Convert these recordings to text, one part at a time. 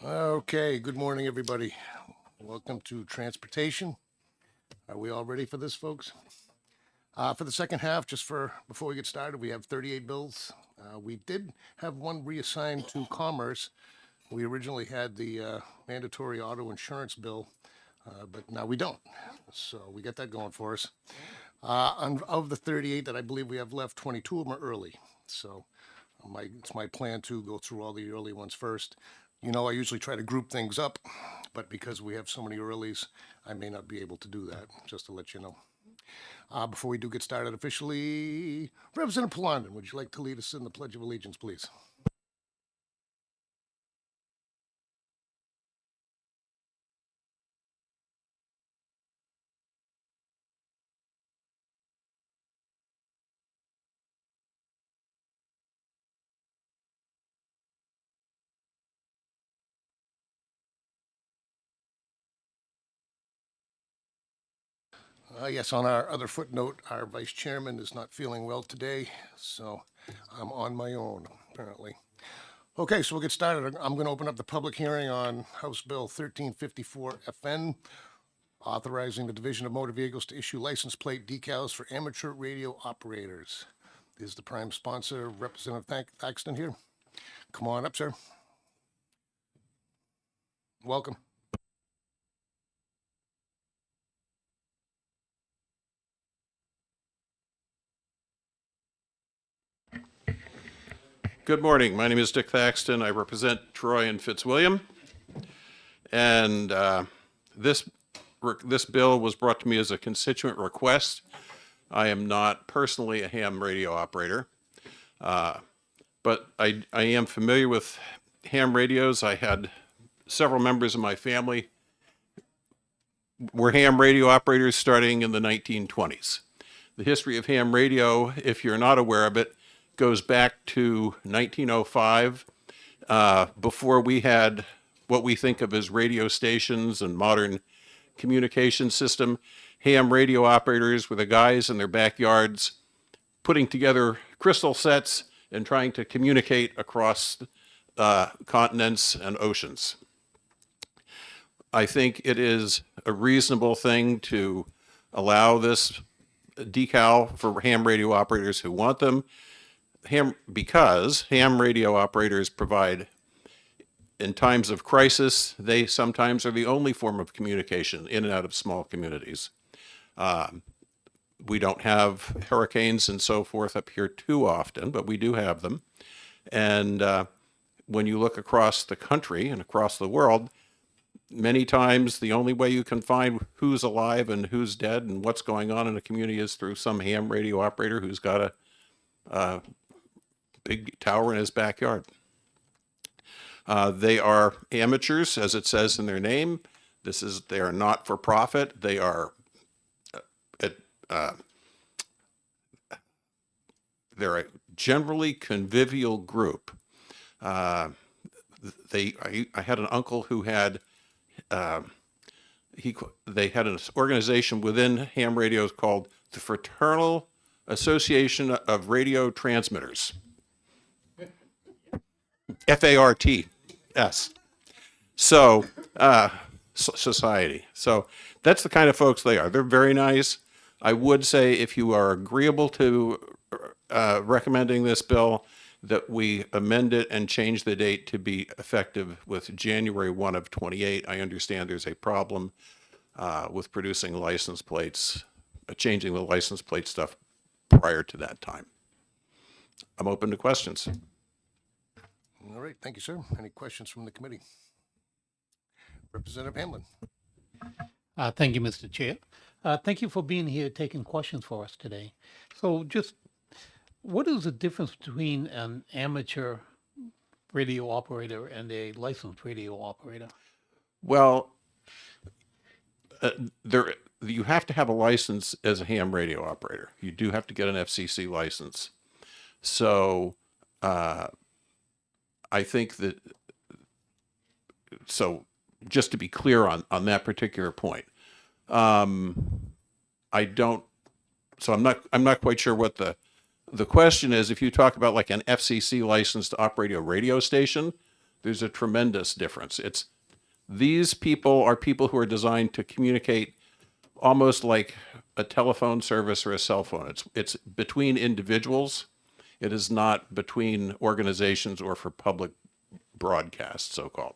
Okay, good morning, everybody. Welcome to Transportation. Are we all ready for this, folks? For the second half, before we get started, we have 38 bills. We did have one reassigned to Commerce. We originally had the mandatory auto insurance bill, but now we don't. So we get that going for us. Of the 38 that I believe we have left, 22 of them are early. So it's my plan to go through all the early ones first. You know, I usually try to group things up, but because we have so many earlies, I may not be able to do that, just to let you know. Before we do get started officially, Representative Palondon, would you like to lead us in the Pledge of Allegiance, please? Yes, on our other footnote, our vice chairman is not feeling well today, so I'm on my own, apparently. Okay, so we'll get started. I'm going to open up the public hearing on House Bill 1354 FN, authorizing the Division of Motor Vehicles to issue license plate decals for amateur radio operators. Is the prime sponsor, Representative Thaxton, here? Come on up, sir. Welcome. Good morning. My name is Dick Thaxton. I represent Troy and Fitzwilliam. And this bill was brought to me as a constituent request. I am not personally a ham radio operator, but I am familiar with ham radios. I had several members of my family were ham radio operators starting in the 1920s. The history of ham radio, if you're not aware of it, goes back to 1905, before we had what we think of as radio stations and modern communication system. Ham radio operators were the guys in their backyards putting together crystal sets and trying to communicate across continents and oceans. I think it is a reasonable thing to allow this decal for ham radio operators who want them, because ham radio operators provide, in times of crisis, they sometimes are the only form of communication in and out of small communities. We don't have hurricanes and so forth up here too often, but we do have them. And when you look across the country and across the world, many times the only way you can find who's alive and who's dead and what's going on in a community is through some ham radio operator who's got a big tower in his backyard. They are amateurs, as it says in their name. They are not for profit. They are they're a generally convivial group. I had an uncle who had they had an organization within ham radios called the Fraternal Association of Radio Transmitters. FARTS. So, society. So that's the kind of folks they are. They're very nice. I would say if you are agreeable to recommending this bill, that we amend it and change the date to be effective with January 1 of 28. I understand there's a problem with producing license plates, changing the license plate stuff prior to that time. I'm open to questions. All right, thank you, sir. Any questions from the committee? Representative Hamlin. Thank you, Mr. Chair. Thank you for being here, taking questions for us today. So just, what is the difference between an amateur radio operator and a licensed radio operator? Well, you have to have a license as a ham radio operator. You do have to get an FCC license. So I think that, so just to be clear on that particular point, I'm not quite sure what the question is. If you talk about like an FCC license to operate a radio station, There's a tremendous difference. These people are people who are designed to communicate almost like a telephone service or a cell phone. It's between individuals. It is not between organizations or for public broadcast, so-called.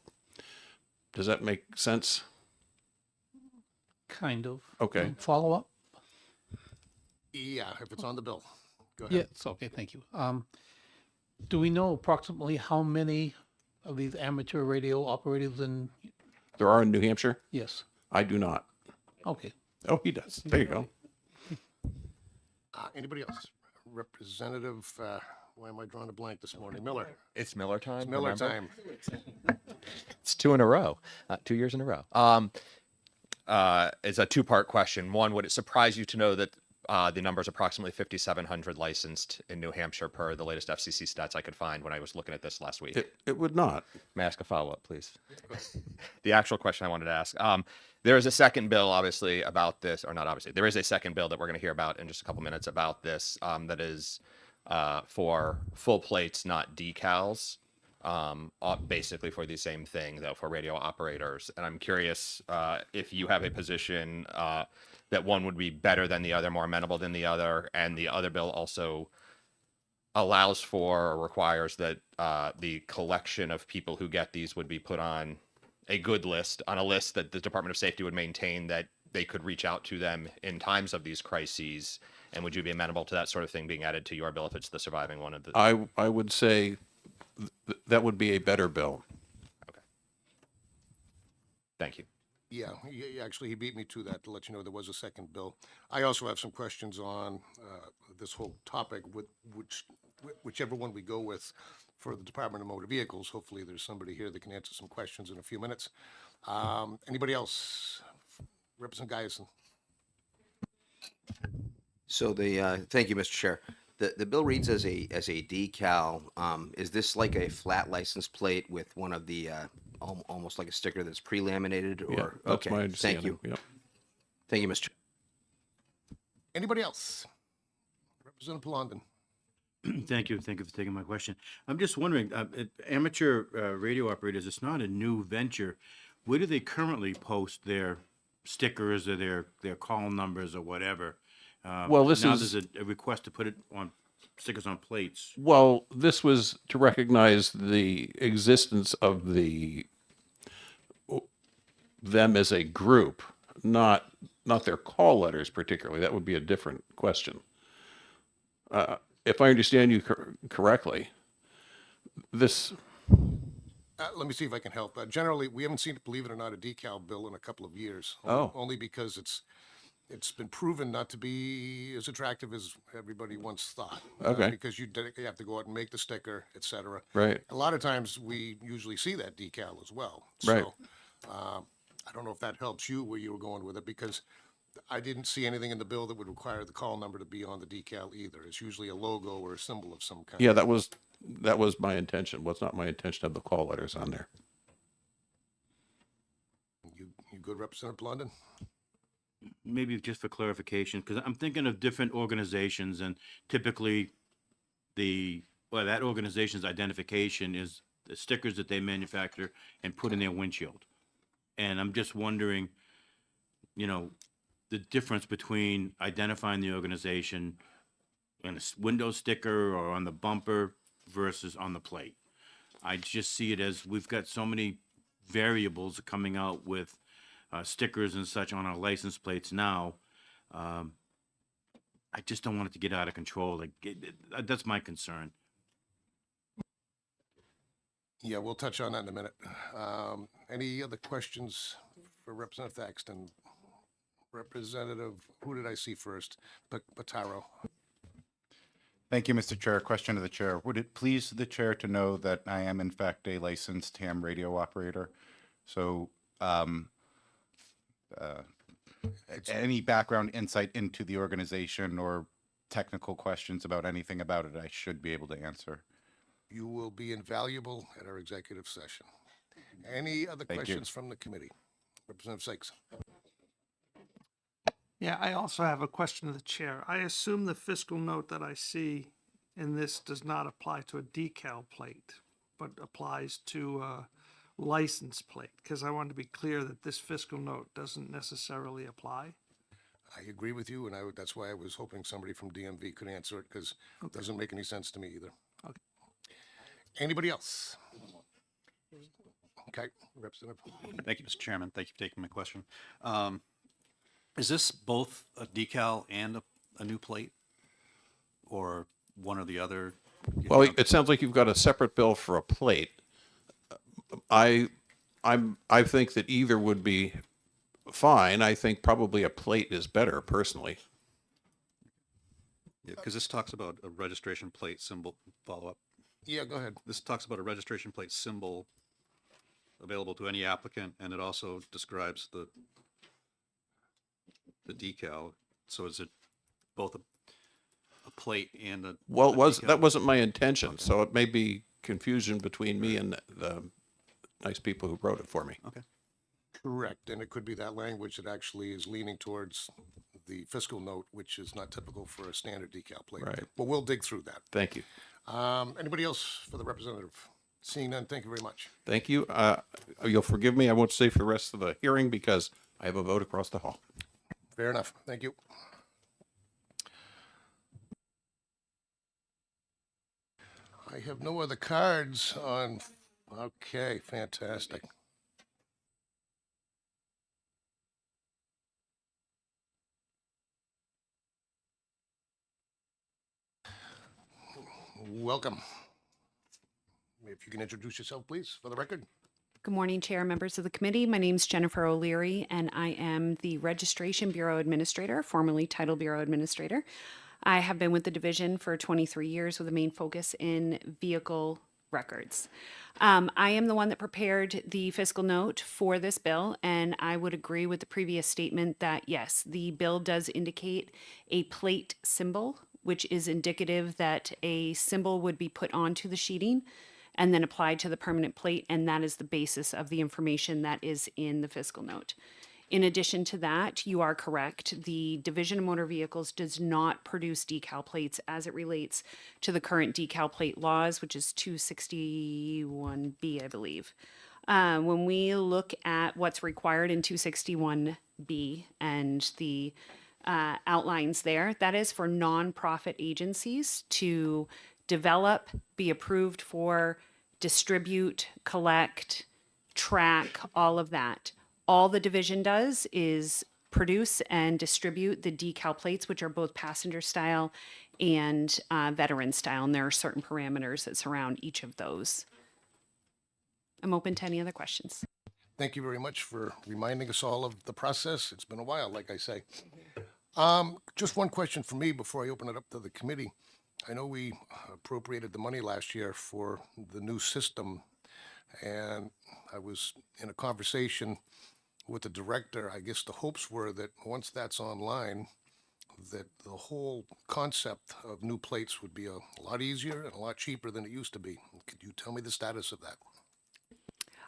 Does that make sense? Kind of. Okay. Follow up? Yeah, if it's on the bill. Go ahead. Yes, okay, thank you. Do we know approximately how many of these amateur radio operators in, There are in New Hampshire? yes, I do not. okay. Oh, he does. There you go. Anybody else? Representative, why am I drawing a blank this morning? Miller. It's Miller time. Miller remember? time. It's 2 in a row, 2 years in a row. It's a two-part question. One, would it surprise you to know that the number is approximately 5,700 licensed in New Hampshire per the latest FCC stats I could find when I was looking at this last week? It would not. May I ask a follow-up, please? The actual question I wanted to ask. There is a second bill, obviously, about this, or not obviously. There is a second bill that we're going to hear about in just a couple minutes about this that is for full plates, not decals. Basically for the same thing, though, for radio operators. And I'm curious if you have a position that one would be better than the other, more amenable than the other, and the other bill also allows for or requires that the collection of people who get these would be put on a good list, on a list that the Department of Safety would maintain, that they could reach out to them in times of these crises. And would you be amenable to that sort of thing being added to your bill if it's the surviving one of the? I would say that would be a better bill. Okay. Thank you. Yeah, actually, he beat me to that, to let you know there was a second bill. I also have some questions on this whole topic, with whichever one we go with for the Department of Motor Vehicles. Hopefully, there's somebody here that can answer some questions in a few minutes. Anybody else? Representative Guyson. So thank you, Mr. Chair. The bill reads as a decal. Is this like a flat license plate with one of the almost like a sticker that's pre-laminated? Or Yeah, that's okay, my understanding. thank you, Yep. thank you, Mr. Chair. Anybody else? Representative Palondon. Thank you. Thank you for taking my question. I'm just wondering, amateur radio operators, it's not a new venture. Where do they currently post their stickers or their call numbers or whatever? Well, this now is- there's a request to put it on stickers on plates. Well, this was to recognize the existence of them as a group, not their call letters particularly. That would be a different question. If I understand you correctly, this. Let me see if I can help. Generally, we haven't seen, believe it or not, a decal bill in a couple of years. Oh. Only because it's been proven not to be as attractive as everybody once thought. Okay. Because you have to go out and make the sticker, et cetera. Right. A lot of times, we usually see that decal as well. Right. So, I don't know if that helps you where you were going with it, because I didn't see anything in the bill that would require the call number to be on the decal either. It's usually a logo or a symbol of some kind. Yeah, that was my intention. Was not my intention to have the call letters on there. You good, Representative London? Maybe just for clarification, because I'm thinking of different organizations, and typically that organization's identification is the stickers that they manufacture and put in their windshield. And I'm just wondering, the difference between identifying the organization in a window sticker or on the bumper versus on the plate. I just see it as we've got so many variables coming out with stickers and such on our license plates now. I just don't want it to get out of control. That's my concern. Yeah, we'll touch on that in a minute. Any other questions for Representative Thaxton? Representative, who did I see first? Pataro. Thank you, Mr. Chair. Question to the chair. Would it please the chair to know that I am in fact a licensed ham radio operator? So any background insight into the organization or technical questions about anything about it, I should be able to answer. You will be invaluable at our executive session. Any other Thank you. questions from the committee? Representative Sykes. Yeah, I also have a question to the chair. I assume the fiscal note that I see in this does not apply to a decal plate. but applies to license plate, because I want to be clear that this fiscal note doesn't necessarily apply. I agree with you, and that's why I was hoping somebody from DMV could answer it, because it doesn't make any sense to me either. Okay. Anybody else? Okay, Representative. Thank you, Mr. Chairman. Thank you for taking my question. Is this both a decal and a new plate? Or one or the other? Well, it sounds like you've got a separate bill for a plate. I think that either would be fine. I think probably a plate is better personally. Because this talks about a registration plate symbol, follow up. Yeah, go ahead. This talks about a registration plate symbol available to any applicant, and it also describes the decal. So is it both a plate and a Well, decal? that wasn't my intention, so it may be confusion between me and the nice people who wrote it for me. Okay. Correct, and it could be that language that actually is leaning towards the fiscal note, which is not typical for a standard decal plate. Right. But we'll dig through that. Thank you. Anybody else for the representative? Seeing none, thank you very much. Thank you. You'll forgive me. I won't stay for the rest of the hearing because I have a vote across the hall. Fair enough. Thank you. I have no other cards on. Okay, fantastic. Welcome. If you can introduce yourself, please, for the record. Good morning, Chair, members of the committee. My name is Jennifer O'Leary, and I am the Registration Bureau Administrator, formerly Title Bureau Administrator. I have been with the division for 23 years with a main focus in vehicle records. I am the one that prepared the fiscal note for this bill, and I would agree with the previous statement that yes, the bill does indicate a plate symbol, which is indicative that a symbol would be put onto the sheeting and then applied to the permanent plate, and that is the basis of the information that is in the fiscal note. In addition to that, you are correct. The Division of Motor Vehicles does not produce decal plates as it relates to the current decal plate laws, which is 261B, I believe. When we look at what's required in 261B and the outlines there, that is for nonprofit agencies to develop, be approved for, distribute, collect, track, all of that. All the division does is produce and distribute the decal plates, which are both passenger style and veteran style, and there are certain parameters that surround each of those. I'm open to any other questions. Thank you very much for reminding us all of the process. It's been a while, like I say. Just one question for me before I open it up to the committee. I know we appropriated the money last year for the new system, and I was in a conversation with the director. I guess the hopes were that once that's online, that the whole concept of new plates would be a lot easier and a lot cheaper than it used to be. Could you tell me the status of that?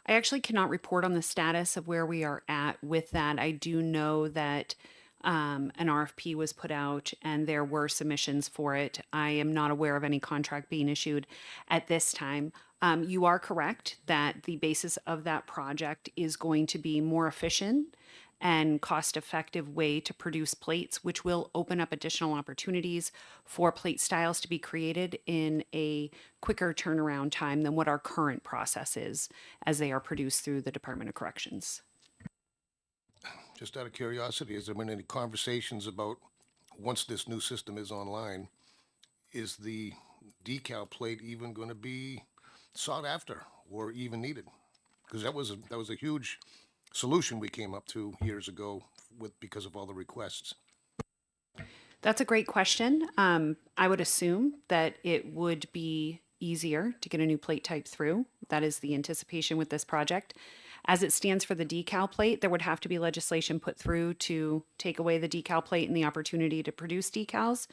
I actually cannot report on the status of where we are at with that. I do know that an RFP was put out and there were submissions for it. I am not aware of any contract being issued at this time. You are correct that the basis of that project is going to be more efficient and cost-effective way to produce plates, which will open up additional opportunities for plate styles to be created in a quicker turnaround time than what our current process is as they are produced through the Department of Corrections. Just out of curiosity, has there been any conversations about, once this new system is online, is the decal plate even going to be sought after or even needed? Because that was a huge solution we came up to years ago because of all the requests. That's a great question. I would assume that it would be easier to get a new plate type through. That is the anticipation with this project. As it stands for the decal plate, there would have to be legislation put through to take away the decal plate and the opportunity to produce decals.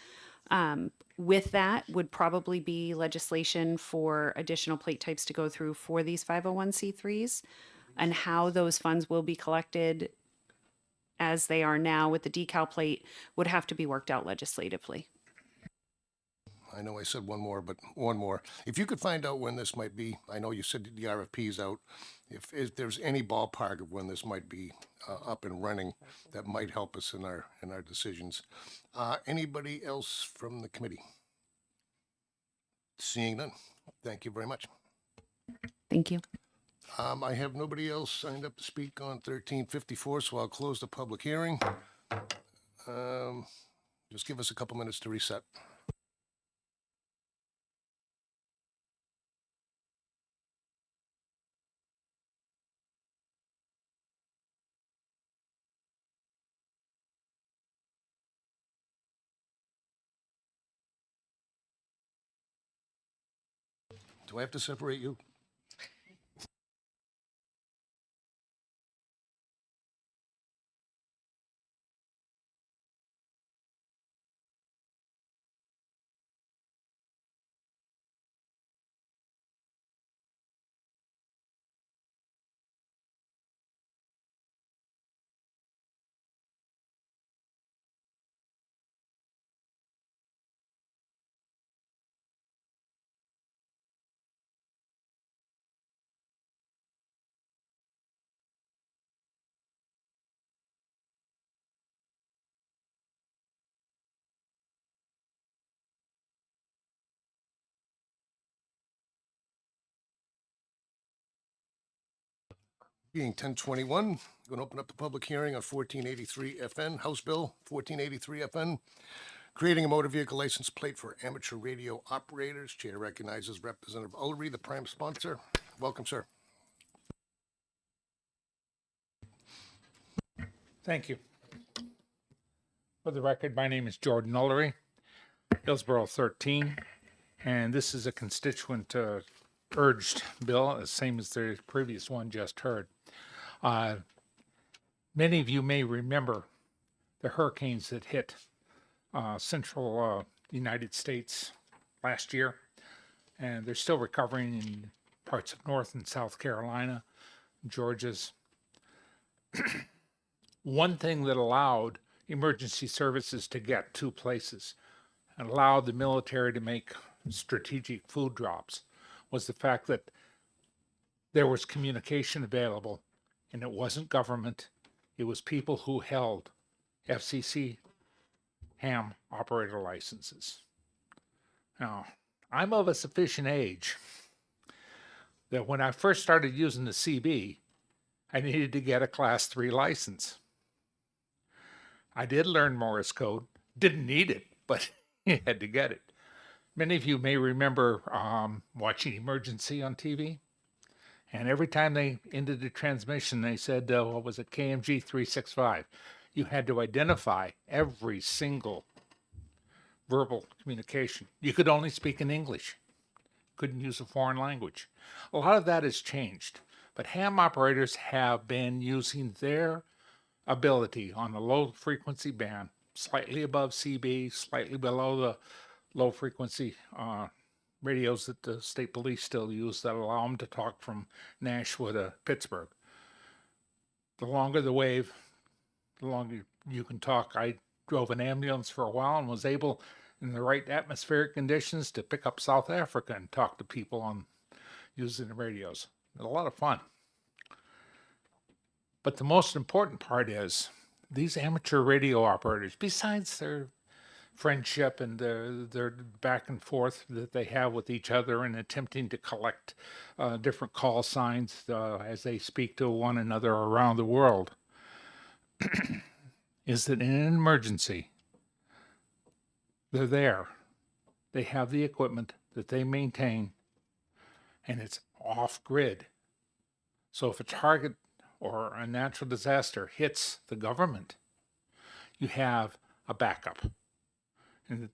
With that would probably be legislation for additional plate types to go through for these 501c3s, and how those funds will be collected as they are now with the decal plate would have to be worked out legislatively. I know I said one more, but one more. If you could find out when this might be, I know you said the RFP's out. If there's any ballpark of when this might be up and running, that might help us in our decisions. Anybody else from the committee? Seeing none. Thank you very much. Thank you. I have nobody else signed up to speak on 1354, so I'll close the public hearing. Just give us a couple minutes to reset. Do I have to separate you? Being 10:21, going to open up the public hearing on 1483 FN, House Bill 1483 FN, creating a motor vehicle license plate for amateur radio operators. Chair recognizes Representative Ullery, the prime sponsor. Welcome, sir. Thank you. For the record, my name is Jordan Ullery, Hillsborough 13, and this is a constituent urged bill, the same as the previous one just heard. Many of you may remember the hurricanes that hit central United States last year, and they're still recovering in parts of North and South Carolina, Georgia's. One thing that allowed emergency services to get to places and allowed the military to make strategic food drops was the fact that there was communication available, and it wasn't government. It was people who held FCC ham operator licenses. Now, I'm of a sufficient age that when I first started using the CB, I needed to get a Class 3 license. I did learn Morse code, didn't need it, but you had to get it. Many of you may remember watching Emergency on TV, and every time they ended the transmission, they said, what was it, KMG 365. You had to identify every single verbal communication. You could only speak in English, couldn't use a foreign language. A lot of that has changed, but ham operators have been using their ability on the low frequency band, slightly above CB, slightly below the low frequency radios that the state police still use that allow them to talk from Nashua to Pittsburgh. The longer the wave, the longer you can talk. I drove an ambulance for a while and was able, in the right atmospheric conditions, to pick up South Africa and talk to people on using the radios. It was a lot of fun. But the most important part is these amateur radio operators, besides their friendship and their back and forth that they have with each other and attempting to collect different call signs as they speak to one another around the world, is that in an emergency, they're there. They have the equipment that they maintain, and it's off-grid. So if a target or a natural disaster hits the government, you have a backup. And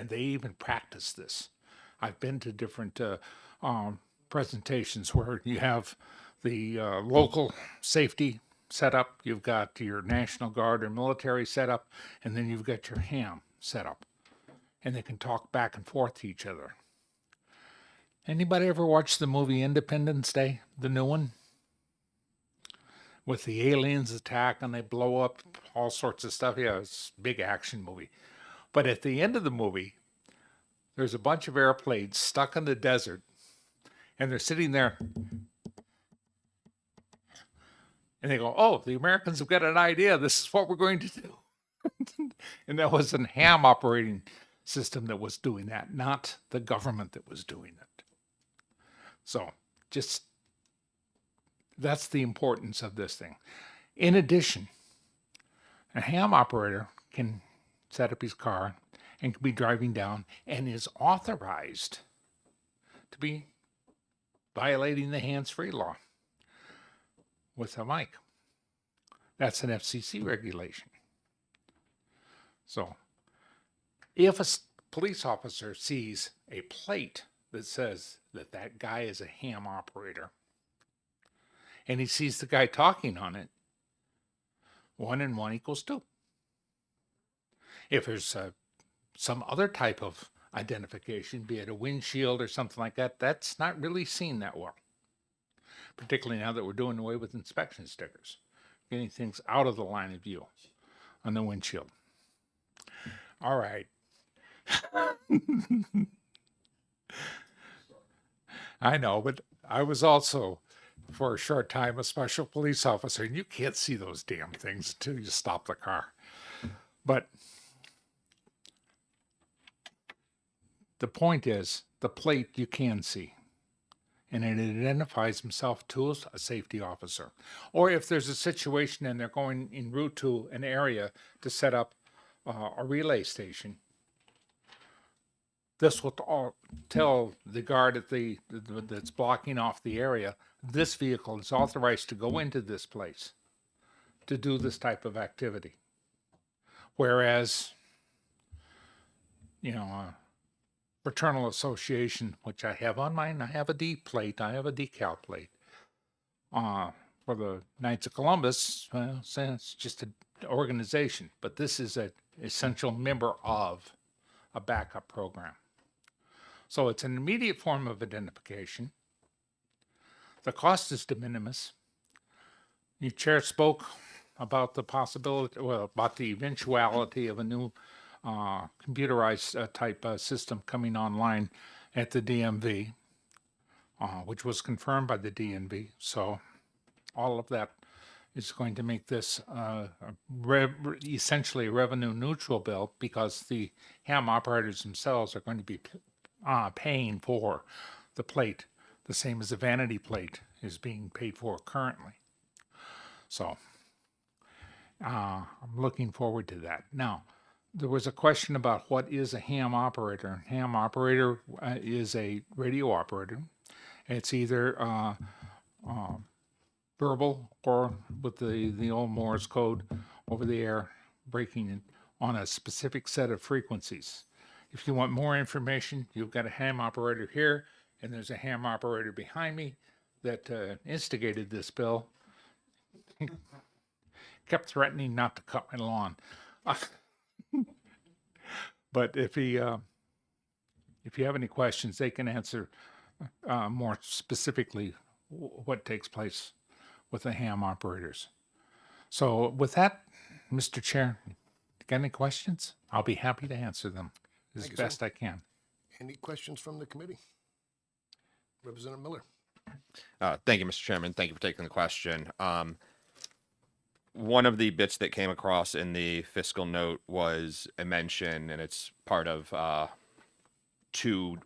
they even practice this. I've been to different presentations where you have the local safety set up, you've got your National Guard or military set up, and then you've got your ham set up. And they can talk back and forth to each other. Anybody ever watch the movie Independence Day, the new one? With the aliens attack and they blow up all sorts of stuff. Yeah, it's a big action movie. But at the end of the movie, there's a bunch of airplanes stuck in the desert, and they're sitting there, and they go, "Oh, the Americans have got an idea. This is what we're going to do." And that was a ham operating system that was doing that, not the government that was doing it. So just that's the importance of this thing. In addition, a ham operator can set up his car and can be driving down and is authorized to be violating the hands-free law with a mic. That's an FCC regulation. So if a police officer sees a plate that says that that guy is a ham operator, and he sees the guy talking on it, 1 and 1 equals 2. If there's some other type of identification, be it a windshield or something like that, that's not really seen that well. Particularly now that we're doing away with inspection stickers, getting things out of the line of view on the windshield. All right. I know, but I was also, for a short time, a special police officer, and you can't see those damn things until you stop the car. But the point is, the plate you can see, and it identifies himself to a safety officer. Or if there's a situation and they're going en route to an area to set up a relay station, this will tell the guard at that's blocking off the area, this vehicle is authorized to go into this place to do this type of activity. Whereas, fraternal association, which I have on mine, I have a D plate, I have a decal plate. For the Knights of Columbus, well, it's just an organization, but this is an essential member of a backup program. So it's an immediate form of identification. The cost is de minimis. Your chair spoke about the possibility, about the eventuality of a new computerized type system coming online at the DMV, which was confirmed by the DMV. So all of that is going to make this essentially a revenue neutral bill, because the ham operators themselves are going to be paying for the plate, the same as the vanity plate is being paid for currently. So I'm looking forward to that. Now, there was a question about what is a ham operator. Ham operator is a radio operator. It's either verbal or with the old Morse code over the air, breaking it on a specific set of frequencies. If you want more information, you've got a ham operator here, and there's a ham operator behind me that instigated this bill. Kept threatening not to cut my lawn. But if you have any questions, they can answer more specifically what takes place with the ham operators. So with that, Mr. Chair, got any questions? I'll be happy to answer them as Thank you, sir. best I can. Any questions from the committee? Representative Miller. Thank you, Mr. Chairman. Thank you for taking the question. One of the bits that came across in the fiscal note was a mention, and it's part of 2B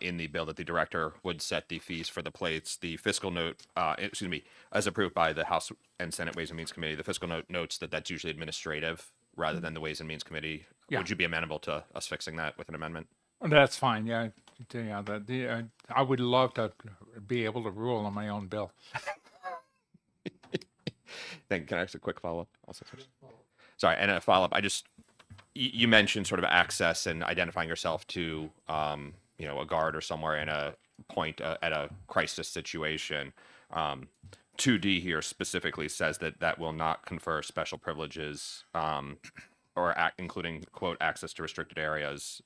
in the bill, that the director would set the fees for the plates. The fiscal note, as approved by the House and Senate Ways and Means Committee, the fiscal note notes that that's usually administrative rather than the Ways and Means Committee. Yeah. Would you be amenable to us fixing that with an amendment? That's fine. Yeah, I would love to be able to rule on my own bill. Can I ask a quick follow-up? Also, sorry, and a follow-up. You mentioned sort of access and identifying yourself to, a guard or somewhere in a point at a crisis situation. 2D here specifically says that will not confer special privileges including, quote, access to restricted areas.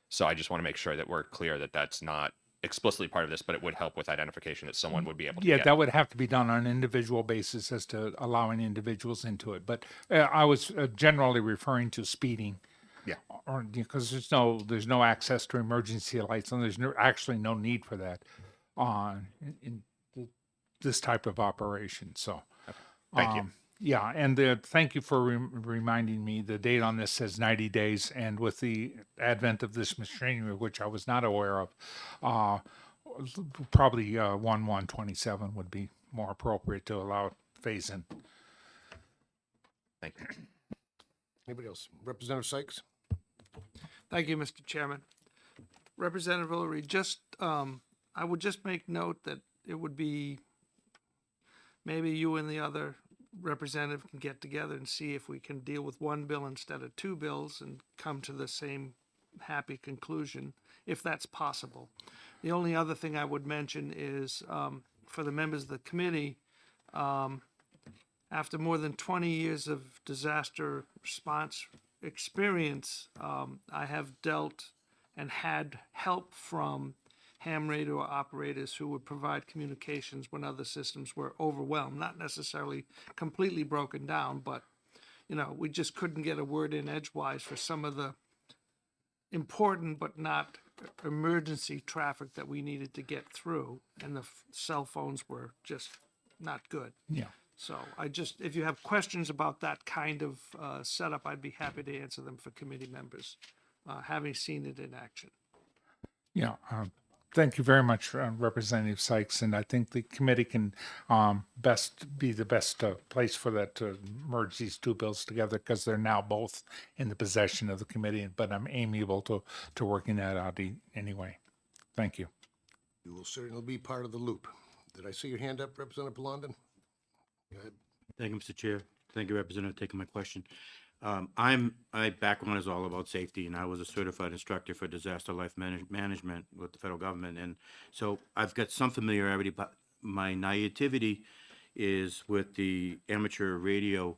So I just want to make sure that we're clear that that's not explicitly part of this, but it would help with identification that someone would be able to Yeah, get. that would have to be done on an individual basis as to allowing individuals into it. But I was generally referring to speeding Yeah, or because there's no access to emergency lights, and there's actually no need for that on this type of operation. So, Thank you. Yeah, and thank you for reminding me. The date on this says 90 days, and with the advent of this machinery, which I was not aware of, probably 1/1/27 would be more appropriate to allow phase in. Thank you. Anybody else? Representative Sykes? Thank you, Mr. Chairman. Representative Ulrey, I would just make note that it would be, maybe you and the other representative can get together and see if we can deal with one bill instead of two bills and come to the same happy conclusion, if that's possible. The only other thing I would mention is, for the members of the committee, after more than 20 years of disaster response experience, I have dealt and had help from ham radio operators who would provide communications when other systems were overwhelmed, not necessarily completely broken down, but, we just couldn't get a word in edgewise for some of the important but not emergency traffic that we needed to get through, and the cell phones were just not good. Yeah. So if you have questions about that kind of setup, I'd be happy to answer them for committee members, having seen it in action. Yeah. Thank you very much, Representative Sykes, and I think the committee can be the best place for that to merge these two bills together, because they're now both in the possession of the committee. But I'm amiable to working that out anyway. Thank you. You will certainly be part of the loop. Did I see your hand up, Representative Blondin? Go ahead. Thank you, Mr. Chair. Thank you, Representative, for taking my question. My background is all about safety, and I was a certified instructor for disaster life management with the federal government. And so I've got some familiarity, but my naivety is with the amateur radio.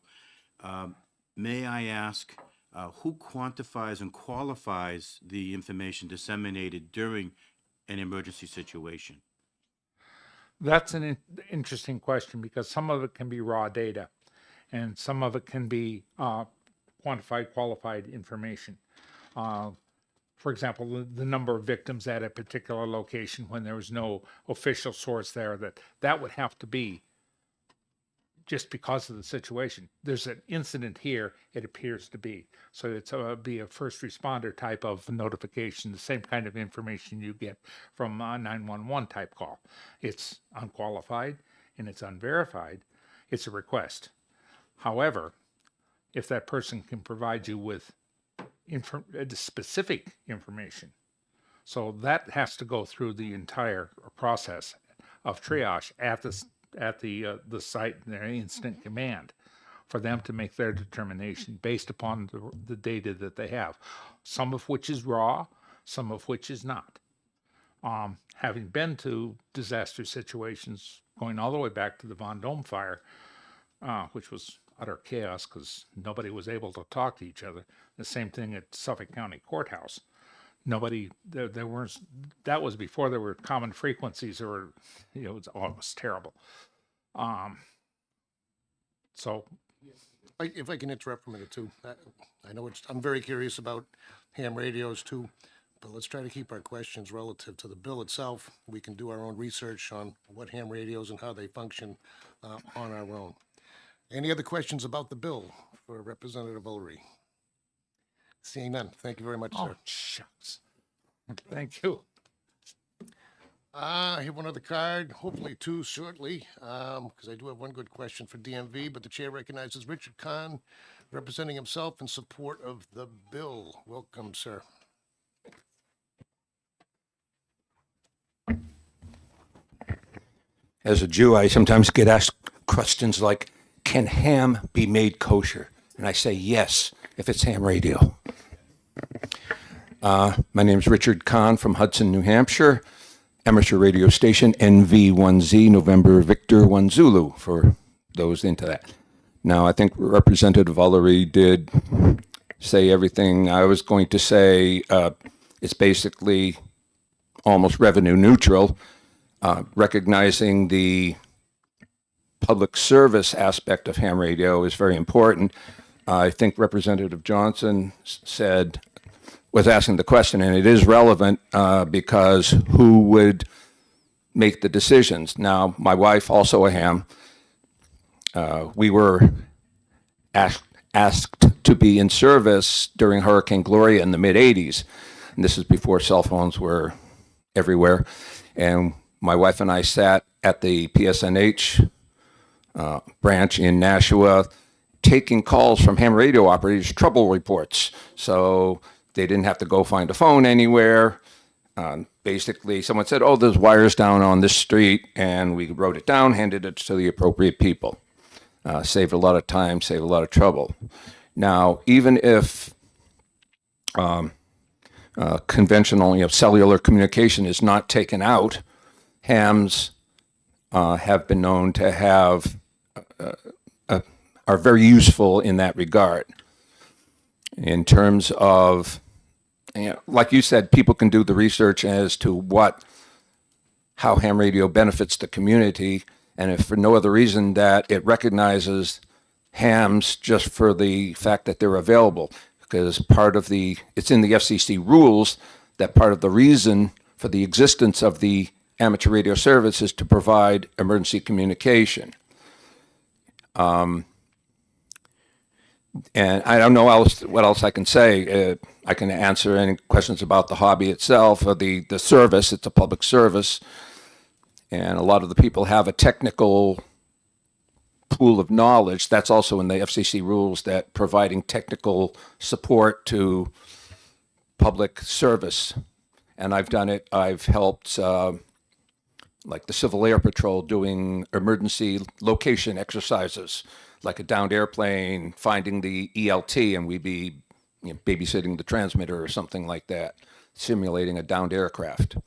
May I ask, who quantifies and qualifies the information disseminated during an emergency situation? That's an interesting question, because some of it can be raw data, and some of it can be quantified, qualified information. For example, the number of victims at a particular location when there was no official source there, that would have to be just because of the situation. There's an incident here, it appears to be. So it's be a first responder type of notification, the same kind of information you get from a 911 type call. It's unqualified and it's unverified. It's a request. However, if that person can provide you with specific information, so that has to go through the entire process of triage at the site in their instant command for them to make their determination based upon the data that they have, some of which is raw, some of which is not. Having been to disaster situations going all the way back to the Von Dome fire, which was utter chaos because nobody was able to talk to each other. The same thing at Suffolk County Courthouse. There weren't, that was before there were common frequencies, or, it was terrible. So. If I can interrupt for a minute too, I know I'm very curious about ham radios too, but let's try to keep our questions relative to the bill itself. We can do our own research on what ham radios and how they function on our own. Any other questions about the bill for Representative Ulrey? Seeing none. Thank you very much, sir. Oh, shucks. Thank you. I have one other card, hopefully two shortly, because I do have one good question for DMV, but the chair recognizes Richard Kahn, representing himself in support of the bill. Welcome, sir. As a Jew, I sometimes get asked questions like, can ham be made kosher? And I say yes, if it's ham radio. My name is Richard Kahn from Hudson, New Hampshire. Amateur radio station NV1Z, November Victor 1 Zulu, for those into that. Now, I think Representative Ulrey did say everything I was going to say. It's basically almost revenue neutral, recognizing the public service aspect of ham radio is very important. I think Representative Johnson was asking the question, and it is relevant because who would make the decisions? Now, my wife, also a ham, we were asked to be in service during Hurricane Gloria in the mid-'80s. And this is before cell phones were everywhere. And my wife and I sat at the PSNH branch in Nashua taking calls from ham radio operators, trouble reports. So they didn't have to go find a phone anywhere. Basically, someone said, oh, there's wires down on this street, and we wrote it down, handed it to the appropriate people. Saved a lot of time, saved a lot of trouble. Now, even if conventional, cellular communication is not taken out, hams have been known to have are very useful in that regard. In terms of, like you said, people can do the research as to how ham radio benefits the community, and if for no other reason that it recognizes hams just for the fact that they're available, because it's in the FCC rules that part of the reason for the existence of the amateur radio service is to provide emergency communication. And I don't know what else I can say. I can answer any questions about the hobby itself or the service. It's a public service. And a lot of the people have a technical pool of knowledge. That's also in the FCC rules, that providing technical support to public service. And I've done it. I've helped like the Civil Air Patrol doing emergency location exercises, like a downed airplane, finding the ELT, and we'd be babysitting the transmitter or something like that, simulating a downed aircraft.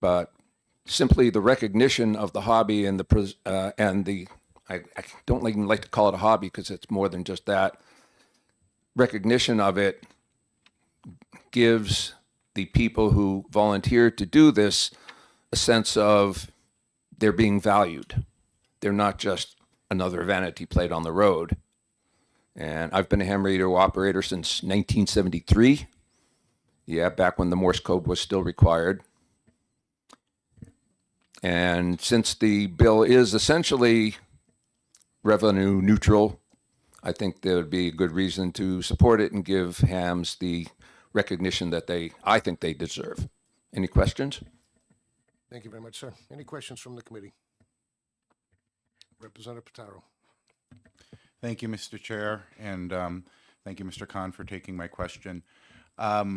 But simply the recognition of the hobby and I don't even like to call it a hobby because it's more than just that. Recognition of it gives the people who volunteer to do this a sense of they're being valued. They're not just another vanity plate on the road. And I've been a ham radio operator since 1973. Yeah, back when the Morse code was still required. And since the bill is essentially revenue neutral, I think there would be a good reason to support it and give hams the recognition that I think they deserve. Any questions? Thank you very much, sir. Any questions from the committee? Representative Pataro. Thank you, Mr. Chair, and thank you, Mr. Khan, for taking my question. I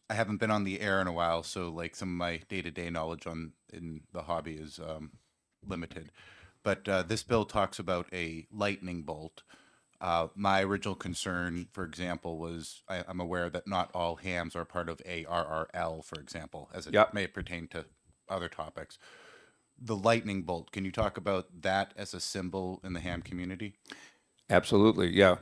haven't been on the air in a while, so like some of my day-to-day knowledge in the hobby is limited. But this bill talks about a lightning bolt. My original concern, for example, was I'm aware that not all hams are part of ARRL, for example, as it may pertain to other topics. The lightning bolt, can you talk about that as a symbol in the ham community? Absolutely, yeah.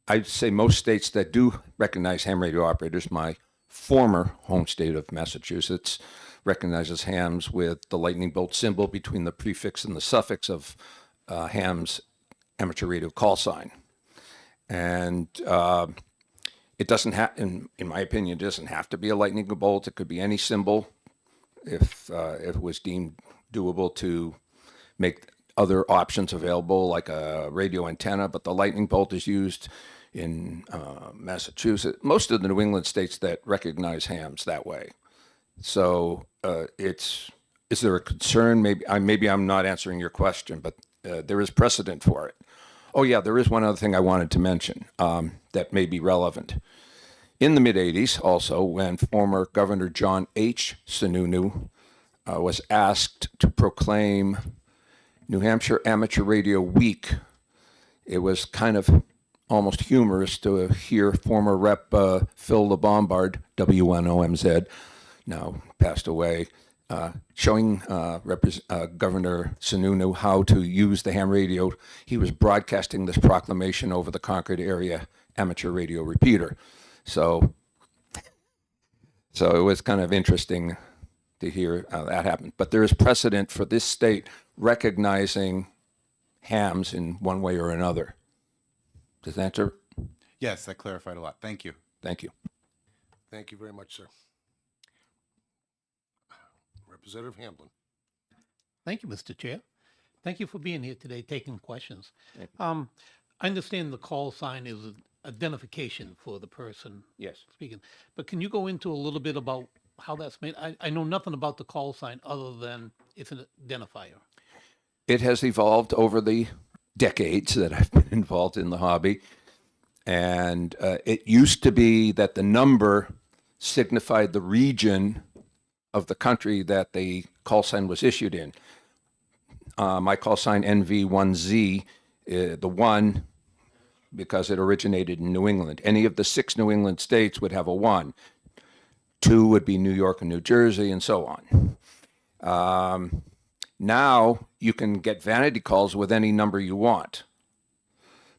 I'd say most states that do recognize ham radio operators, my former home state of Massachusetts recognizes hams with the lightning bolt symbol between the prefix and the suffix of ham's amateur radio call sign. And it doesn't have, in my opinion, it doesn't have to be a lightning bolt. It could be any symbol if it was deemed doable to make other options available, like a radio antenna. But the lightning bolt is used in Massachusetts, most of the New England states that recognize hams that way. So is there a concern? Maybe I'm not answering your question, but there is precedent for it. Oh yeah, there is one other thing I wanted to mention that may be relevant. In the mid-'80s also, when former Governor John H. Sununu was asked to proclaim New Hampshire Amateur Radio Week, it was kind of almost humorous to hear former Rep. Phil LeBombard, WNOMZ, now passed away, showing Governor Sununu how to use the ham radio. He was broadcasting this proclamation over the Concord area amateur radio repeater. So it was kind of interesting to hear that happen. But there is precedent for this state recognizing hams in one way or another. Does that answer? Yes, that clarified a lot. Thank you. Thank you. Thank you very much, sir. Representative Hamblin. Thank you, Mr. Chair. Thank you for being here today, taking questions. I understand the call sign is an identification for the person Yes. speaking, but can you go into a little bit about how that's made? I know nothing about the call sign other than it's an identifier. It has evolved over the decades that I've been involved in the hobby. And it used to be that the number signified the region of the country that the call sign was issued in. My call sign NV1Z, the 1, because it originated in New England. Any of the 6 New England states would have a 1. 2 would be New York and New Jersey, and so on. Now you can get vanity calls with any number you want.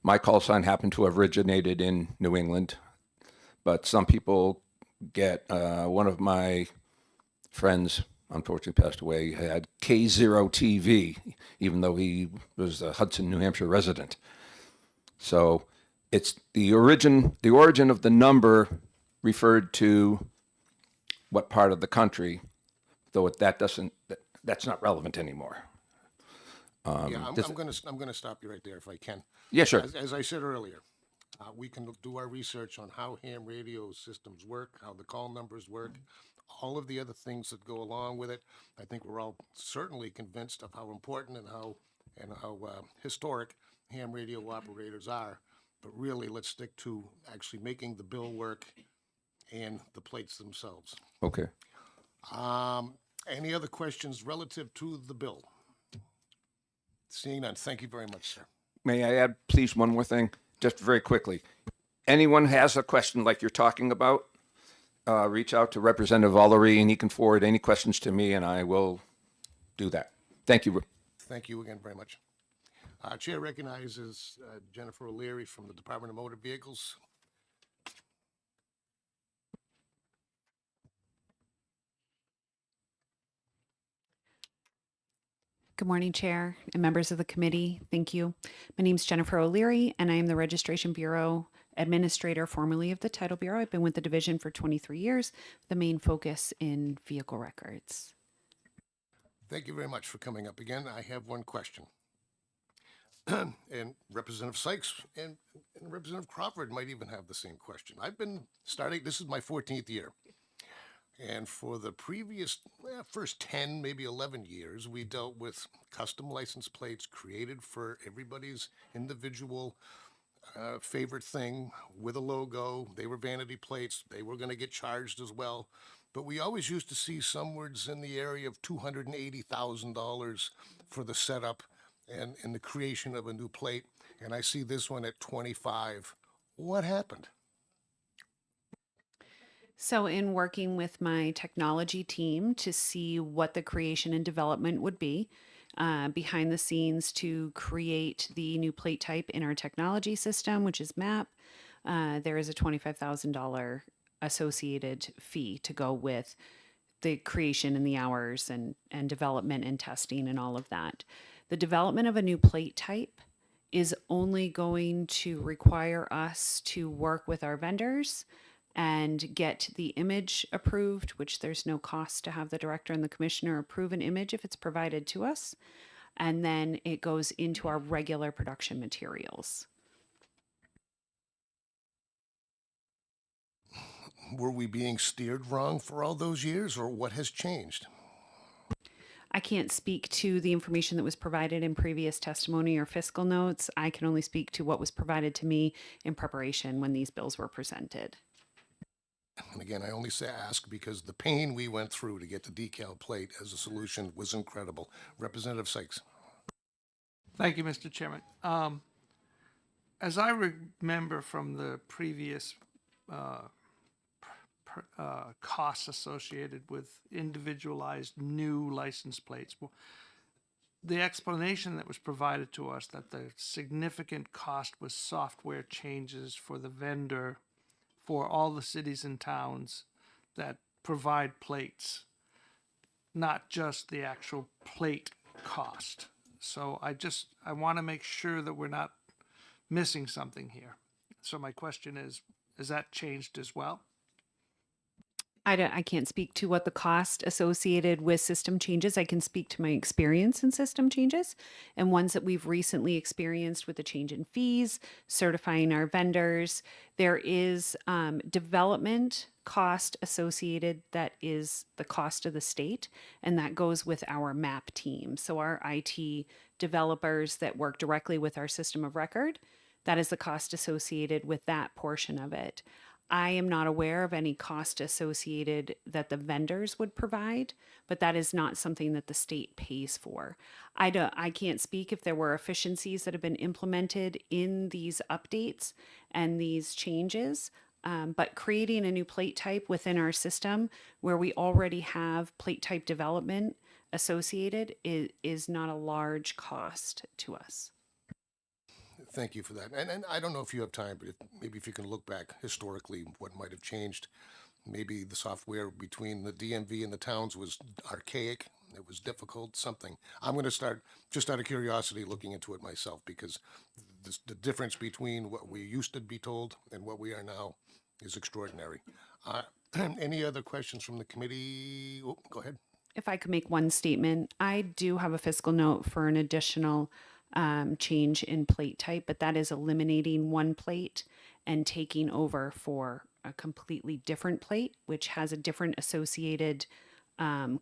My call sign happened to have originated in New England, but some people get, one of my friends, unfortunately passed away, had K0TV, even though he was a Hudson, New Hampshire resident. So it's the origin of the number referred to what part of the country, though that's not relevant anymore. Yeah, I'm gonna stop you right there if I can. Yeah, sure. As I said earlier, we can do our research on how ham radio systems work, how the call numbers work, all of the other things that go along with it. I think we're all certainly convinced of how important and how historic ham radio operators are. But really, let's stick to actually making the bill work and the plates themselves. Okay. Any other questions relative to the bill? Seeing none, thank you very much, sir. May I add, please, one more thing, just very quickly. Anyone has a question like you're talking about, reach out to Representative Valerie, and he can forward any questions to me, and I will do that. Thank you. Thank you again very much. Chair recognizes Jennifer O'Leary from the Department of Motor Vehicles. Good morning, Chair and members of the committee. Thank you. My name is Jennifer O'Leary, and I am the Registration Bureau Administrator, formerly of the Title Bureau. I've been with the division for 23 years, the main focus in vehicle records. Thank you very much for coming up again. I have one question. And Representative Sykes and Representative Crawford might even have the same question. I've been starting, this is my 14th year. And for the previous, first 10, maybe 11 years, we dealt with custom license plates created for everybody's individual favorite thing with a logo. They were vanity plates. They were going to get charged as well. But we always used to see somewheres in the area of $280,000 for the setup and the creation of a new plate. And I see this one at 25. What happened? So in working with my technology team to see what the creation and development would be behind the scenes to create the new plate type in our technology system, which is MAP, there is a $25,000 associated fee to go with the creation and the hours and development and testing and all of that. The development of a new plate type is only going to require us to work with our vendors and get the image approved, which there's no cost to have the director and the commissioner approve an image if it's provided to us. And then it goes into our regular production materials. Were we being steered wrong for all those years, or what has changed? I can't speak to the information that was provided in previous testimony or fiscal notes. I can only speak to what was provided to me in preparation when these bills were presented. And again, I only say ask because the pain we went through to get the decal plate as a solution was incredible. Representative Sykes. Thank you, Mr. Chairman. As I remember from the previous costs associated with individualized new license plates, the explanation that was provided to us that the significant cost was software changes for the vendor for all the cities and towns that provide plates, not just the actual plate cost. So I want to make sure that we're not missing something here. So my question is that changed as well? I can't speak to what the cost associated with system changes. I can speak to my experience in system changes and ones that we've recently experienced with the change in fees, certifying our vendors. There is development cost associated that is the cost of the state, and that goes with our MAP team. So our IT developers that work directly with our system of record, that is the cost associated with that portion of it. I am not aware of any cost associated that the vendors would provide, but that is not something that the state pays for. I can't speak if there were efficiencies that have been implemented in these updates and these changes, but creating a new plate type within our system where we already have plate type development associated is not a large cost to us. Thank you for that. And I don't know if you have time, but maybe if you can look back historically, what might have changed. Maybe the software between the DMV and the towns was archaic. It was difficult, something. I'm going to start, just out of curiosity, looking into it myself, because the difference between what we used to be told and what we are now is extraordinary. Any other questions from the committee? Oh, go ahead. If I could make one statement, I do have a fiscal note for an additional change in plate type, but that is eliminating one plate and taking over for a completely different plate, which has a different associated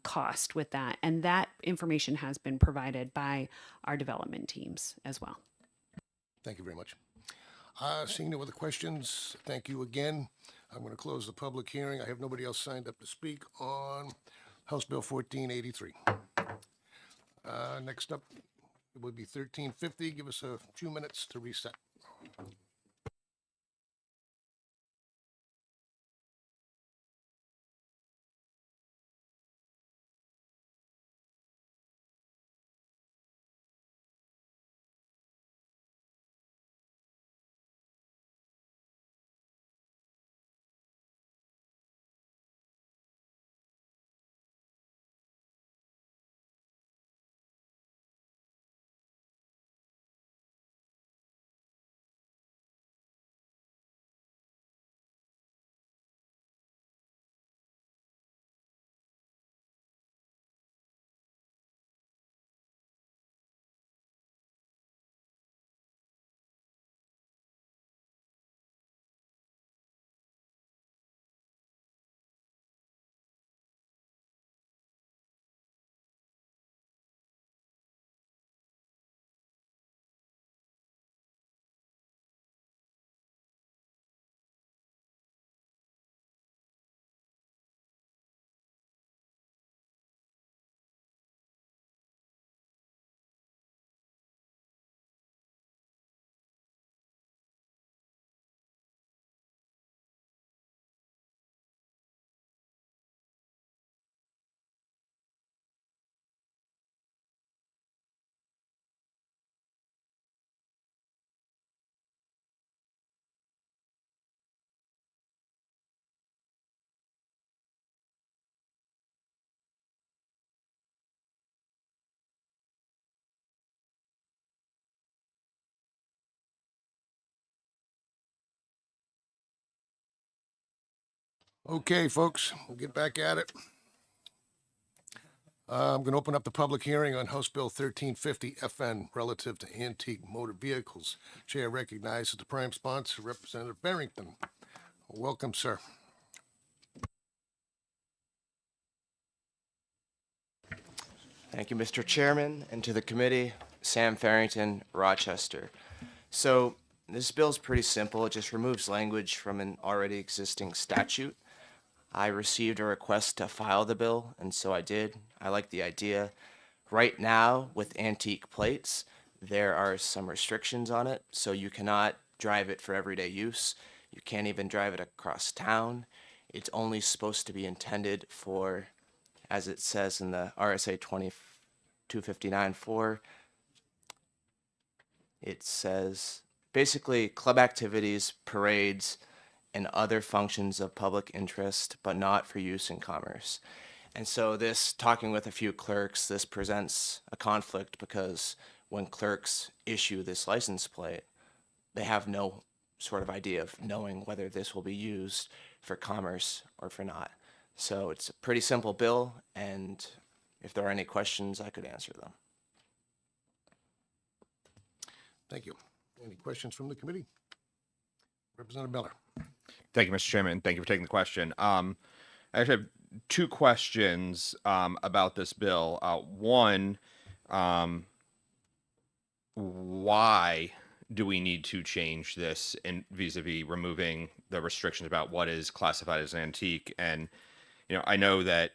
cost with that. And that information has been provided by our development teams as well. Thank you very much. Seeing no other questions, thank you again. I'm going to close the public hearing. I have nobody else signed up to speak on House Bill 1483. Next up, it would be 1350. Give us a few minutes to reset. Okay, folks, we'll get back at it. I'm going to open up the public hearing on House Bill 1350 FN relative to antique motor vehicles. Chair recognizes the prime sponsor, Representative Barrington. Welcome, sir. Thank you, Mr. Chairman, and to the committee, Sam Farrington, Rochester. So this bill is pretty simple. It just removes language from an already existing statute. I received a request to file the bill, and so I did. I like the idea. Right now, with antique plates, there are some restrictions on it, so you cannot drive it for everyday use. You can't even drive it across town. It's only supposed to be intended for, as it says in the RSA 2259-4, it says basically club activities, parades, and other functions of public interest, but not for use in commerce. And so this, talking with a few clerks, this presents a conflict because when clerks issue this license plate, they have no sort of idea of knowing whether this will be used for commerce or for not. So it's a pretty simple bill, and if there are any questions, I could answer them. Thank you. Any questions from the committee? Representative Miller. Thank you, Mr. Chairman. Thank you for taking the question. I actually have two questions about this bill. One, why do we need to change this in vis-a-vis removing the restrictions about what is classified as antique? And, I know that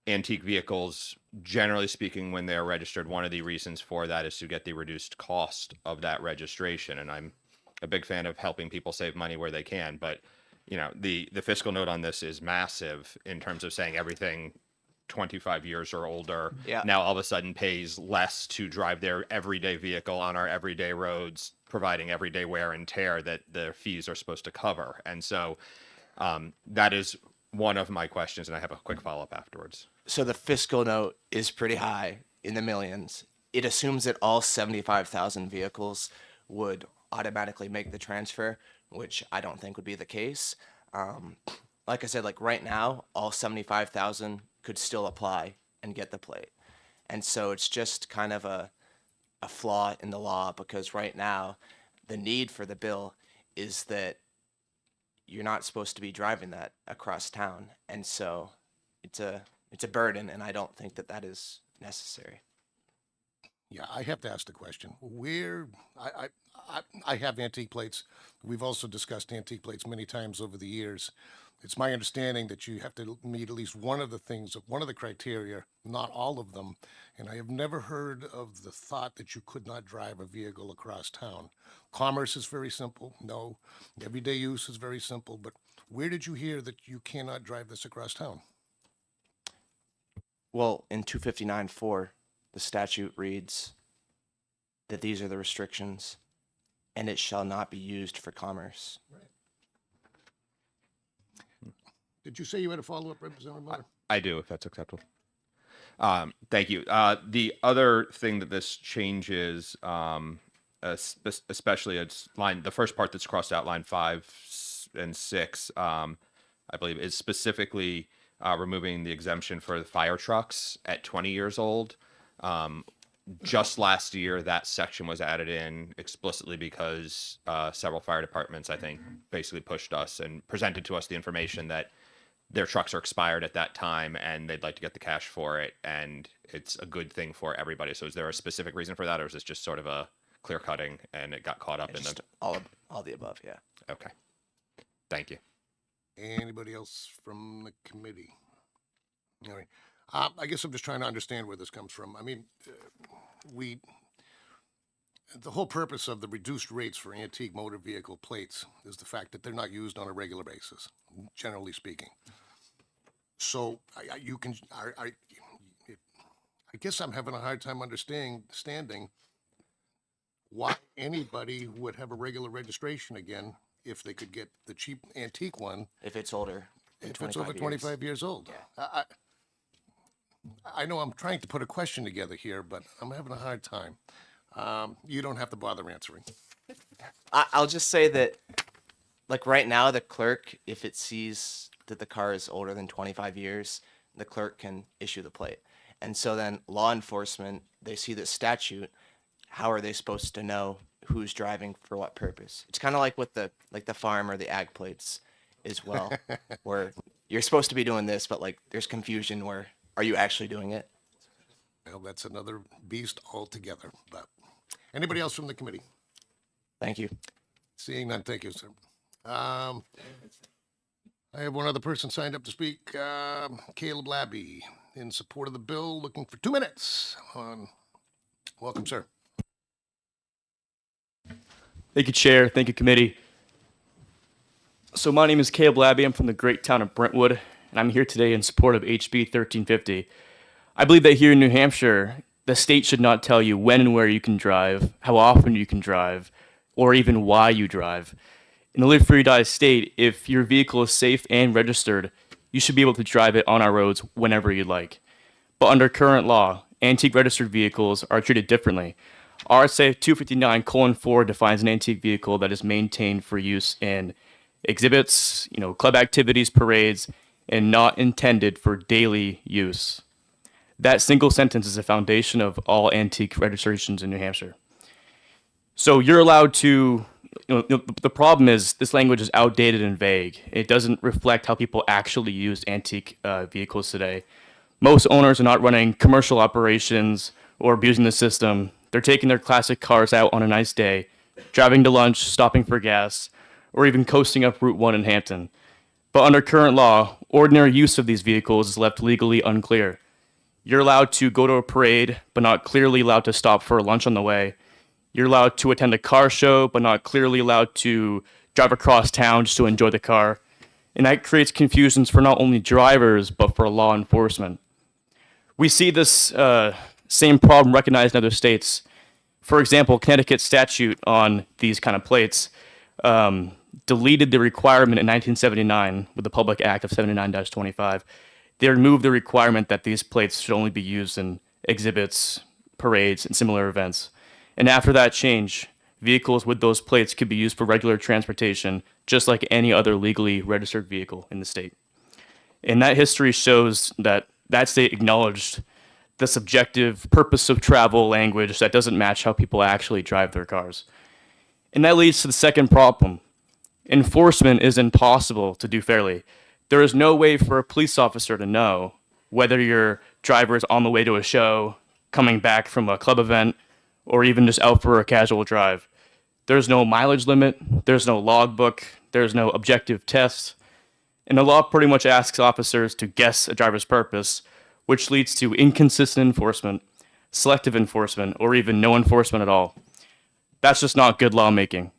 antique vehicles, generally speaking, when they're registered, one of the reasons for that is to get the reduced cost of that registration. And I'm a big fan of helping people save money where they can, but the fiscal note on this is massive in terms of saying everything 25 years or older now all of a sudden pays less to drive their everyday vehicle on our everyday roads, providing everyday wear and tear that the fees are supposed to cover. And so that is one of my questions, and I have a quick follow-up afterwards. So the fiscal note is pretty high, in the millions. It assumes that all 75,000 vehicles would automatically make the transfer, which I don't think would be the case. Like I said, like right now, all 75,000 could still apply and get the plate. And so it's just kind of a flaw in the law, because right now the need for the bill is that you're not supposed to be driving that across town. And so it's a burden, and I don't think that that is necessary. Yeah, I have to ask the question. I have antique plates. We've also discussed antique plates many times over the years. It's my understanding that you have to meet at least one of the things, one of the criteria, not all of them. And I have never heard of the thought that you could not drive a vehicle across town. Commerce is very simple. No. Everyday use is very simple. But where did you hear that you cannot drive this across town? Well, in 259.4, the statute reads that these are the restrictions, and it shall not be used for commerce. Did you say you had a follow-up, Representative Miller? I do, if that's acceptable. Thank you. The other thing that this changes, especially it's the first part that's crossed out, line 5 and 6, I believe, is specifically removing the exemption for the fire trucks at 20 years old. Just last year, that section was added in explicitly because several fire departments, I think, basically pushed us and presented to us the information that their trucks are expired at that time and they'd like to get the cash for it, and it's a good thing for everybody. So is there a specific reason for that, or is this just sort of a clear cutting and it got caught up in Just the... all the above, yeah. Okay. Thank you. Anybody else from the committee? All right. I guess I'm just trying to understand where this comes from. I mean, the whole purpose of the reduced rates for antique motor vehicle plates is the fact that they're not used on a regular basis, generally speaking. So I guess I'm having a hard time understanding why anybody would have a regular registration again if they could get the cheap antique one. If it's older. If it's over 25 years old. Yeah. I know I'm trying to put a question together here, but I'm having a hard time. You don't have to bother answering. I'll just say that, like right now, the clerk, if it sees that the car is older than 25 years, the clerk can issue the plate. And so then law enforcement, they see the statute. How are they supposed to know who's driving for what purpose? It's kind of like with the farm or the ag plates as well, where you're supposed to be doing this, but like there's confusion where are you actually doing it? Well, that's another beast altogether. But anybody else from the committee? Thank you. Seeing none, thank you, sir. I have one other person signed up to speak, Caleb Labby, in support of the bill, looking for 2 minutes. Welcome, sir. Thank you, Chair. Thank you, Committee. So my name is Caleb Labby. I'm from the great town of Brentwood, and I'm here today in support of HB 1350. I believe that here in New Hampshire, the state should not tell you when and where you can drive, how often you can drive, or even why you drive. In a live free die state, if your vehicle is safe and registered, you should be able to drive it on our roads whenever you'd like. But under current law, antique registered vehicles are treated differently. RSA 259:4 defines an antique vehicle that is maintained for use in exhibits, club activities, parades, and not intended for daily use. That single sentence is the foundation of all antique registrations in New Hampshire. So you're allowed to, the problem is this language is outdated and vague. It doesn't reflect how people actually use antique vehicles today. Most owners are not running commercial operations or abusing the system. They're taking their classic cars out on a nice day, driving to lunch, stopping for gas, or even coasting up Route 1 in Hampton. But under current law, ordinary use of these vehicles is left legally unclear. You're allowed to go to a parade, but not clearly allowed to stop for lunch on the way. You're allowed to attend a car show, but not clearly allowed to drive across town just to enjoy the car. And that creates confusions for not only drivers, but for law enforcement. We see this same problem recognized in other states. For example, Connecticut's statute on these kind of plates deleted the requirement in 1979 with the Public Act of 79-25. They removed the requirement that these plates should only be used in exhibits, parades, and similar events. And after that change, vehicles with those plates could be used for regular transportation, just like any other legally registered vehicle in the state. And that history shows that that state acknowledged the subjective purpose of travel language that doesn't match how people actually drive their cars. And that leads to the second problem. Enforcement is impossible to do fairly. There is no way for a police officer to know whether your driver is on the way to a show, coming back from a club event, or even just out for a casual drive. There's no mileage limit, there's no logbook, there's no objective test, and the law pretty much asks officers to guess a driver's purpose, which leads to inconsistent enforcement, selective enforcement, or even no enforcement at all. That's just not good lawmaking.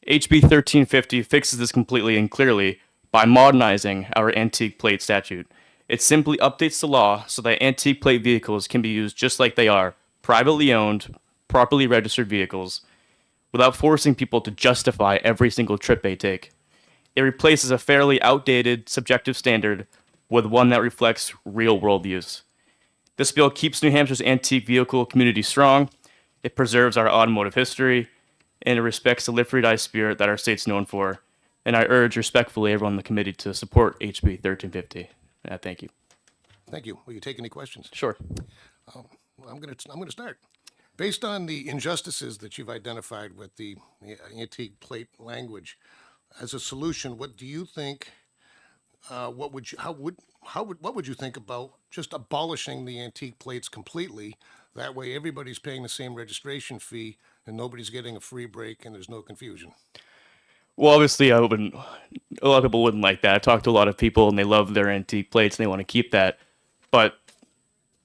HB 1350 fixes this completely and clearly by modernizing our antique plate statute. It simply updates the law so that antique plate vehicles can be used just like they are, privately owned, properly registered vehicles, without forcing people to justify every single trip they take. It replaces a fairly outdated subjective standard with one that reflects real-world use. This bill keeps New Hampshire's antique vehicle community strong, it preserves our automotive history, and it respects the live free die spirit that our state's known for. And I urge respectfully everyone on the committee to support HB 1350. Thank you. Thank you. Will you take any questions? Sure. I'm going to start. Based on the injustices that you've identified with the antique plate language, as a solution, what do you think? What would you think about just abolishing the antique plates completely? That way, everybody's paying the same registration fee, and nobody's getting a free break, and there's no confusion. Well, obviously, a lot of people wouldn't like that. I've talked to a lot of people, and they love their antique plates, and they want to keep that. But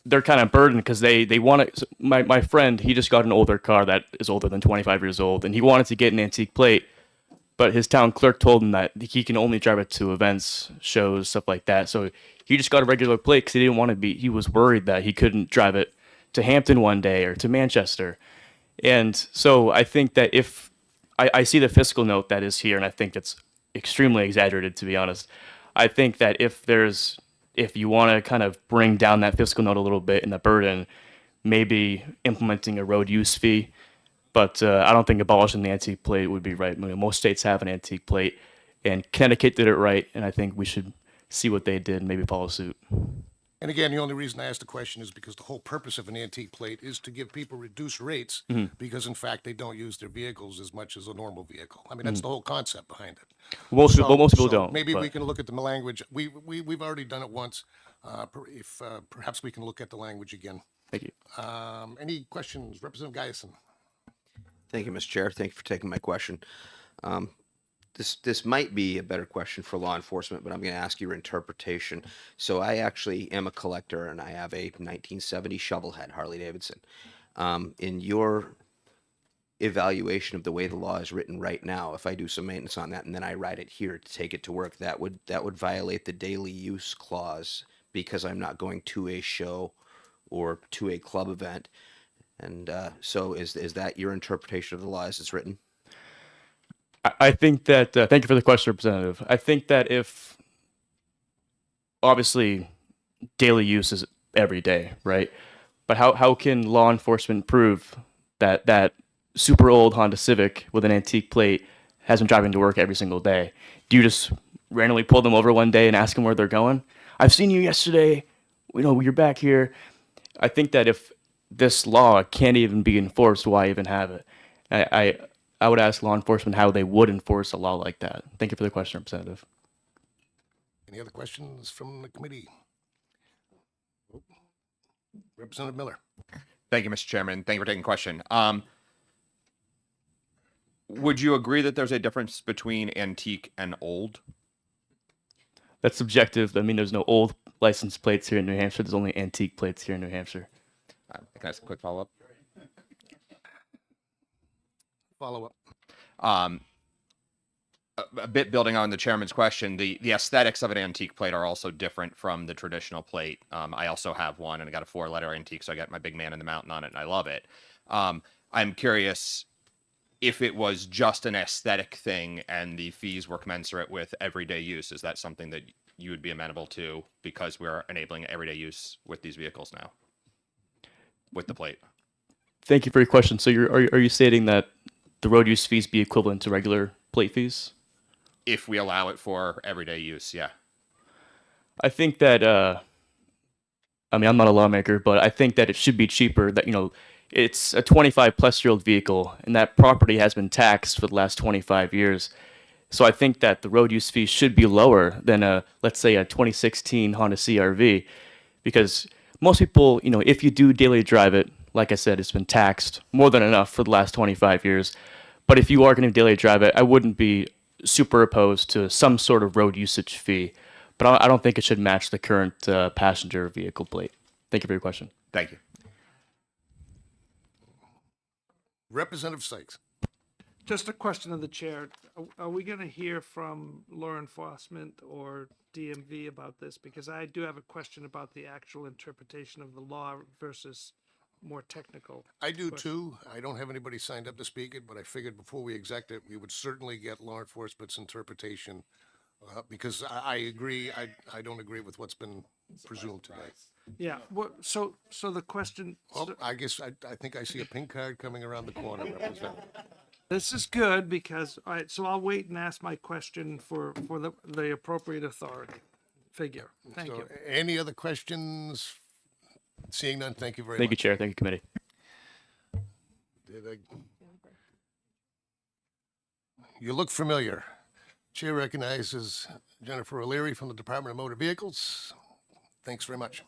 they're kind of burdened because they want to. My friend, he just got an older car that is older than 25 years old, and he wanted to get an antique plate, but his town clerk told him that he can only drive it to events, shows, stuff like that. So he just got a regular plate because he didn't want to be. He was worried that he couldn't drive it to Hampton one day or to Manchester. And so I think that if I see the fiscal note that is here, and I think it's extremely exaggerated, to be honest. I think that if you want to kind of bring down that fiscal note a little bit and the burden, maybe implementing a road use fee. But I don't think abolishing the antique plate would be right. I mean, most states have an antique plate, and Connecticut did it right, and I think we should see what they did and maybe follow suit. And again, the only reason I asked the question is because the whole purpose of an antique plate is to give people reduced rates because, in fact, they don't use their vehicles as much as a normal vehicle. I mean, that's the whole concept behind it. Most people don't. Maybe but we can look at the language. We've already done it once. If perhaps we can look at the language again. Thank you. Any questions, Representative Guyson? Thank you, Mr. Chair. Thank you for taking my question. This might be a better question for law enforcement, but I'm going to ask your interpretation. So I actually am a collector, and I have a 1970 Shovelhead Harley Davidson. In your evaluation of the way the law is written right now, if I do some maintenance on that and then I ride it here to take it to work, that would violate the daily use clause because I'm not going to a show or to a club event. And so is that your interpretation of the law as it's written? I think that, thank you for the question, Representative. I think that if obviously daily use is every day, right? But how can law enforcement prove that that super old Honda Civic with an antique plate has been driving to work every single day? Do you just randomly pull them over one day and ask them where they're going? I've seen you yesterday. You know, you're back here. I think that if this law can't even be enforced, why even have it? I would ask law enforcement how they would enforce a law like that. Thank you for the question, Representative. Any other questions from the committee? Representative Miller. Thank you, Mr. Chairman. Thank you for taking the question. Would you agree that there's a difference between antique and old? That's subjective. I mean, there's no old license plates here in New Hampshire. There's only antique plates here in New Hampshire. Can I ask a quick follow-up? Follow up. A bit building on the chairman's question, the aesthetics of an antique plate are also different from the traditional plate. I also have one, and I got a 4-letter antique, so I got my big man in the mountain on it, and I love it. I'm curious if it was just an aesthetic thing and the fees were commensurate with everyday use. Is that something that you would be amenable to because we're enabling everyday use with these vehicles now with the plate? Thank you for your question. So are you stating that the road use fees be equivalent to regular plate fees? If we allow it for everyday use, yeah. I think that, I mean, I'm not a lawmaker, but I think that it should be cheaper. That, you know, it's a 25-plus-year-old vehicle, and that property has been taxed for the last 25 years. So I think that the road use fee should be lower than let's say a 2016 Honda CR-V, because most people, you know, if you do daily drive it, like I said, it's been taxed more than enough for the last 25 years. But if you are going to daily drive it, I wouldn't be super opposed to some sort of road usage fee. But I don't think it should match the current passenger vehicle plate. Thank you for your question. Thank you. Representative Sykes. Just a question of the chair. Are we going to hear from law enforcement or DMV about this? Because I do have a question about the actual interpretation of the law versus more technical. I do question. too. I don't have anybody signed up to speak it, but I figured before we exec it, we would certainly get law enforcement's interpretation. Because I agree, I don't agree with what's been presumed today. Yeah, so the question, Well, I guess I think I see a pink card coming around the corner, Representative. this is good because, all right, so I'll wait and ask my question for the appropriate authority figure. Thank So, you. any other questions? Seeing none, thank you very Thank you, much. Chair. Thank you, Committee. You look familiar. Chair recognizes Jennifer O'Leary from the Department of Motor Vehicles. Thanks very much.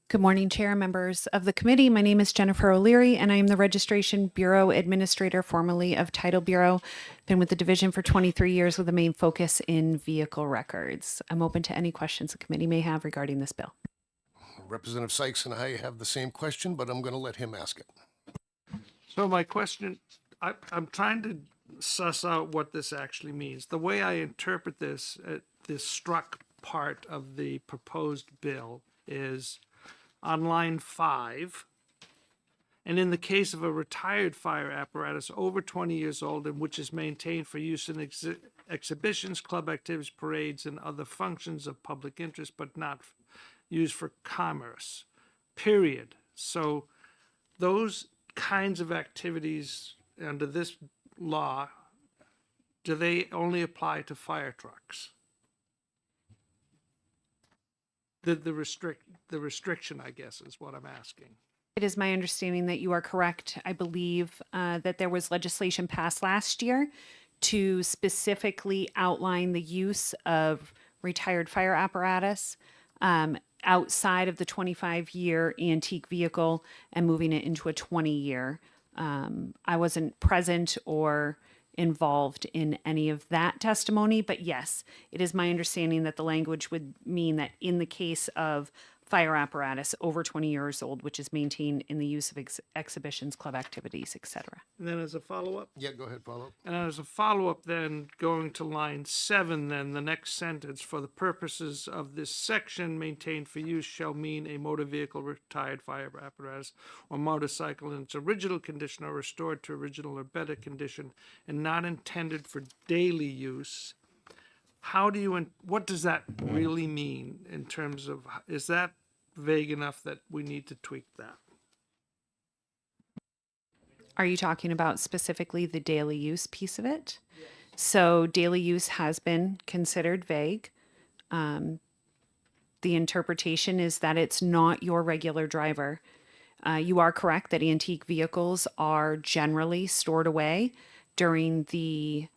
Good morning, Chair, members of the committee. My name is Jennifer O'Leary, and I am the Registration Bureau Administrator, formerly of Title Bureau. Been with the division for 23 years with a main focus in vehicle records. I'm open to any questions the committee may have regarding this bill. Representative Sykes and I have the same question, but I'm going to let him ask it. So my question, I'm trying to suss out what this actually means. The way I interpret this, this struck part of the proposed bill is on line 5, and in the case of a retired fire apparatus over 20 years old and which is maintained for use in exhibitions, club activities, parades, and other functions of public interest, but not used for commerce, period. So those kinds of activities under this law, do they only apply to fire trucks? The restriction, I guess, is what I'm asking. It is my understanding that you are correct. I believe that there was legislation passed last year to specifically outline the use of retired fire apparatus outside of the 25-year antique vehicle and moving it into a 20-year. I wasn't present or involved in any of that testimony, but yes, it is my understanding that the language would mean that in the case of fire apparatus over 20 years old, which is maintained in the use of exhibitions, club activities, etc. And then as a follow-up? Yeah, go ahead, follow up. And as a follow-up then, going to line 7, then the next sentence, for the purposes of this section, maintained for use shall mean a motor vehicle, retired fire apparatus, or motorcycle in its original condition or restored to original or better condition, and not intended for daily use. what does that really mean in terms of, is that vague enough that we need to tweak that? Are you talking about specifically the daily use piece of it? So daily use has been considered vague. The interpretation is that it's not your regular driver. You are correct that antique vehicles are generally stored away during the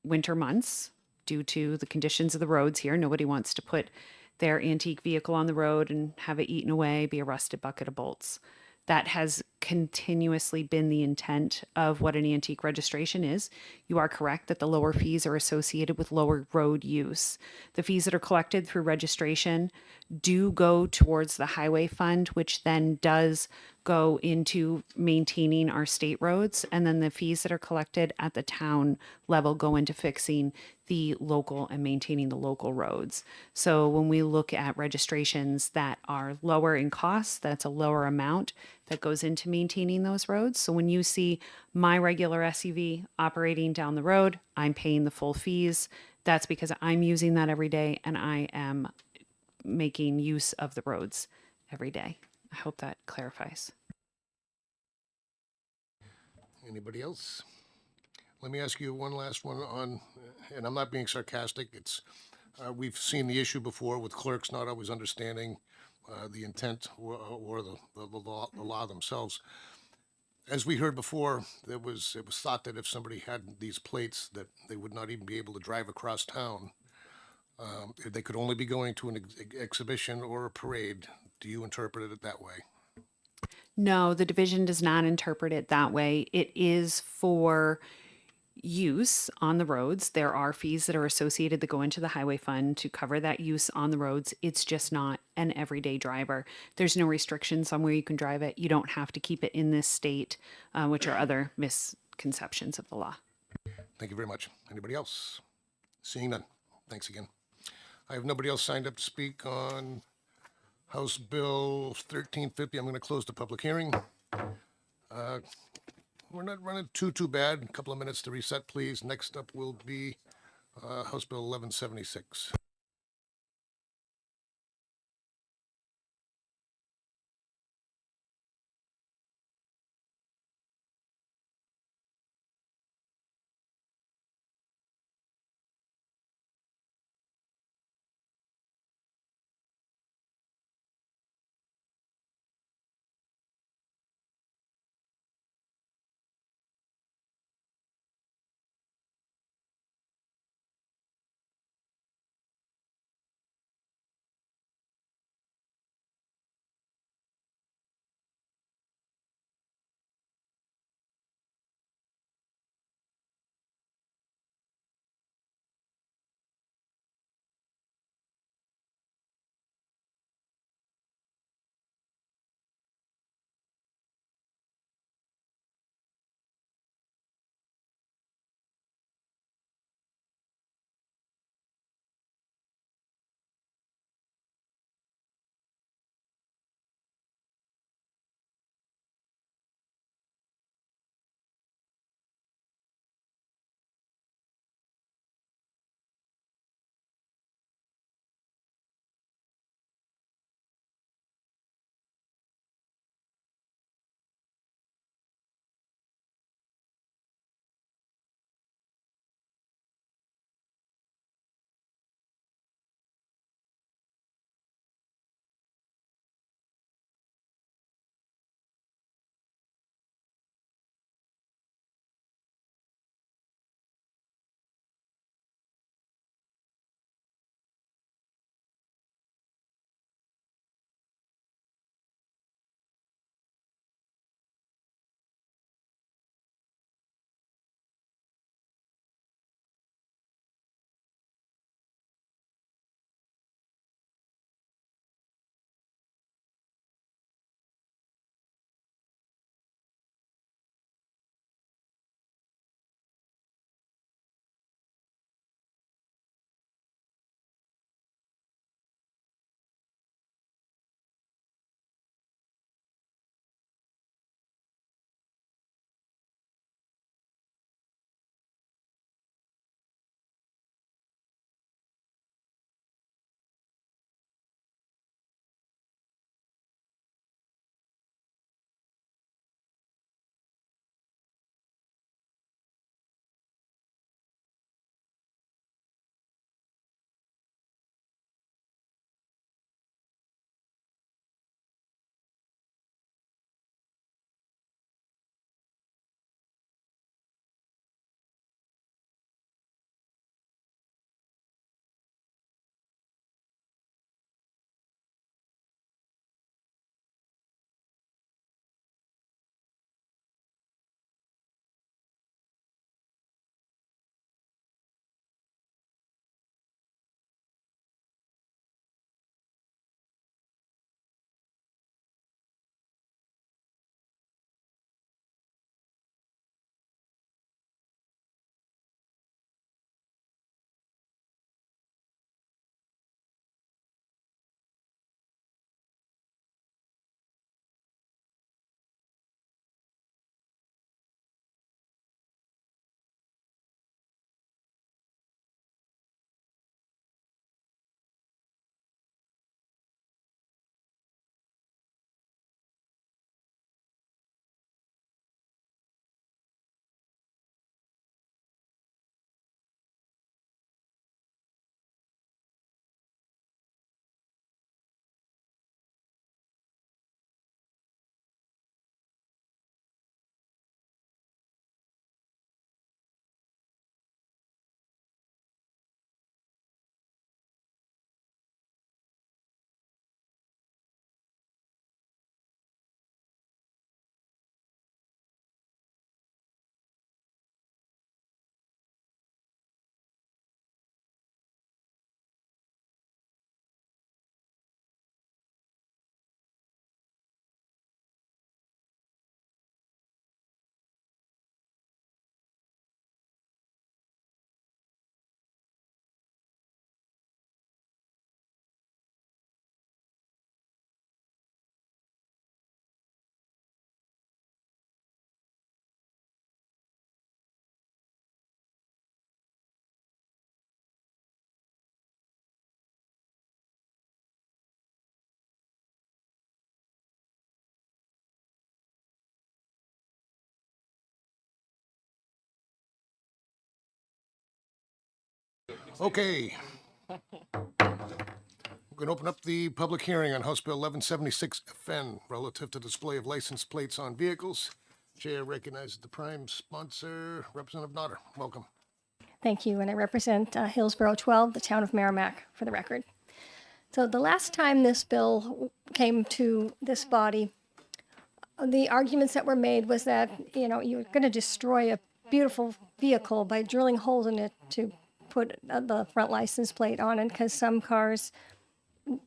winter months due to the conditions of the roads here. Nobody wants to put their antique vehicle on the road and have it eaten away, be a rusted bucket of bolts. That has continuously been the intent of what an antique registration is. You are correct that the lower fees are associated with lower road use. The fees that are collected through registration do go towards the highway fund, which then does go into maintaining our state roads. And then the fees that are collected at the town level go into fixing the local and maintaining the local roads. So when we look at registrations that are lower in cost, that's a lower amount that goes into maintaining those roads. So when you see my regular SUV operating down the road, I'm paying the full fees. That's because I'm using that every day and I am making use of the roads every day. I hope that clarifies. Anybody else? Let me ask you one last one on, and I'm not being sarcastic, it's, we've seen the issue before with clerks not always understanding the intent or the law themselves. As we heard before, it was thought that if somebody had these plates, that they would not even be able to drive across town. They could only be going to an exhibition or a parade. Do you interpret it that way? No, the division does not interpret it that way. It is for use on the roads. There are fees that are associated that go into the highway fund to cover that use on the roads. It's just not an everyday driver. There's no restrictions on where you can drive it. You don't have to keep it in this state, which are other misconceptions of the law. Thank you very much. Anybody else? Seeing none. Thanks again. I have nobody else signed up to speak on House Bill 1350. I'm going to close the public hearing. We're not running too bad. A couple of minutes to reset, please. Next up will be House Bill 1176. Okay. We're going to open up the public hearing on House Bill 1176 FN relative to display of license plates on vehicles. Chair recognizes the prime sponsor, Representative Nodder. Welcome. Thank you, and I represent Hillsborough 12, the town of Merrimack, for the record. So the last time this bill came to this body, the arguments that were made was that, you know, you're going to destroy a beautiful vehicle by drilling holes in it to put the front license plate on it, because some cars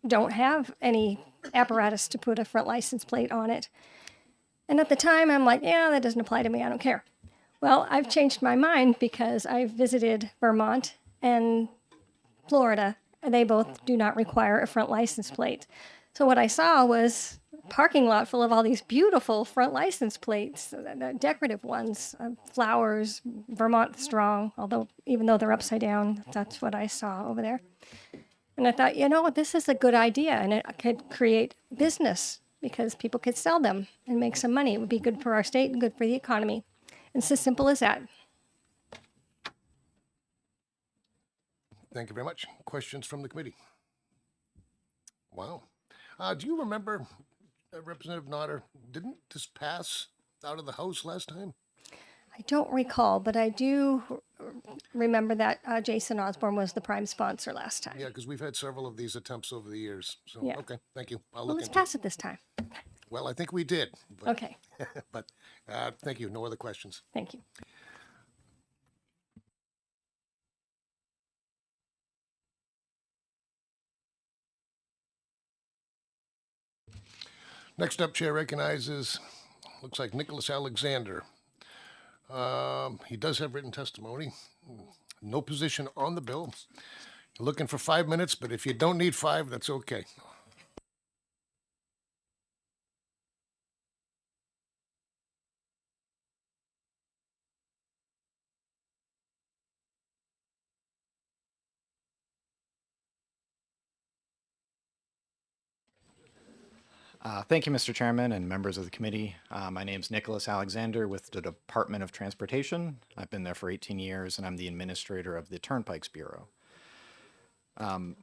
don't have any apparatus to put a front license plate on it. And at the time, I'm like, yeah, that doesn't apply to me. I don't care. Well, I've changed my mind because I've visited Vermont and Florida, and they both do not require a front license plate. So what I saw was a parking lot full of all these beautiful front license plates, decorative ones, flowers, Vermont strong, although even though they're upside down, that's what I saw over there. And I thought, you know, this is a good idea, and it could create business because people could sell them and make some money. It would be good for our state and good for the economy. It's as simple as that. Thank you very much. Questions from the committee? Wow. Do you remember, Representative Nodder, didn't this pass out of the House last time? I don't recall, but I do remember that Jason Osborne was the prime sponsor last time. Yeah, because we've had several of these attempts over the years. So, Yeah. okay, thank you. I'll Well, look let's into it. pass it this time. Well, I think we did. But, Okay, but thank you. No other questions. thank you. Next up, Chair recognizes, looks like Nicholas Alexander. He does have written testimony. No position on the bill. You're looking for 5 minutes, but if you don't need 5, that's okay. Thank you, Mr. Chairman and members of the committee. My name is Nicholas Alexander with the Department of Transportation. I've been there for 18 years, and I'm the administrator of the Turnpikes Bureau.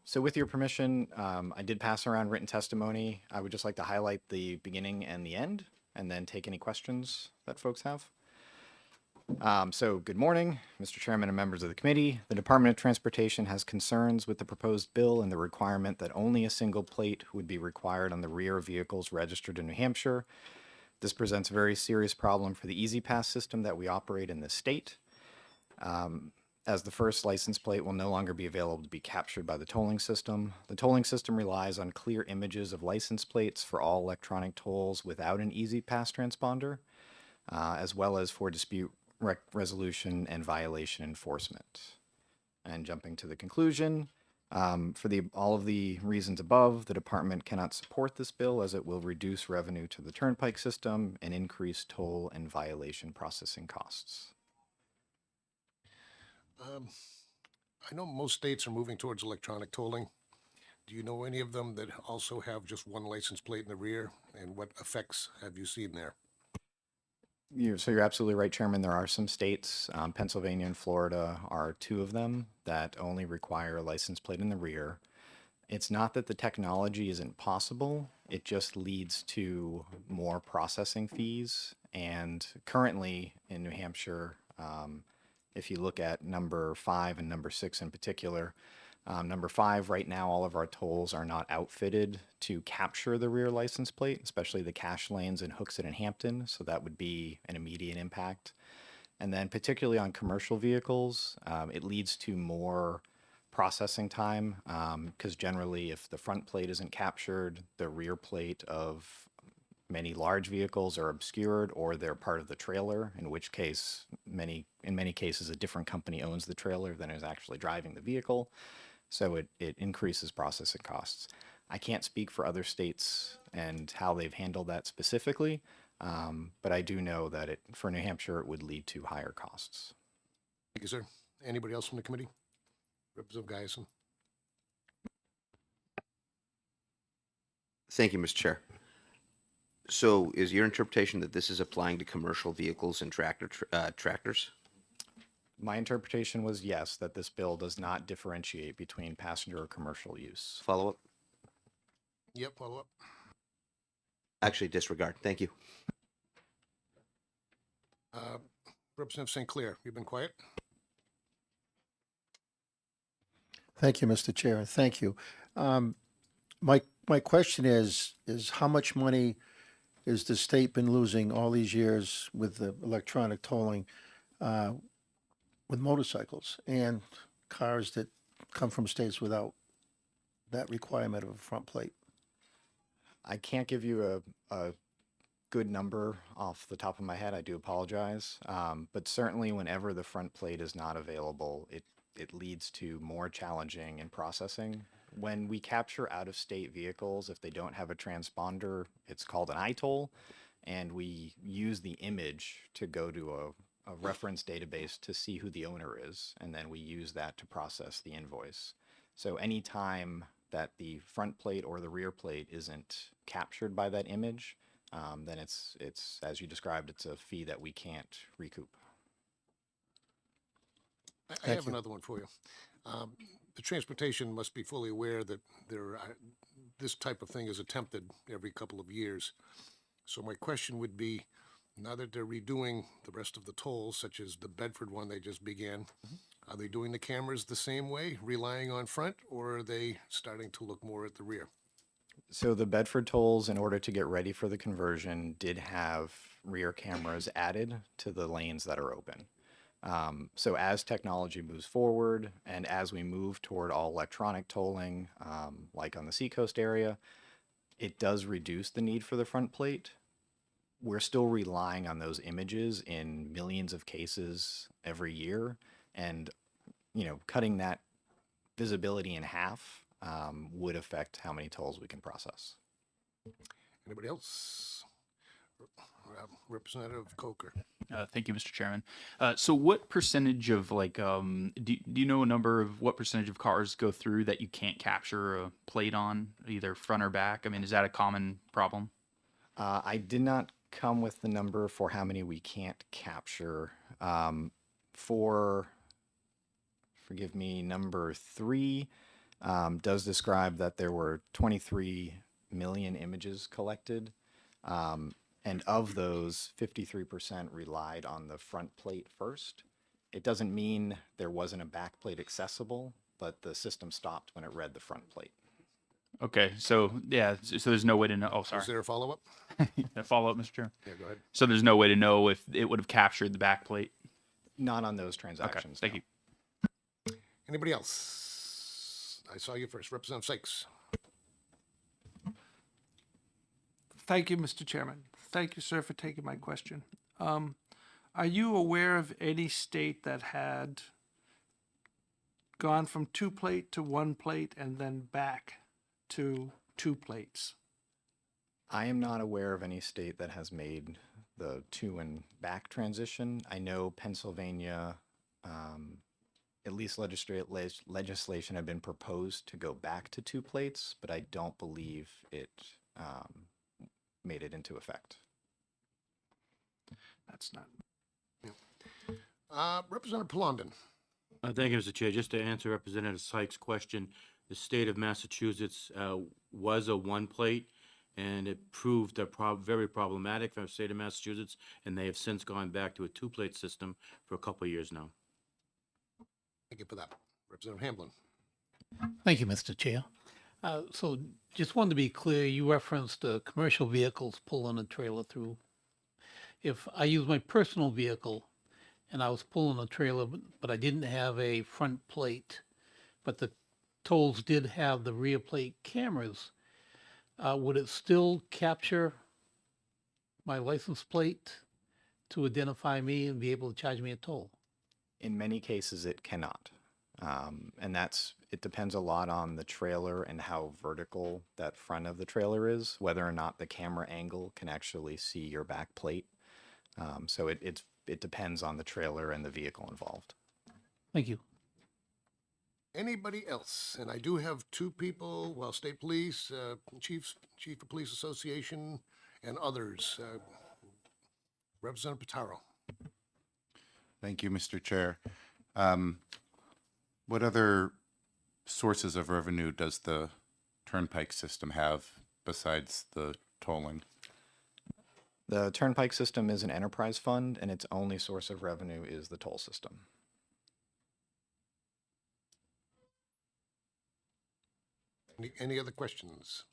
So with your permission, I did pass around written testimony. I would just like to highlight the beginning and the end, and then take any questions that folks have. So good morning, Mr. Chairman and members of the committee. The Department of Transportation has concerns with the proposed bill and the requirement that only a single plate would be required on the rear of vehicles registered in New Hampshire. This presents a very serious problem for the Easy Pass system that we operate in this state, as the first license plate will no longer be available to be captured by the tolling system. The tolling system relies on clear images of license plates for all electronic tolls without an Easy Pass transponder, as well as for dispute resolution and violation enforcement. And jumping to the conclusion, for all of the reasons above, the department cannot support this bill as it will reduce revenue to the turnpike system and increase toll and violation processing costs. I know most states are moving towards electronic tolling. Do you know any of them that also have just one license plate in the rear? And what effects have you seen there? So you're absolutely right, Chairman. There are some states, Pennsylvania and Florida are two of them, that only require a license plate in the rear. It's not that the technology isn't possible, it just leads to more processing fees. And currently in New Hampshire, if you look at number 5 and number 6 in particular, number 5, right now, all of our tolls are not outfitted to capture the rear license plate, especially the cache lanes in Hooksett and Hampton. So that would be an immediate impact. And then particularly on commercial vehicles, it leads to more processing time because generally if the front plate isn't captured, the rear plate of many large vehicles are obscured or they're part of the trailer, in which case in many cases a different company owns the trailer than is actually driving the vehicle. So it increases processing costs. I can't speak for other states and how they've handled that specifically, but I do know that for New Hampshire, it would lead to higher costs. Thank you, sir. Anybody else from the committee? Representative Guyson. Thank you, Mr. Chair. So is your interpretation that this is applying to commercial vehicles and tractors? My interpretation was yes, that this bill does not differentiate between passenger or commercial use. Follow up? Yep, follow up. Actually, disregard. Thank you. Representative St. Clair, you've been quiet. Thank you, Mr. Chair. Thank you. My question is how much money is the state been losing all these years with the electronic tolling with motorcycles and cars that come from states without that requirement of a front plate? I can't give you a good number off the top of my head. I do apologize. But certainly whenever the front plate is not available, it leads to more challenging in processing. When we capture out-of-state vehicles, if they don't have a transponder, it's called an ITOL, and we use the image to go to a reference database to see who the owner is, and then we use that to process the invoice. So anytime that the front plate or the rear plate isn't captured by that image, then it's as you described, it's a fee that we can't recoup. I have another one for you. The transportation must be fully aware that this type of thing is attempted every couple of years. So my question would be, now that they're redoing the rest of the tolls, such as the Bedford one they just began, are they doing the cameras the same way, relying on front, or are they starting to look more at the rear? So the Bedford tolls, in order to get ready for the conversion, did have rear cameras added to the lanes that are open. So as technology moves forward and as we move toward all electronic tolling, like on the Seacoast area, it does reduce the need for the front plate. We're still relying on those images in millions of cases every year, and cutting that visibility in half would affect how many tolls we can process. Anybody else? Representative Coker. Thank you, Mr. Chairman. So what percentage of do you know a number of what percentage of cars go through that you can't capture a plate on, either front or back? I mean, is that a common problem? I did not come with the number for how many we can't capture. Forgive me, number 3 does describe that there were 23 million images collected. And of those, 53% relied on the front plate first. It doesn't mean there wasn't a back plate accessible, but the system stopped when it read the front plate. Okay, so yeah, so there's no way to know. Oh, sorry. Is there a follow-up? A follow-up, Mr. Chairman? Yeah, go ahead. So there's no way to know if it would have captured the back plate? Not on those transactions. Okay, thank you. Anybody else? I saw you first. Representative Sykes. Thank you, Mr. Chairman. Thank you, sir, for taking my question. Are you aware of any state that had gone from 2 plate to 1 plate and then back to 2 plates? I am not aware of any state that has made the to and back transition. I know Pennsylvania, at least legislation had been proposed to go back to 2 plates, but I don't believe it made it into effect. That's not. Representative Palondon. Thank you, Mr. Chair. Just to answer Representative Sykes' question, the state of Massachusetts was a 1 plate, and it proved very problematic for the state of Massachusetts, and they have since gone back to a 2 plate system for a couple of years now. Thank you for that. Representative Hamblin. Thank you, Mr. Chair. So just wanted to be clear, you referenced commercial vehicles pulling a trailer through. If I use my personal vehicle and I was pulling a trailer, but I didn't have a front plate, but the tolls did have the rear plate cameras, would it still capture my license plate to identify me and be able to charge me a toll? In many cases, it cannot. And it depends a lot on the trailer and how vertical that front of the trailer is, whether or not the camera angle can actually see your back plate. So it depends on the trailer and the vehicle involved. Thank you. Anybody else? And I do have 2 people, well, State Police, Chief of Police Association, and others. Representative Pitaro. Thank you, Mr. Chair. What other sources of revenue does the turnpike system have besides the tolling? The Turnpike system is an enterprise fund, and its only source of revenue is the toll system. Any other questions?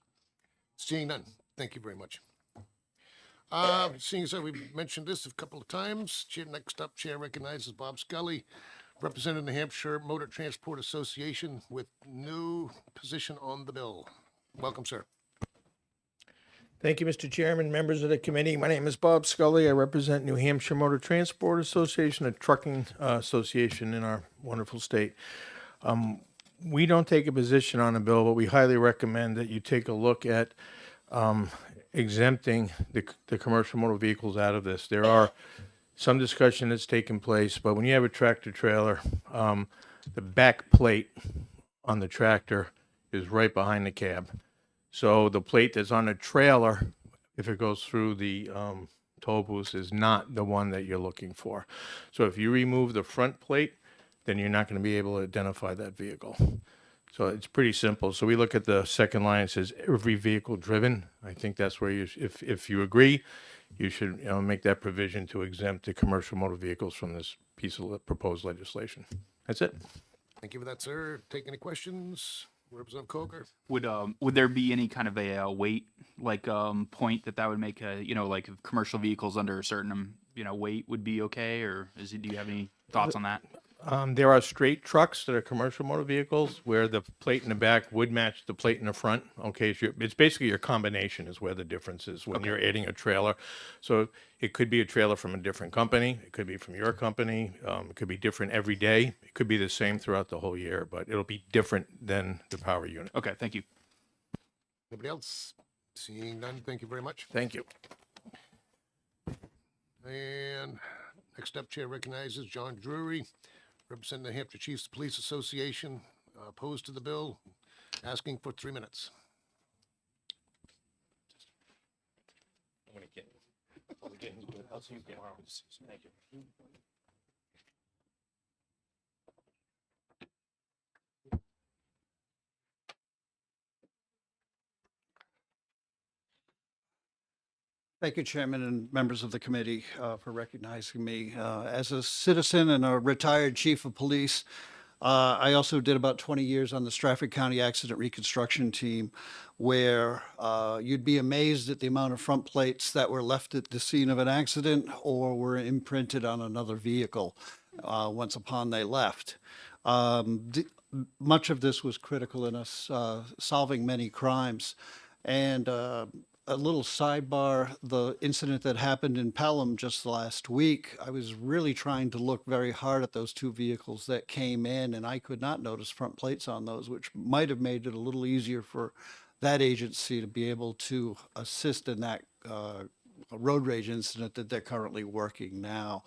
Seeing none, thank you very much. Seeing as how we've mentioned this a couple of times, next up, Chair recognizes Bob Scully, representing the New Hampshire Motor Transport Association with new position on the bill. Welcome, sir. Thank you, Mr. Chairman, members of the committee. My name is Bob Scully. I represent New Hampshire Motor Transport Association, a trucking association in our wonderful state. We don't take a position on a bill, but we highly recommend that you take a look at exempting the commercial motor vehicles out of this. There are some discussion that's taken place, but when you have a tractor trailer, the back plate on the tractor is right behind the cab. So the plate that's on the trailer, if it goes through the toll booth, is not the one that you're looking for. So if you remove the front plate, then you're not going to be able to identify that vehicle. So it's pretty simple. So we look at the second line, it says every vehicle driven. I think that's where you, if you agree, you should make that provision to exempt the commercial motor vehicles from this piece of proposed legislation. That's it. Thank you for that, sir. Take any questions? Representative Coker? Would there be any kind of a weight point that would make like if commercial vehicles under a certain weight would be okay, or do you have any thoughts on that? There are straight trucks that are commercial motor vehicles where the plate in the back would match the plate in the front. Okay, so it's basically your combination is where the difference is when you're adding a trailer. So it could be a trailer from a different company. It could be from your company. It could be different every day. It could be the same throughout the whole year, but it'll be different than the power unit. Okay, thank you. Anybody else? Seeing none, thank you very much. Thank you. And next up, Chair recognizes John Drury, representing the Hampshire Chiefs Police Association, opposed to the bill, asking for 3 minutes. Thank you, Chairman and members of the committee, for recognizing me. As a citizen and a retired chief of police, I also did about 20 years on the Stratford County Accident Reconstruction Team, where you'd be amazed at the amount of front plates that were left at the scene of an accident or were imprinted on another vehicle once upon they left. Much of this was critical in us solving many crimes. And a little sidebar, the incident that happened in Pelham just last week, I was really trying to look very hard at those two vehicles that came in, and I could not notice front plates on those, which might have made it a little easier for that agency to be able to assist in that road rage incident that they're currently working now.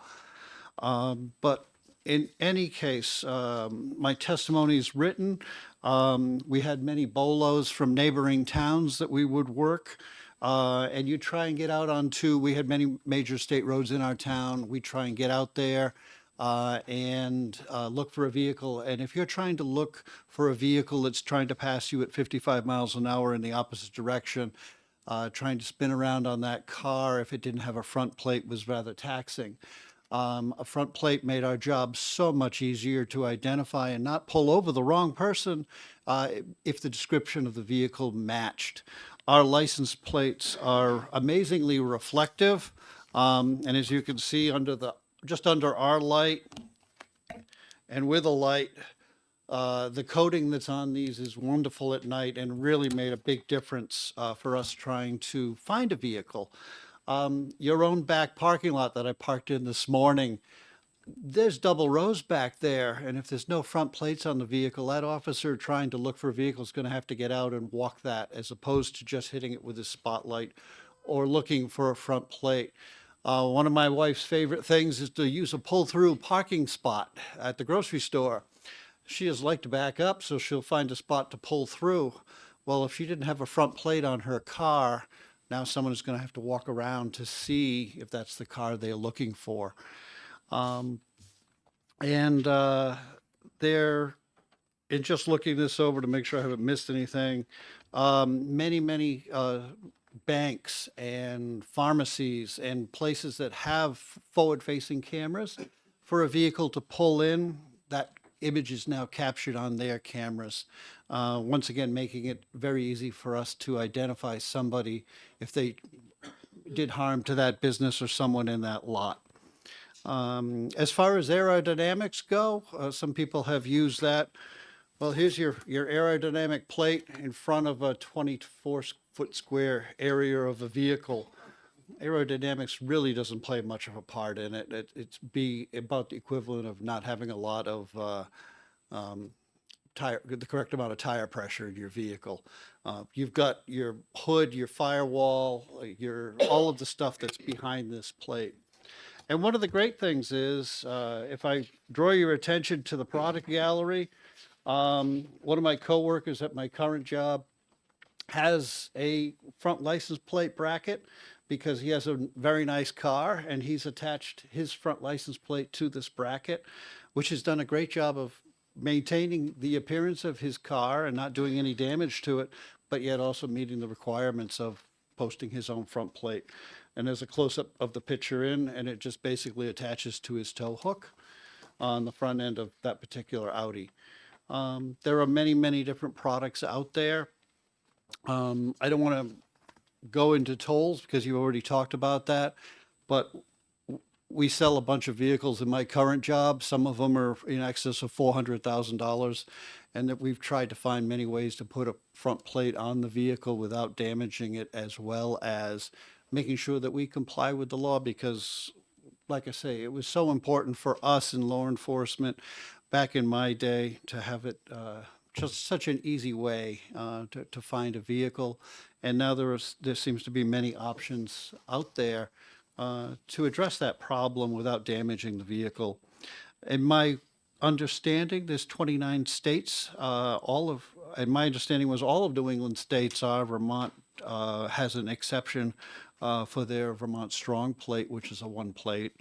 But in any case, my testimony is written. We had many bolos from neighboring towns that we would work. And you try and get out onto, we had many major state roads in our town. We try and get out there and look for a vehicle. And if you're trying to look for a vehicle that's trying to pass you at 55 miles an hour in the opposite direction, trying to spin around on that car if it didn't have a front plate was rather taxing. A front plate made our job so much easier to identify and not pull over the wrong person if the description of the vehicle matched. Our license plates are amazingly reflective, and as you can see just under our light and with a light, the coating that's on these is wonderful at night and really made a big difference for us trying to find a vehicle. Your own back parking lot that I parked in this morning, there's double rows back there, and if there's no front plates on the vehicle, that officer trying to look for a vehicle is going to have to get out and walk that, as opposed to just hitting it with his spotlight or looking for a front plate. One of my wife's favorite things is to use a pull-through parking spot at the grocery store. She doesn't like to back up, so she'll find a spot to pull through. Well, if she didn't have a front plate on her car, now someone is going to have to walk around to see if that's the car they're looking for. And there, in just looking this over to make sure I haven't missed anything, many banks and pharmacies and places that have forward-facing cameras, for a vehicle to pull in, that image is now captured on their cameras. Once again, making it very easy for us to identify somebody if they did harm to that business or someone in that lot. As far as aerodynamics go, some people have used that. Well, here's your aerodynamic plate in front of a 24-foot square area of a vehicle. Aerodynamics really doesn't play much of a part in it. It's be about the equivalent of not having a lot of the correct amount of tire pressure in your vehicle. You've got your hood, your firewall, all of the stuff that's behind this plate. And one of the great things is, if I draw your attention to the product gallery, one of my coworkers at my current job has a front license plate bracket because he has a very nice car, and he's attached his front license plate to this bracket, which has done a great job of maintaining the appearance of his car and not doing any damage to it, but yet also meeting the requirements of posting his own front plate. And there's a close-up of the picture and it just basically attaches to his tow hook on the front end of that particular Audi. There are many different products out there. I don't want to go into tolls because you already talked about that, but we sell a bunch of vehicles in my current job. Some of them are in excess of $400,000, and that we've tried to find many ways to put a front plate on the vehicle without damaging it, as well as making sure that we comply with the law, because like I say, it was so important for us in law enforcement back in my day to have it just such an easy way to find a vehicle. And now there seems to be many options out there to address that problem without damaging the vehicle. In my understanding, there's 29 states. And my understanding was all of New England states are. Vermont has an exception for their Vermont Strong Plate, which is a one plate.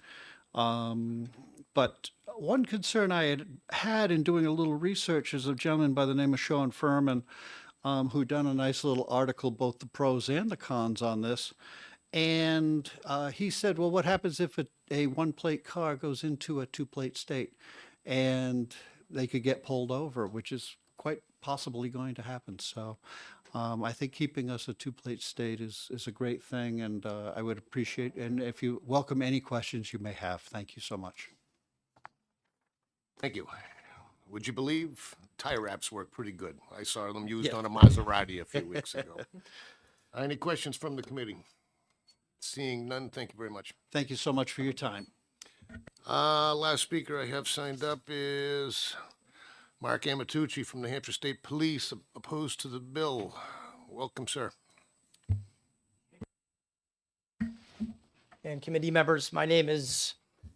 But one concern I had in doing a little research is a gentleman by the name of Sean Furman, who done a nice little article, both the pros and the cons on this. And he said, well, what happens if a one-plate car goes into a two-plate state? And they could get pulled over, which is quite possibly going to happen. So I think keeping us a two-plate state is a great thing, and I would appreciate, and if you welcome any questions you may have. Thank you so much. Thank you. Would you believe tire wraps work pretty good? I saw them used on a Maserati a few weeks ago. Any questions from the committee? Seeing none, thank you very much. Thank you so much for your time. Last speaker I have signed up is Mark Amatucci from the Hampshire State Police, opposed to the bill. Welcome, sir. And committee members, my name is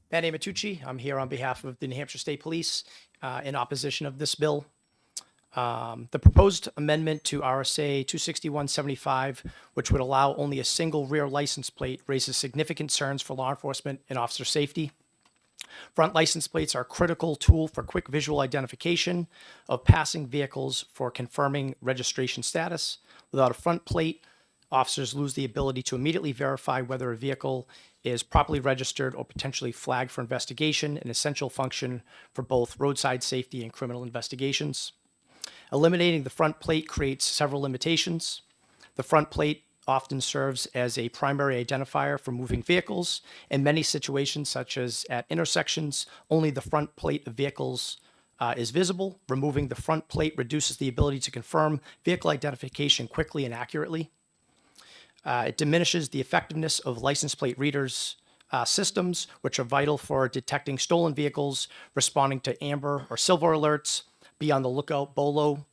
Ben Amatucci. I'm here on behalf of the New Hampshire State Police in opposition of this bill. The proposed amendment to RSA 26175, which would allow only a single rear license plate, raises significant concerns for law enforcement and officer safety. Front license plates are a critical tool for quick visual identification of passing vehicles for confirming registration status. Without a front plate, officers lose the ability to immediately verify whether a vehicle is properly registered or potentially flagged for investigation, an essential function for both roadside safety and criminal investigations. Eliminating the front plate creates several limitations. The front plate often serves as a primary identifier for moving vehicles. In many situations, such as at intersections, only the front plate of vehicles is visible. Removing the front plate reduces the ability to confirm vehicle identification quickly and accurately. It diminishes the effectiveness of license plate readers' systems, which are vital for detecting stolen vehicles, responding to amber or silver alerts, be on the lookout BOLO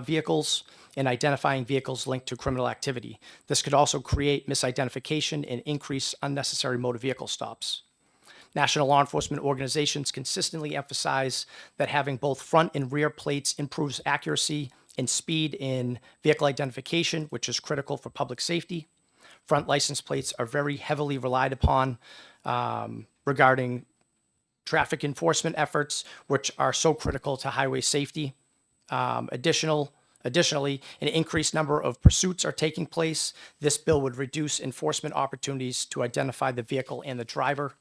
vehicles, and identifying vehicles linked to criminal activity. This could also create misidentification and increase unnecessary motor vehicle stops. National law enforcement organizations consistently emphasize that having both front and rear plates improves accuracy and speed in vehicle identification, which is critical for public safety. Front license plates are very heavily relied upon regarding traffic enforcement efforts, which are so critical to highway safety. Additionally, an increased number of pursuits are taking place. This bill would reduce enforcement opportunities to identify the vehicle and the driver.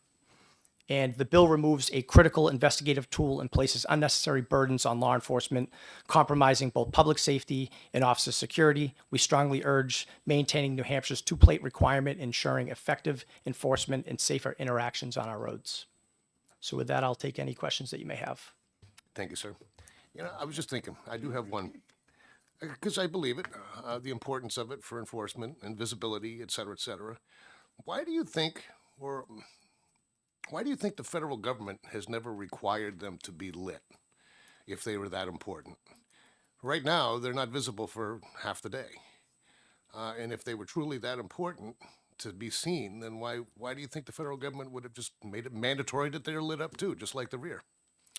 And the bill removes a critical investigative tool and places unnecessary burdens on law enforcement, compromising both public safety and officer security. We strongly urge maintaining New Hampshire's two-plate requirement, ensuring effective enforcement and safer interactions on our roads. So with that, I'll take any questions that you may have. Thank you, sir. You know, I was just thinking, I do have one, because I believe it, the importance of it for enforcement and visibility, et cetera, et cetera. Why do you think, or why do you think the federal government has never required them to be lit if they were that important? Right now, they're not visible for half the day. And if they were truly that important to be seen, then why do you think the federal government would have just made it mandatory that they're lit up too, just like the rear?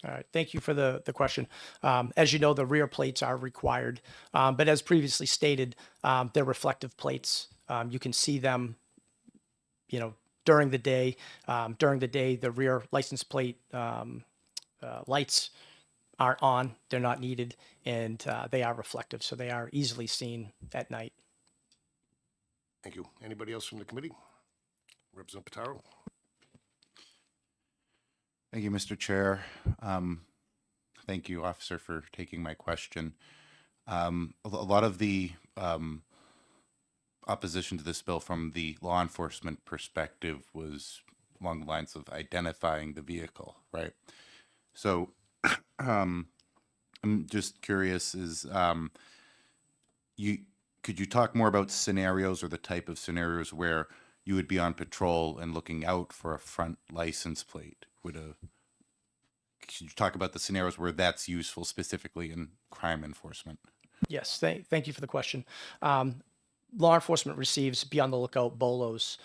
All right, thank you for the question. As you know, the rear plates are required, but as previously stated, they're reflective plates. You can see them, you know, during the day. During the day, the rear license plate lights aren't on, they're not needed, and they are reflective, so they are easily seen at night. Thank you. Anybody else from the committee? Representative Pataro? Thank you, Mr. Chair. Thank you, officer, for taking my question. A lot of the opposition to this bill from the law enforcement perspective was along the lines of identifying the vehicle, right? So I'm just curious, could you talk more about scenarios or the type of scenarios where you would be on patrol and looking out for a front license plate? Could you talk about the scenarios where that's useful specifically in crime enforcement? Yes, thank you for the question. Law enforcement receives be on the lookout BOLOs,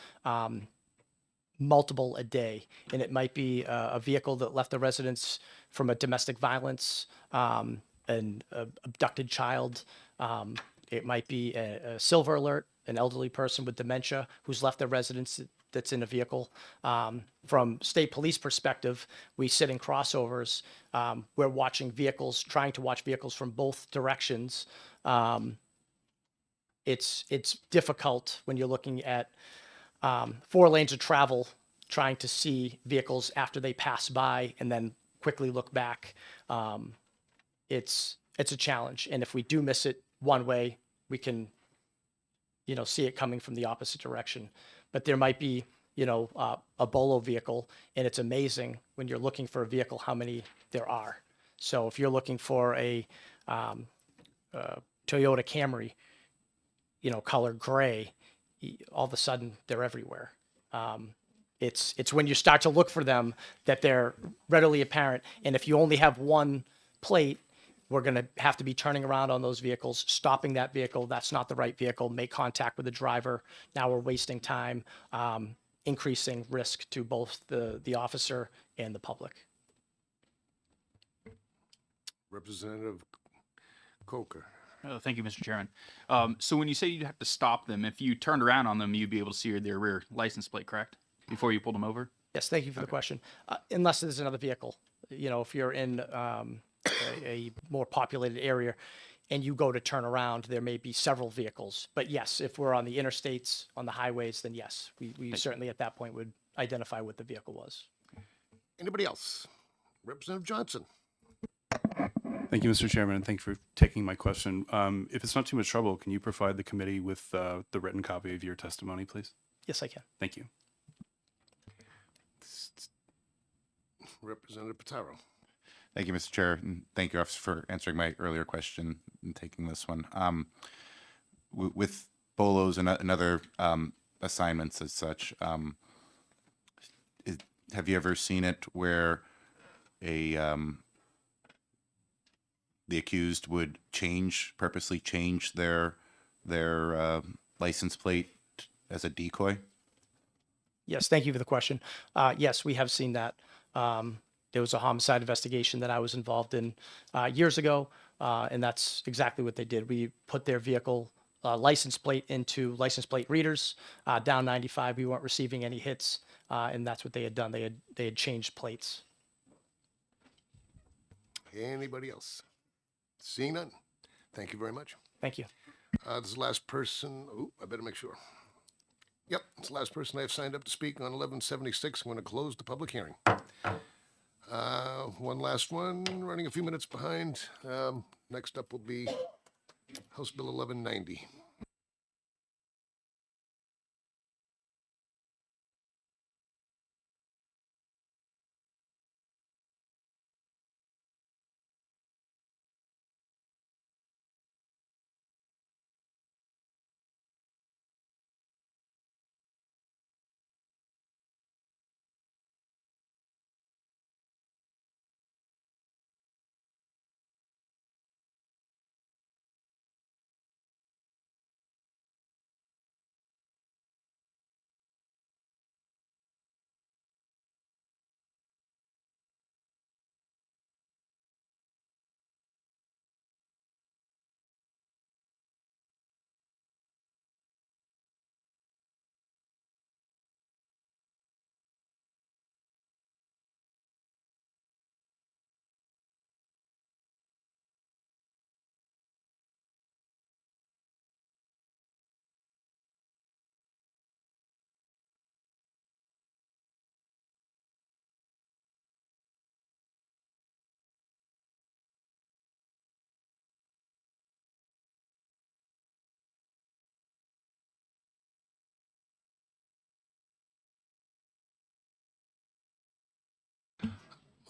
multiple a day, and it might be a vehicle that left the residence from a domestic violence, an abducted child. It might be a silver alert, an elderly person with dementia who's left their residence that's in a vehicle. From state police perspective, we sit in crossovers. We're watching vehicles, trying to watch vehicles from both directions. It's difficult when you're looking at 4 lanes of travel, trying to see vehicles after they pass by and then quickly look back. It's a challenge, and if we do miss it one way, we can, you know, see it coming from the opposite direction. But there might be, you know, a BOLO vehicle, and it's amazing when you're looking for a vehicle how many there are. So if you're looking for a Toyota Camry, you know, color gray, all of a sudden they're everywhere. It's when you start to look for them that they're readily apparent. And if you only have one plate, we're going to have to be turning around on those vehicles, stopping that vehicle. That's not the right vehicle. Make contact with the driver. Now we're wasting time, increasing risk to both the officer and the public. Representative Coker. Thank you, Mr. Chairman. So when you say you'd have to stop them, if you turned around on them, you'd be able to see their rear license plate, correct? Before you pulled them over? Yes, thank you for the question. Unless there's another vehicle, you know, if you're in a more populated area and you go to turn around, there may be several vehicles. But yes, if we're on the interstates, on the highways, then yes, we certainly at that point would identify what the vehicle was. Anybody else? Representative Johnson. Thank you, Mr. Chairman, and thank you for taking my question. If it's not too much trouble, can you provide the committee with the written copy of your testimony, please? Yes, I can. Thank you. Representative Pataro. Thank you, Mr. Chair, and thank you, officer, for answering my earlier question and taking this one. With BOLOs and other assignments as such, have you ever seen it where the accused would purposely change their license plate as a decoy? Yes, thank you for the question. Yes, we have seen that. There was a homicide investigation that I was involved in years ago, and that's exactly what they did. We put their vehicle license plate into license plate readers. Down 95, we weren't receiving any hits, and that's what they had done. They had changed plates. Anybody else? Seeing none. Thank you very much. Thank you. This is the last person. Oh, I better make sure. Yep, it's the last person I've signed up to speak on 1176. I'm going to close the public hearing. One last one, running a few minutes behind. Next up will be House Bill 1190.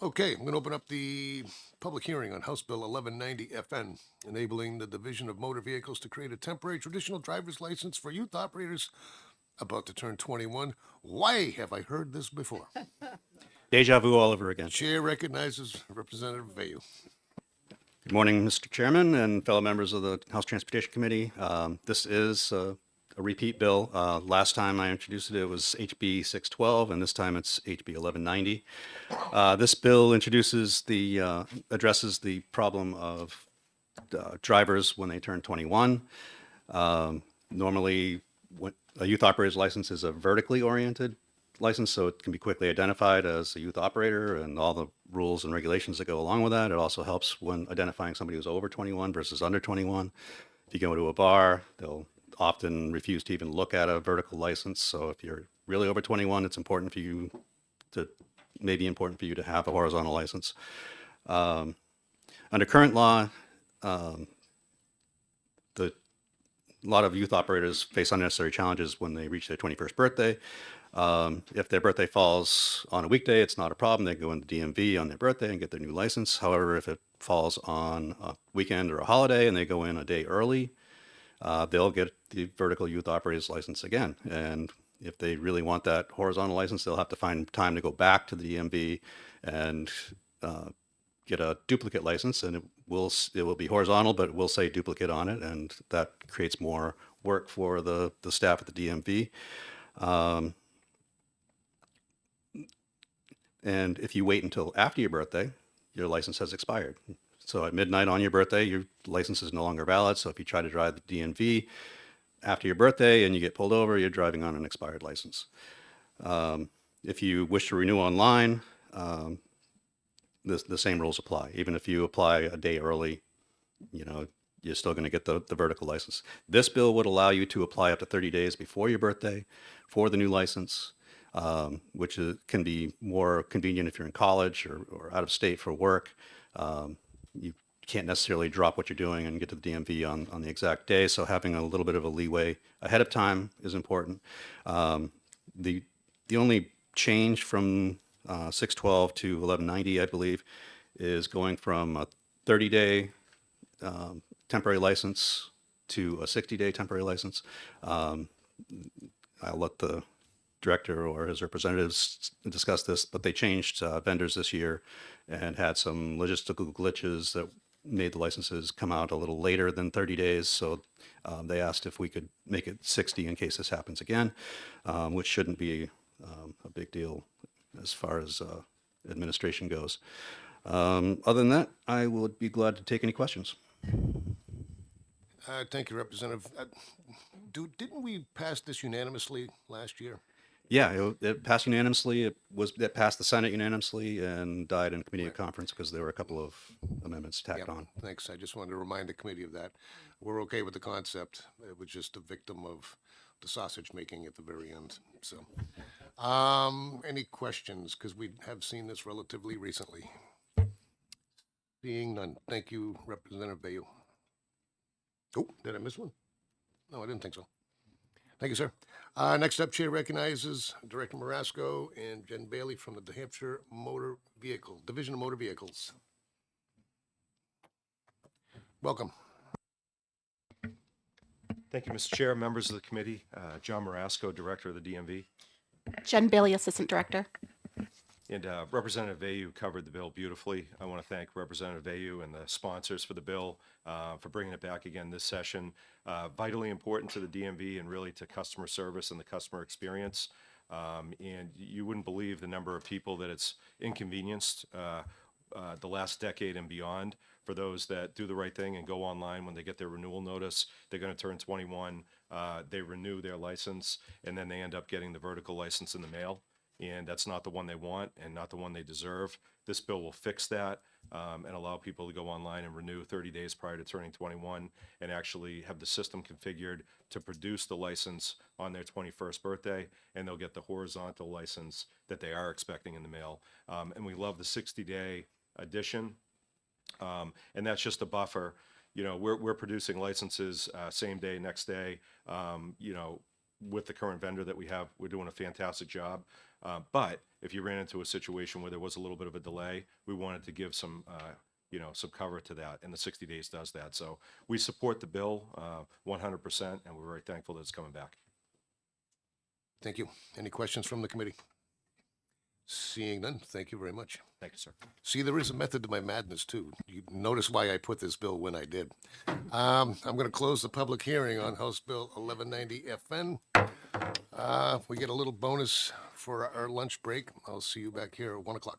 Okay, I'm going to open up the public hearing on House Bill 1190 FN, enabling the Division of Motor Vehicles to create a temporary traditional driver's license for youth operators about to turn 21. Why have I heard this before? Deja vu all over again. Chair recognizes Representative Vayu. Good morning, Mr. Chairman and fellow members of the House Transportation Committee. This is a repeat bill. Last time I introduced it, it was HB 612, and this time it's HB 1190. This bill addresses the problem of drivers when they turn 21. Normally, a youth operator's license is a vertically oriented license, so it can be quickly identified as a youth operator and all the rules and regulations that go along with that. It also helps when identifying somebody who's over 21 versus under 21. If you go to a bar, they'll often refuse to even look at a vertical license. So if you're really over 21, it's important for you to, maybe important for you to have a horizontal license. Under current law, a lot of youth operators face unnecessary challenges when they reach their 21st birthday. If their birthday falls on a weekday, it's not a problem. They go into DMV on their birthday and get their new license. However, if it falls on a weekend or a holiday and they go in a day early, they'll get the vertical youth operator's license again. And if they really want that horizontal license, they'll have to find time to go back to the DMV and get a duplicate license, and it will be horizontal, but it will say duplicate on it, and that creates more work for the staff at the DMV. And if you wait until after your birthday, your license has expired. So at midnight on your birthday, your license is no longer valid. So if you try to drive the DMV after your birthday and you get pulled over, you're driving on an expired license. If you wish to renew online, the same rules apply. Even if you apply a day early, you're still going to get the vertical license. This bill would allow you to apply up to 30 days before your birthday for the new license, which can be more convenient if you're in college or out of state for work. You can't necessarily drop what you're doing and get to the DMV on the exact day, so having a little bit of a leeway ahead of time is important. The only change from 612 to 1190, I believe, is going from a 30-day temporary license to a 60-day temporary license. I'll let the director or his representatives discuss this, but they changed vendors this year and had some logistical glitches that made the licenses come out a little later than 30 days. So they asked if we could make it 60 in case this happens again, which shouldn't be a big deal as far as administration goes. Other than that, I would be glad to take any questions. Thank you, Representative. Didn't we pass this unanimously last year? Yeah, it passed unanimously. It passed the Senate unanimously and died in committee of conference because there were a couple of amendments tacked Yep, on. thanks. I just wanted to remind the committee of that. We're okay with the concept. It was just a victim of the sausage making at the very end, so. Any questions? Because we have seen this relatively recently. Seeing none. Thank you, Representative Bayou. Oh, did I miss one? No, I didn't think so. Thank you, sir. Next up, Chair recognizes Director Marasco and Jen Bailey from the New Hampshire Motor Vehicle, Division of Motor Vehicles. Welcome. Thank you, Mr. Chair, members of the committee. John Marasco, Director of the DMV. Jen Bailey, Assistant Director. And Representative Vayu covered the bill beautifully. I want to thank Representative Vayu and the sponsors for the bill for bringing it back again this session. Vitally important to the DMV and really to customer service and the customer experience. And you wouldn't believe the number of people that it's inconvenienced the last decade and beyond. For those that do the right thing and go online when they get their renewal notice, they're going to turn 21, they renew their license, and then they end up getting the vertical license in the mail. And that's not the one they want and not the one they deserve. This bill will fix that and allow people to go online and renew 30 days prior to turning 21 and actually have the system configured to produce the license on their 21st birthday, and they'll get the horizontal license that they are expecting in the mail. And we love the 60-day addition, and that's just a buffer. You know, we're producing licenses same day, next day. You know, with the current vendor that we have, we're doing a fantastic job. But if you ran into a situation where there was a little bit of a delay, we wanted to give some, you know, some cover to that, and the 60 days does that. So we support the bill 100%, and we're very thankful that it's coming back. Thank you. Any questions from the committee? Seeing none, thank you very much. Thank you, sir. See, there is a method to my madness, too. You notice why I put this bill when I did. I'm going to close the public hearing on House Bill 1190 FN. We get a little bonus for our lunch break. I'll see you back here at 1 o'clock.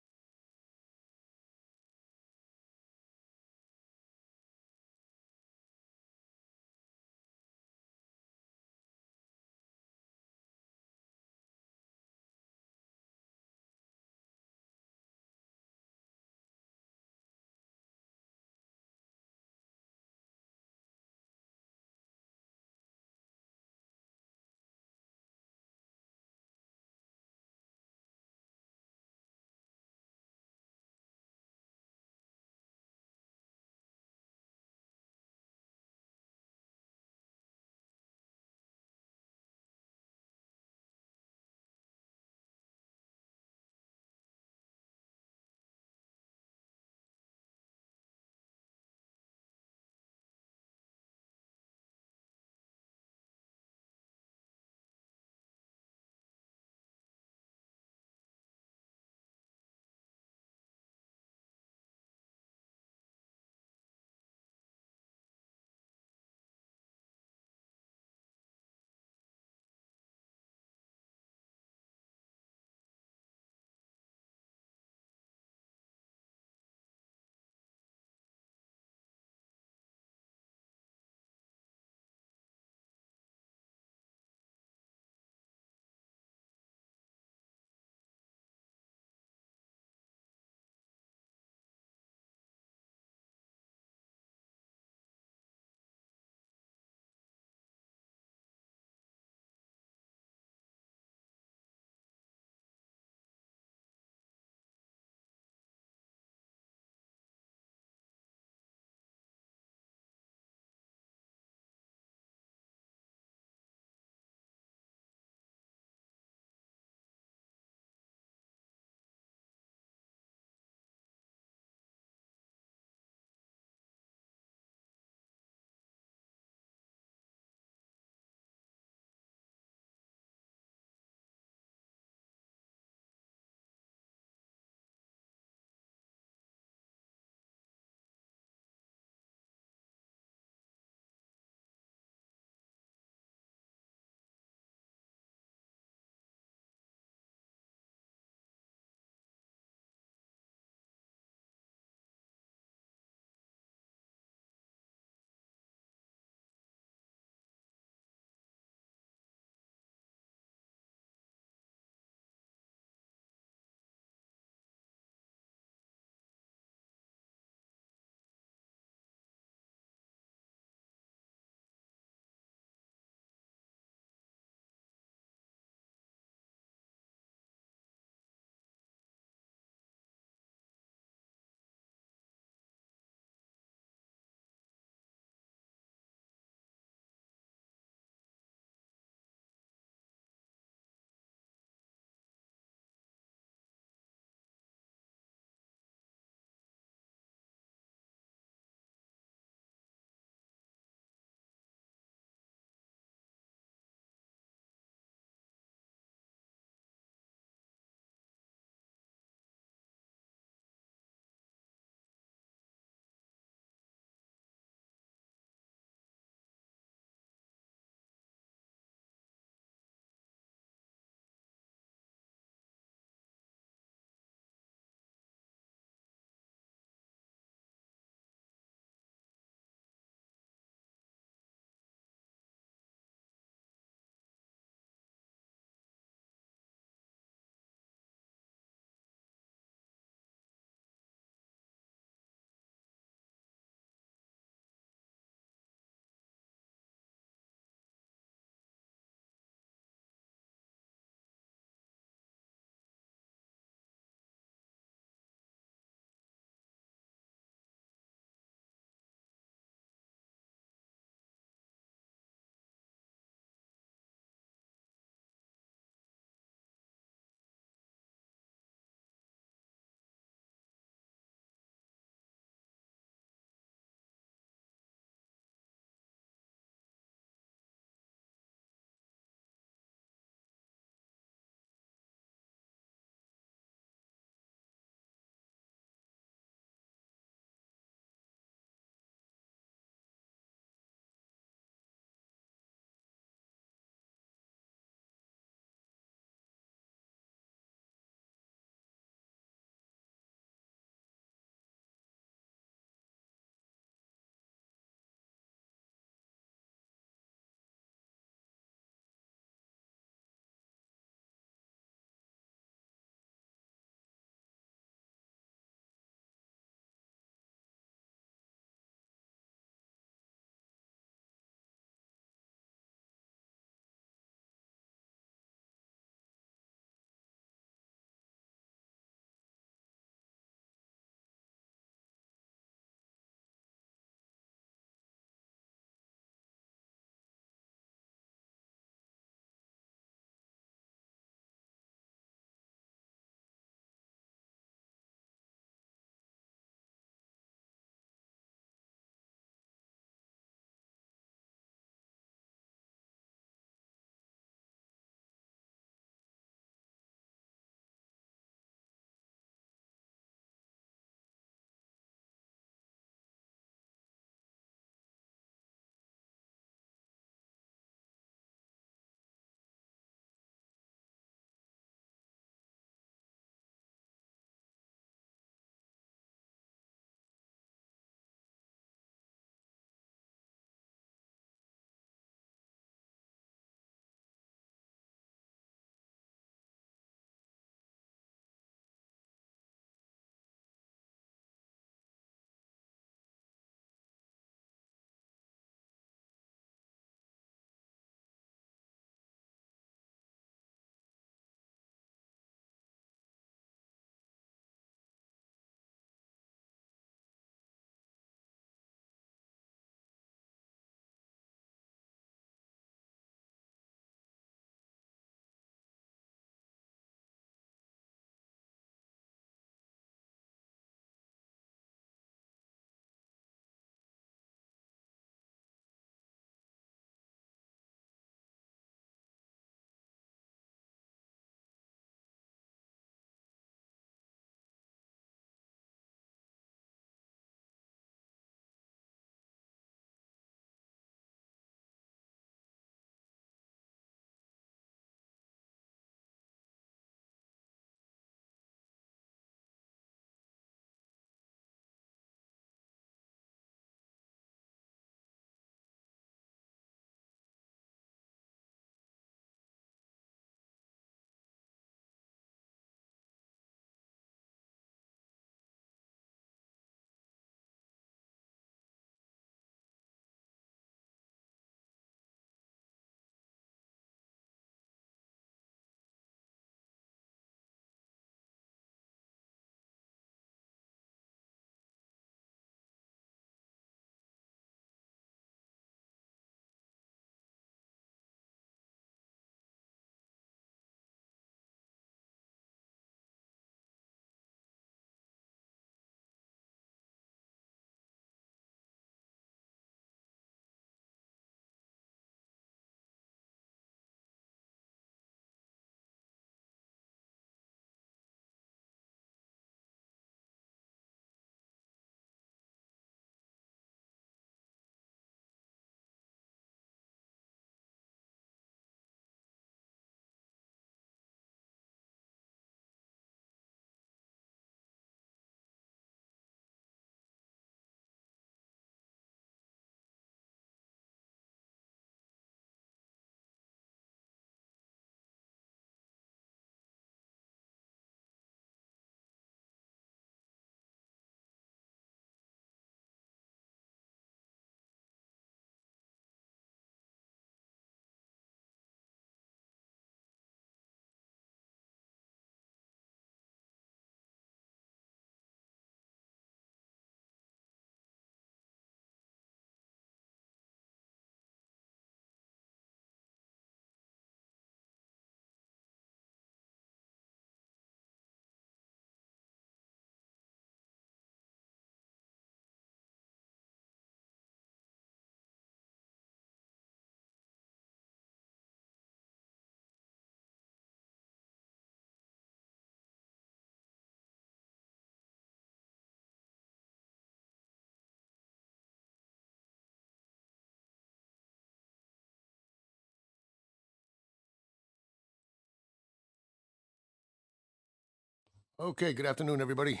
Okay, good afternoon, everybody.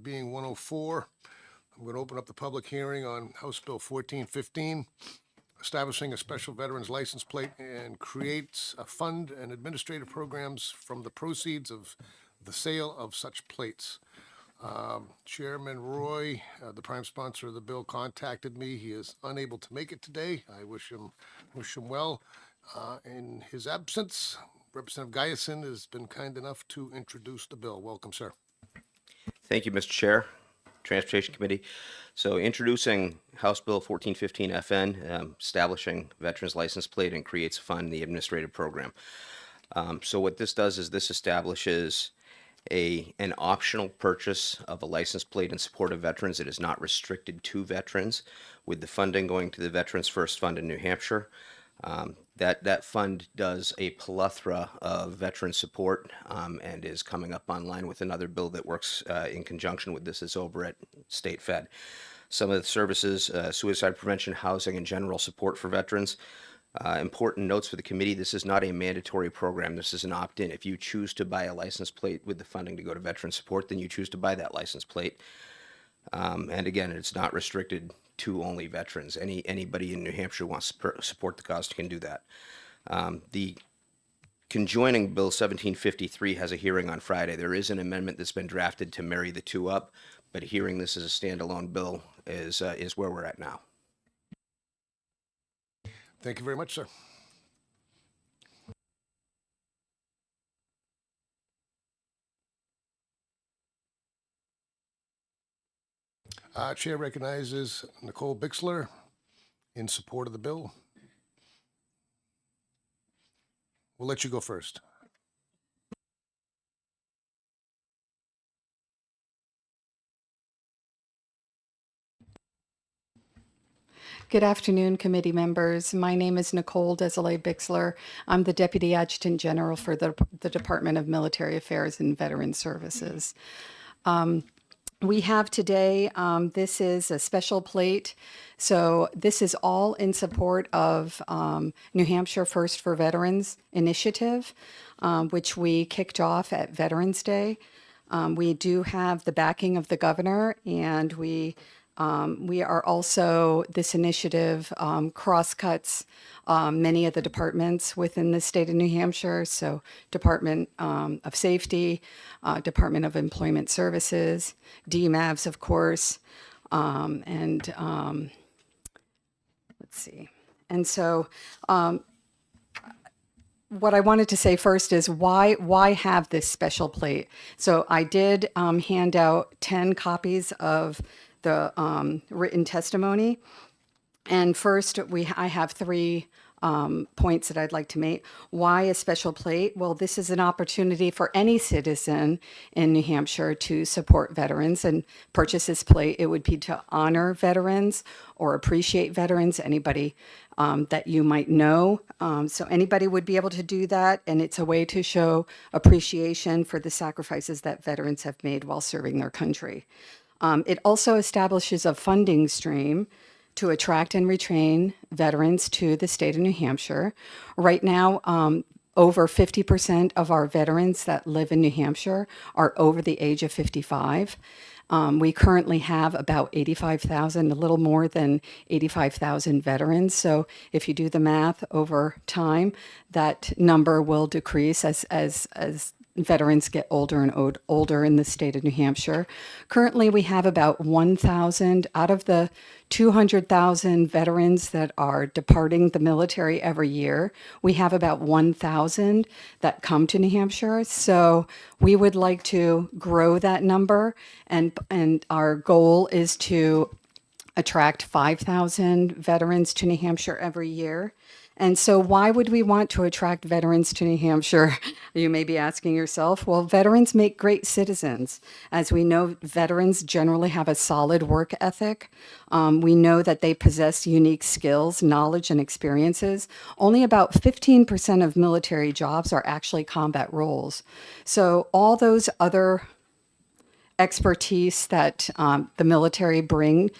Being 1:04, I'm going to open up the public hearing on House Bill 1415, establishing a special veterans license plate and creates a fund and administrative programs from the proceeds of the sale of such plates. Chairman Roy, the prime sponsor of the bill, contacted me. He is unable to make it today. I wish him well. In his absence, Representative Guyson has been kind enough to introduce the bill. Welcome, sir. Thank you, Mr. Chair, Transportation Committee. So introducing House Bill 1415 FN, establishing veterans license plate and creates a fund, the administrative program. So what this does is this establishes an optional purchase of a license plate in support of veterans. It is not restricted to veterans, with the funding going to the Veterans First Fund in New Hampshire. That fund does a plethora of veteran support and is coming up online with another bill that works in conjunction with this. It's over at State Fed. Some of the services, suicide prevention, housing, and general support for veterans. Important notes for the committee: this is not a mandatory program. This is an opt-in. If you choose to buy a license plate with the funding to go to veteran support, then you choose to buy that license plate. And again, it's not restricted to only veterans. Anybody in New Hampshire who wants to support the cause can do that. The conjoining Bill 1753 has a hearing on Friday. There is an amendment that's been drafted to marry the two up, but hearing this as a standalone bill is where we're at now. Thank you very much, sir. Chair recognizes Nicole Bixler in support of the bill. We'll let you go first. Good afternoon, committee members. My name is Nicole Desiree Bixler. I'm the Deputy Adjutant General for the Department of Military Affairs and Veteran Services. We have today, this is a special plate. So this is all in support of New Hampshire First for Veterans initiative, which we kicked off at Veterans Day. We do have the backing of the governor, and we are also, this initiative cross-cuts many of the departments within the state of New Hampshire. So Department of Safety, Department of Employment Services, DMAVs, of course, and let's see. And so what I wanted to say first is why have this special plate? So I did hand out 10 copies of the written testimony. And first, I have 3 points that I'd like to make. Why a special plate? Well, this is an opportunity for any citizen in New Hampshire to support veterans and purchase this plate. It would be to honor veterans or appreciate veterans, anybody that you might know. So anybody would be able to do that, and it's a way to show appreciation for the sacrifices that veterans have made while serving their country. It also establishes a funding stream to attract and retain veterans to the state of New Hampshire. Right now, over 50% of our veterans that live in New Hampshire are over the age of 55. We currently have about 85,000, a little more than 85,000 veterans. So if you do the math over time, that number will decrease as veterans get older and older in the state of New Hampshire. Currently, we have about 1,000 out of the 200,000 veterans that are departing the military every year. We have about 1,000 that come to New Hampshire. So we would like to grow that number, and our goal is to attract 5,000 veterans to New Hampshire every year. And so why would we want to attract veterans to New Hampshire? You may be asking yourself. Well, veterans make great citizens. As we know, veterans generally have a solid work ethic. We know that they possess unique skills, knowledge, and experiences. Only about 15% of military jobs are actually combat roles. So all those other expertise that the military bring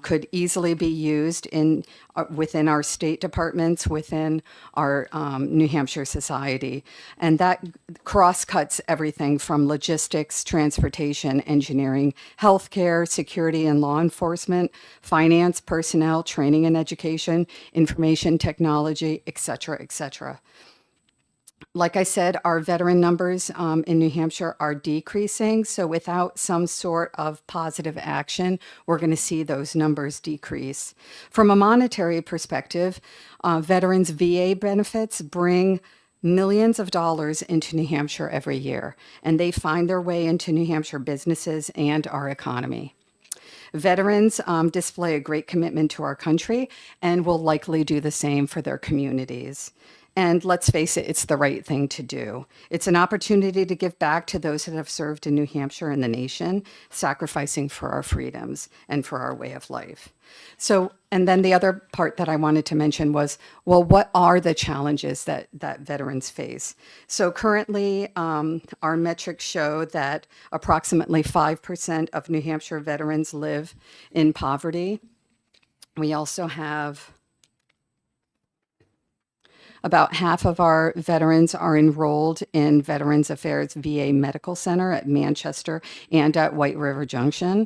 could easily be used in within our state departments, within our New Hampshire society. And that cross-cuts everything from logistics, transportation, engineering, healthcare, security and law enforcement, finance, personnel, training and education, information technology, et cetera, et cetera. Like I said, our veteran numbers in New Hampshire are decreasing. So without some sort of positive action, we're going to see those numbers decrease. From a monetary perspective, veterans VA benefits bring millions of dollars into New Hampshire every year, and they find their way into New Hampshire businesses and our economy. Veterans display a great commitment to our country and will likely do the same for their communities. And let's face it, it's the right thing to do. It's an opportunity to give back to those that have served in New Hampshire and the nation, sacrificing for our freedoms and for our way of life. So, and then the other part that I wanted to mention was, well, what are the challenges that veterans face? So currently, our metrics show that approximately 5% of New Hampshire veterans live in poverty. We also have about half of our veterans are enrolled in Veterans Affairs VA Medical Center at Manchester and at White River Junction.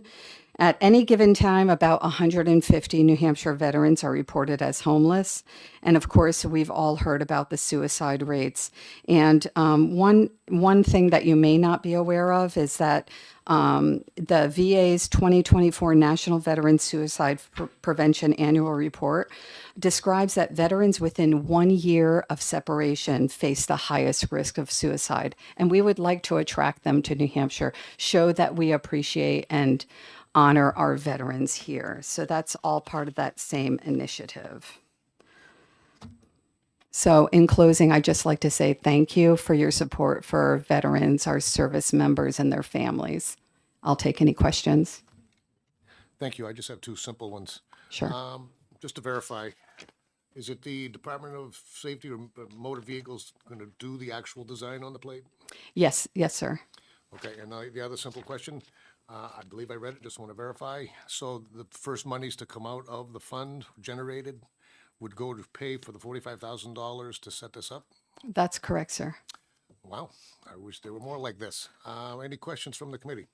At any given time, about 150 New Hampshire veterans are reported as homeless. And of course, we've all heard about the suicide rates. And one thing that you may not be aware of is that the VA's 2024 National Veteran Suicide Prevention Annual Report describes that veterans within 1 year of separation face the highest risk of suicide. And we would like to attract them to New Hampshire, show that we appreciate and honor our veterans here. So that's all part of that same initiative. So in closing, I'd just like to say thank you for your support for veterans, our service members, and their families. I'll take any questions. Thank you. I just have two simple ones. Sure. Just to verify, is it the Department of Safety or Motor Vehicles going to do the actual design on the plate? Yes, yes, sir. Okay, and the other simple question, I believe I read it, just want to verify. So the first monies to come out of the fund generated would go to pay for the $45,000 to set this up? That's correct, sir. Wow, I wish there were more like this. Any questions from the committee?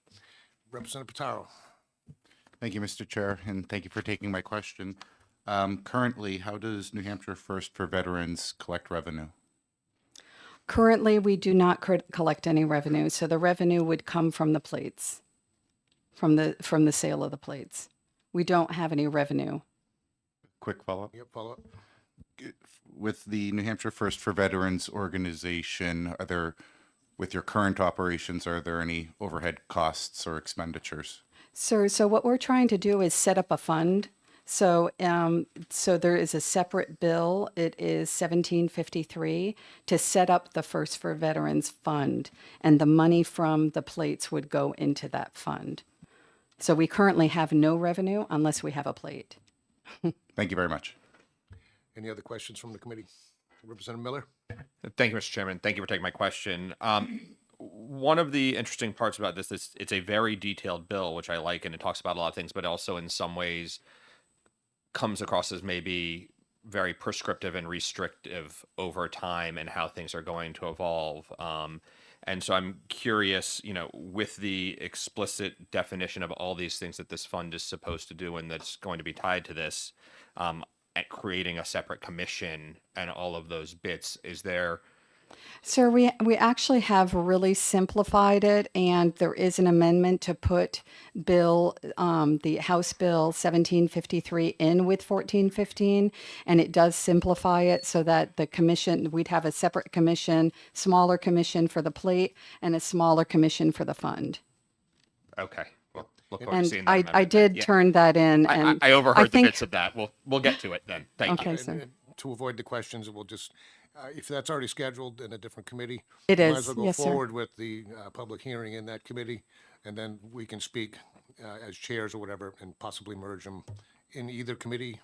Representative Pitaro. Thank you, Mr. Chair, and thank you for taking my question. Currently, how does New Hampshire First for Veterans collect revenue? Currently, we do not collect any revenue, so the revenue would come from the plates, from the sale of the plates. We don't have any revenue. Quick follow-up. Yep, follow-up. With the New Hampshire First for Veterans organization, with your current operations, are there any overhead costs or expenditures? Sir, so what we're trying to do is set up a fund. So, so there is a separate bill. It is 1753 to set up the First for Veterans Fund, and the money from the plates would go into that fund. So we currently have no revenue unless we have a plate. Thank you very much. Any other questions from the committee? Representative Miller? Thank you, Mr. Chairman. Thank you for taking my question. One of the interesting parts about this is it's a very detailed bill, which I like, and it talks about a lot of things, but also in some ways comes across as maybe very prescriptive and restrictive over time and how things are going to evolve. And so I'm curious, with the explicit definition of all these things that this fund is supposed to do and that's going to be tied to this, at creating a separate commission and all of those bits, is there... Sir, we actually have really simplified it, and there is an amendment to put the House Bill 1753 in with 1415, and it does simplify it so that the commission, we'd have a separate commission, smaller commission for the plate, and a smaller commission for the fund. Okay. Well, look forward to And seeing that I amendment. did Yeah. turn that in, and I overheard the think- bits of that. We'll get to it then. Thank you. Okay, sir. And to avoid the questions, we'll just, if that's already scheduled in a different committee. It might is, as well go yes, sir. forward with the public hearing in that committee, and then we can speak as chairs or whatever, and possibly merge them in either committee.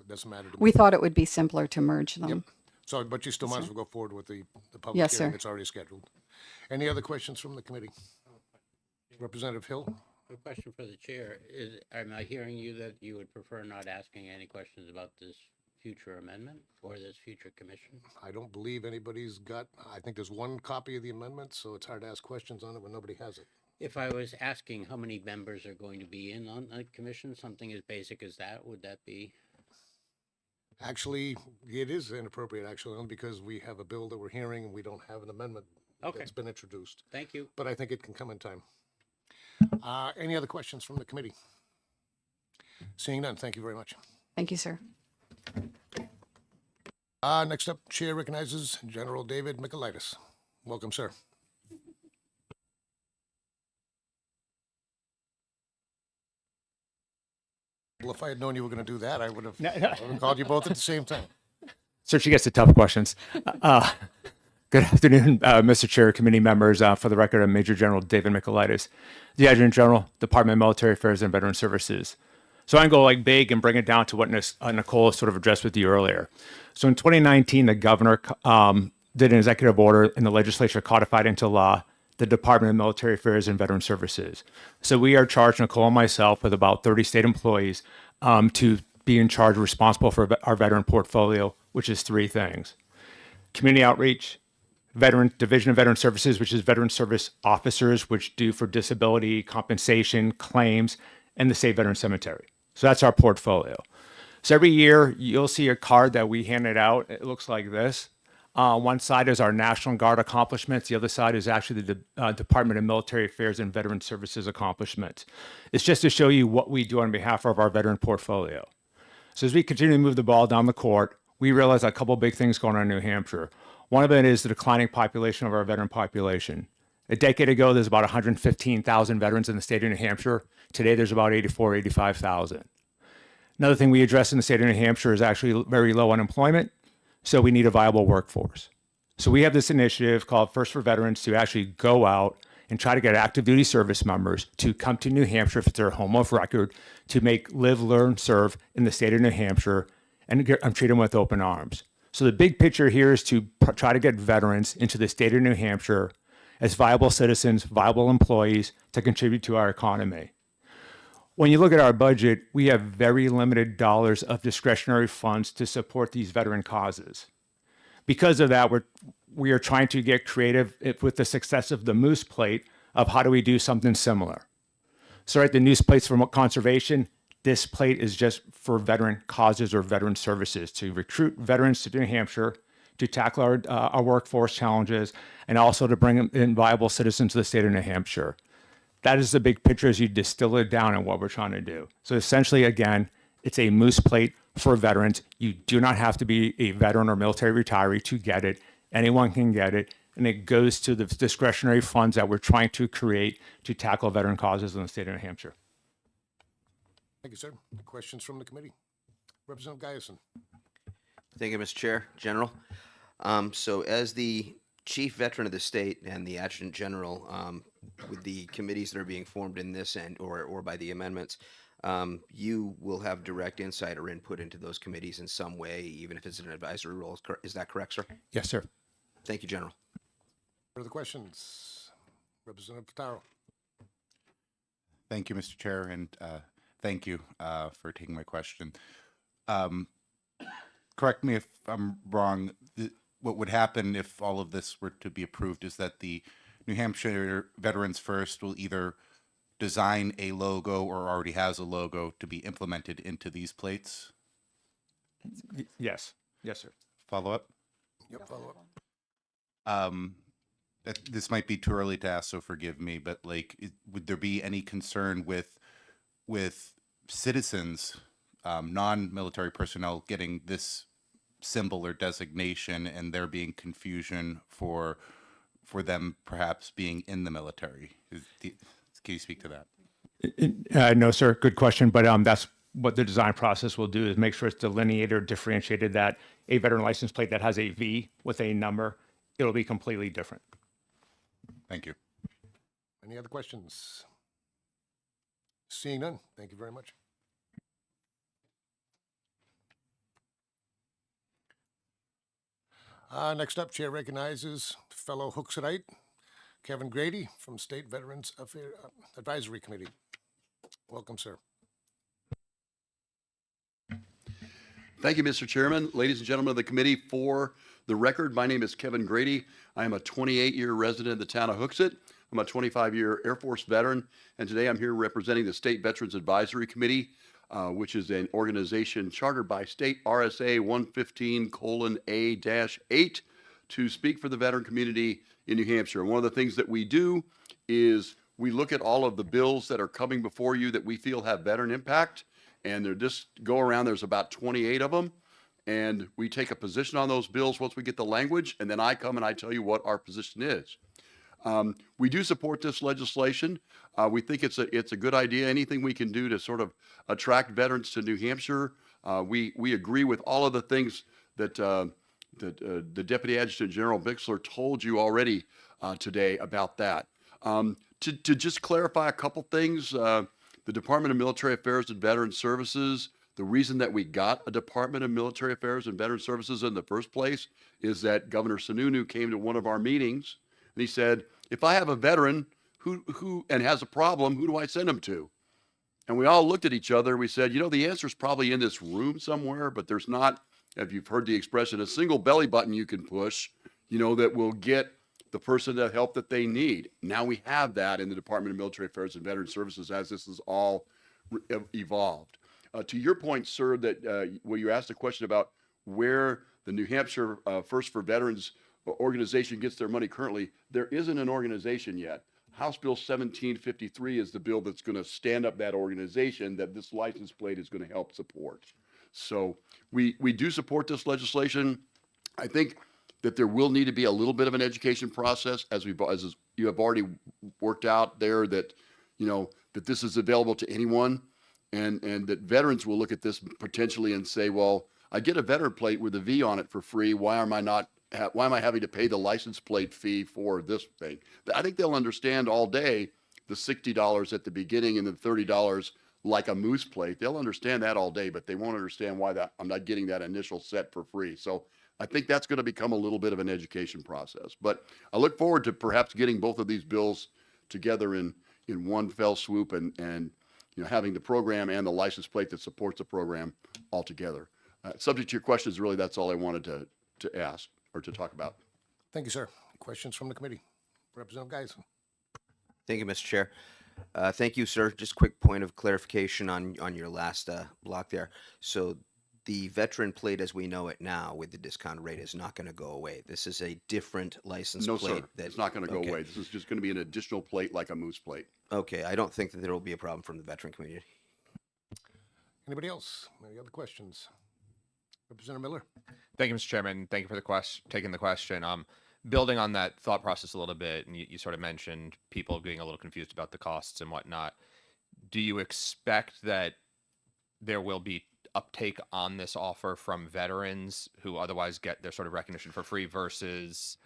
Doesn't matter to me. We thought it would be simpler to merge them. So, but you still might as well go forward with the public Yes, hearing sir. that's already scheduled. Any other questions from the committee? Representative Hill? A question for the chair. Am I hearing you that you would prefer not asking any questions about this future amendment or this future commission? I don't believe anybody's got, I think there's one copy of the amendment, so it's hard to ask questions on it when nobody has it. If I was asking how many members are going to be in on the commission, something as basic as that, would that be? Actually, it is inappropriate, actually, only because we have a bill that we're hearing and we don't have an amendment Okay. that's been introduced. Thank you. But I think it can come in time. Any other questions from the committee? Seeing none, thank you very much. Thank you, sir. Next up, Chair recognizes General David Michaelitis. Welcome, sir. Well, if I had known you were going to do that, I would have called you both at the same time. So she gets the tough questions. Good afternoon, Mr. Chair, committee members. For the record, I'm Major General David Michaelitis, the Adjutant General, Department of Military Affairs and Veteran Services. So I can go like big and bring it down to what Nicole sort of addressed with you earlier. So in 2019, the governor did an executive order and the legislature codified into law the Department of Military Affairs and Veteran Services. So we are charged, Nicole and myself, with about 30 state employees to be in charge, responsible for our veteran portfolio, which is three things: community outreach, Division of Veteran Services, which is veteran service officers, which do for disability, compensation, claims, and the State Veteran Cemetery. So that's our portfolio. So every year you'll see a card that we handed out. It looks like this. One side is our National Guard accomplishments. The other side is actually the Department of Military Affairs and Veteran Services accomplishments. It's just to show you what we do on behalf of our veteran portfolio. So as we continue to move the ball down the court, we realize a couple big things going on in New Hampshire. One of it is the declining population of our veteran population. A decade ago, there's about 115,000 veterans in the state of New Hampshire. Today, there's about 85,000. Another thing we address in the state of New Hampshire is actually very low unemployment, so we need a viable workforce. So we have this initiative called First for Veterans to actually go out and try to get active duty service members to come to New Hampshire if it's their home of record to make live, learn, serve in the state of New Hampshire and treat them with open arms. So the big picture here is to try to get veterans into the state of New Hampshire as viable citizens, viable employees to contribute to our economy. When you look at our budget, we have very limited dollars of discretionary funds to support these veteran causes. Because of that, we are trying to get creative with the success of the Moose Plate of how do we do something similar. So right, the Moose Plate's for conservation. This plate is just for veteran causes or veteran services to recruit veterans to New Hampshire, to tackle our workforce challenges, and also to bring in viable citizens to the state of New Hampshire. That is the big picture as you distill it down and what we're trying to do. So essentially, again, it's a Moose Plate for veterans. You do not have to be a veteran or military retiree to get it. Anyone can get it. And it goes to the discretionary funds that we're trying to create to tackle veteran causes in the state of New Hampshire. Thank you, sir. Questions from the committee? Representative Guyson. Thank you, Mr. Chair, General. So as the chief veteran of the state and the adjutant general, with the committees that are being formed in this and or by the amendments, you will have direct insight or input into those committees in some way, even if it's an advisory role. Is that correct, sir? Yes, sir. Thank you, General. Further questions? Representative Pataro. Thank you, Mr. Chair, and thank you for taking my question. Correct me if I'm wrong. What would happen if all of this were to be approved is that the New Hampshire Veterans First will either design a logo or already has a logo to be implemented into these plates? Yes. Yes, sir. Follow up? Yep, follow up. This might be too early to ask, so forgive me, but like, would there be any concern with citizens, non-military personnel getting this symbol or designation and there being confusion for them perhaps being in the military? Can you speak to that? No, sir. Good question. But that's what the design process will do, is make sure it's delineated or differentiated, that a veteran license plate that has a V with a number, it'll be completely different. Thank you. Any other questions? Seeing none, thank you very much. Next up, Chair recognizes fellow Hooksite Kevin Grady from State Veterans Advisory Committee. Welcome, sir. Thank you, Mr. Chairman. Ladies and gentlemen of the committee, for the record, my name is Kevin Grady. I am a 28-year resident of the town of Hooksett. I'm a 25-year Air Force veteran, and today I'm here representing the State Veterans Advisory Committee, which is an organization chartered by State RSA 115:A-8 to speak for the veteran community in New Hampshire. One of the things that we do is we look at all of the bills that are coming before you that we feel have veteran impact, and they're just go around. There's about 28 of them, and we take a position on those bills once we get the language, and then I come and I tell you what our position is. We do support this legislation. We think it's a good idea. Anything we can do to sort of attract veterans to New Hampshire. We agree with all of the things that the Deputy Adjutant General Bixler told you already today about that. To just clarify a couple things, the Department of Military Affairs and Veteran Services, the reason that we got a Department of Military Affairs and Veteran Services in the first place is that Governor Sununu came to one of our meetings and he said, if I have a veteran who and has a problem, who do I send him to? And we all looked at each other. We said, you know, the answer is probably in this room somewhere, but there's not, if you've heard the expression, a single belly button you can push, you know, that will get the person the help that they need. Now we have that in the Department of Military Affairs and Veteran Services as this is all evolved. To your point, sir, that when you asked a question about where the New Hampshire First for Veterans organization gets their money currently, there isn't an organization yet. House Bill 1753 is the bill that's going to stand up that organization that this license plate is going to help support. So we do support this legislation. I think that there will need to be a little bit of an education process as you have already worked out there that, you know, that this is available to anyone and that veterans will look at this potentially and say, well, I get a veteran plate with a V on it for free. Why am I having to pay the license plate fee for this thing? I think they'll understand all day the $60 at the beginning and the $30 like a moose plate. They'll understand that all day, but they won't understand why that I'm not getting that initial set for free. So I think that's going to become a little bit of an education process. But I look forward to perhaps getting both of these bills together in one fell swoop and you know, having the program and the license plate that supports the program all together. Subject to your questions, really, that's all I wanted to ask or to talk about. Thank you, sir. Questions from the committee? Representative Geis. Thank you, Mr. Chair. Thank you, sir. Just quick point of clarification on your last block there. So the veteran plate as we know it now with the discount rate is not going to go away. This is a different license No, plate. sir. It's not going to go away. This is just going to be an additional plate like a moose plate. Okay, I don't think that there will be a problem from the veteran community. Anybody else? Any other questions? Representative Miller. Thank you, Mr. Chairman. Thank you for taking the question. Building on that thought process a little bit, and you sort of mentioned people being a little confused about the costs and whatnot. Do you expect that there will be uptake on this offer from veterans who otherwise get their sort of recognition for free versus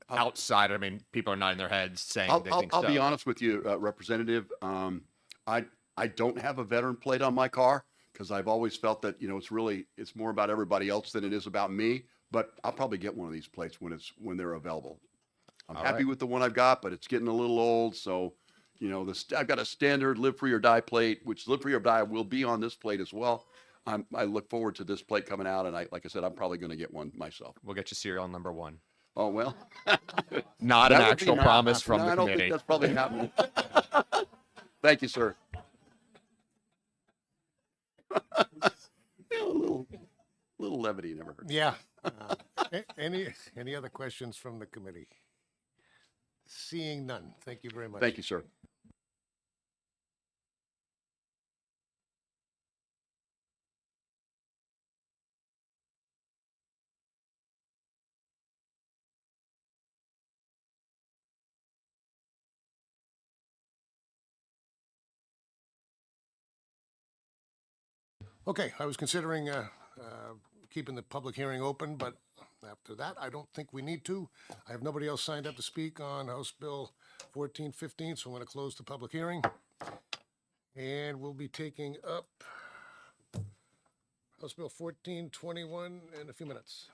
outside? I mean, people are nodding their heads saying they think so. I'll be honest with you, Representative. I don't have a veteran plate on my car because I've always felt that, you know, it's more about everybody else than it is about me. But I'll probably get one of these plates when they're available. I'm happy with the one I've got, but it's getting a little old. So, you know, I've got a standard Live Free or Die plate, which Live Free or Die will be on this plate as well. I look forward to this plate coming out, and like I said, I'm probably going to get one myself. We'll get you serial number 1. Oh, well. Not an actual promise from the I don't committee. think that's probably happening. Thank you, sir. A little levity never hurts. Yeah. Any other questions from the committee? Seeing none. Thank you very much. Thank you, sir. Okay, I was considering keeping the public hearing open, but after that, I don't think we need to. I have nobody else signed up to speak on House Bill 1415, so I'm going to close the public hearing. And we'll be taking up House Bill 1421 in a few minutes.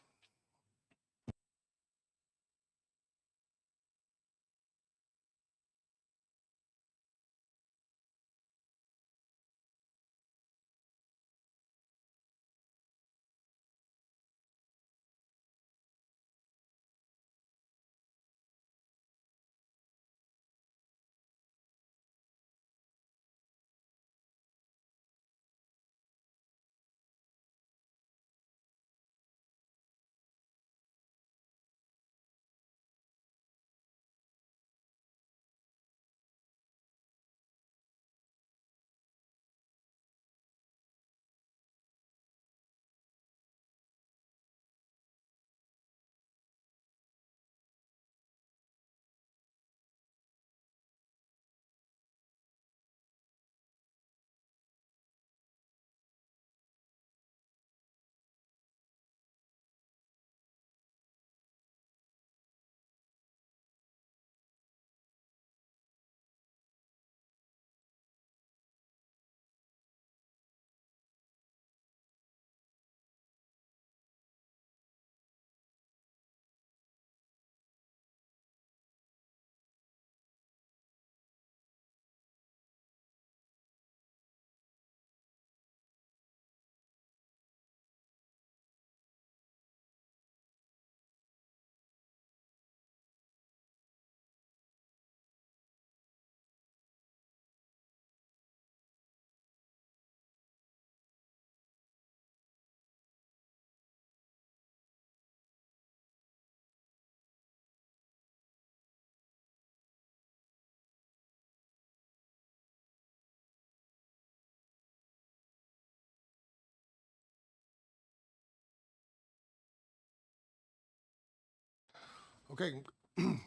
Okay,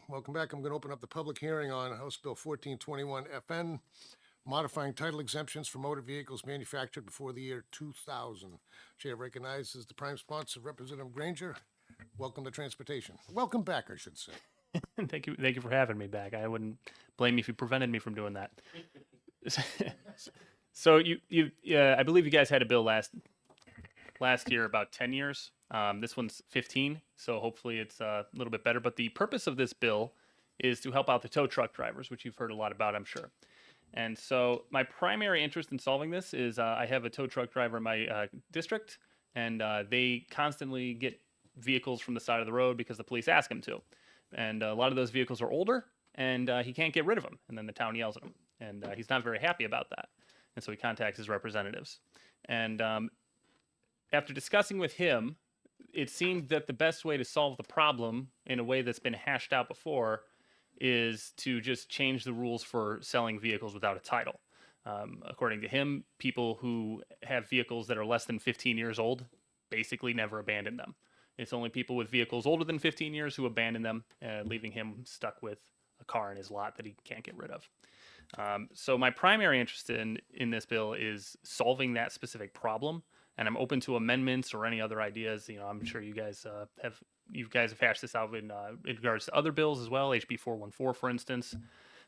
welcome back. I'm going to open up the public hearing on House Bill 1421 FN, modifying title exemptions for motor vehicles manufactured before the year 2000. Chair recognizes the prime sponsor, Representative Granger. Welcome to transportation. Welcome back, I should say. Thank you for having me back. I wouldn't blame you if you prevented me from doing that. So I believe you guys had a bill last year about 10 years. This one's 15, so hopefully it's a little bit better. But the purpose of this bill is to help out the tow truck drivers, which you've heard a lot about, I'm sure. And so my primary interest in solving this is I have a tow truck driver in my district, and they constantly get vehicles from the side of the road because the police ask him to. And a lot of those vehicles are older, and he can't get rid of them. And then the town yells at him, and he's not very happy about that. And so he contacts his representatives. And after discussing with him, it seemed that the best way to solve the problem in a way that's been hashed out before is to just change the rules for selling vehicles without a title. According to him, people who have vehicles that are less than 15 years old basically never abandon them. It's only people with vehicles older than 15 years who abandon them, leaving him stuck with a car in his lot that he can't get rid of. So my primary interest in this bill is solving that specific problem, and I'm open to amendments or any other ideas. You know, I'm sure you guys have hashed this out in regards to other bills as well, HB 414, for instance.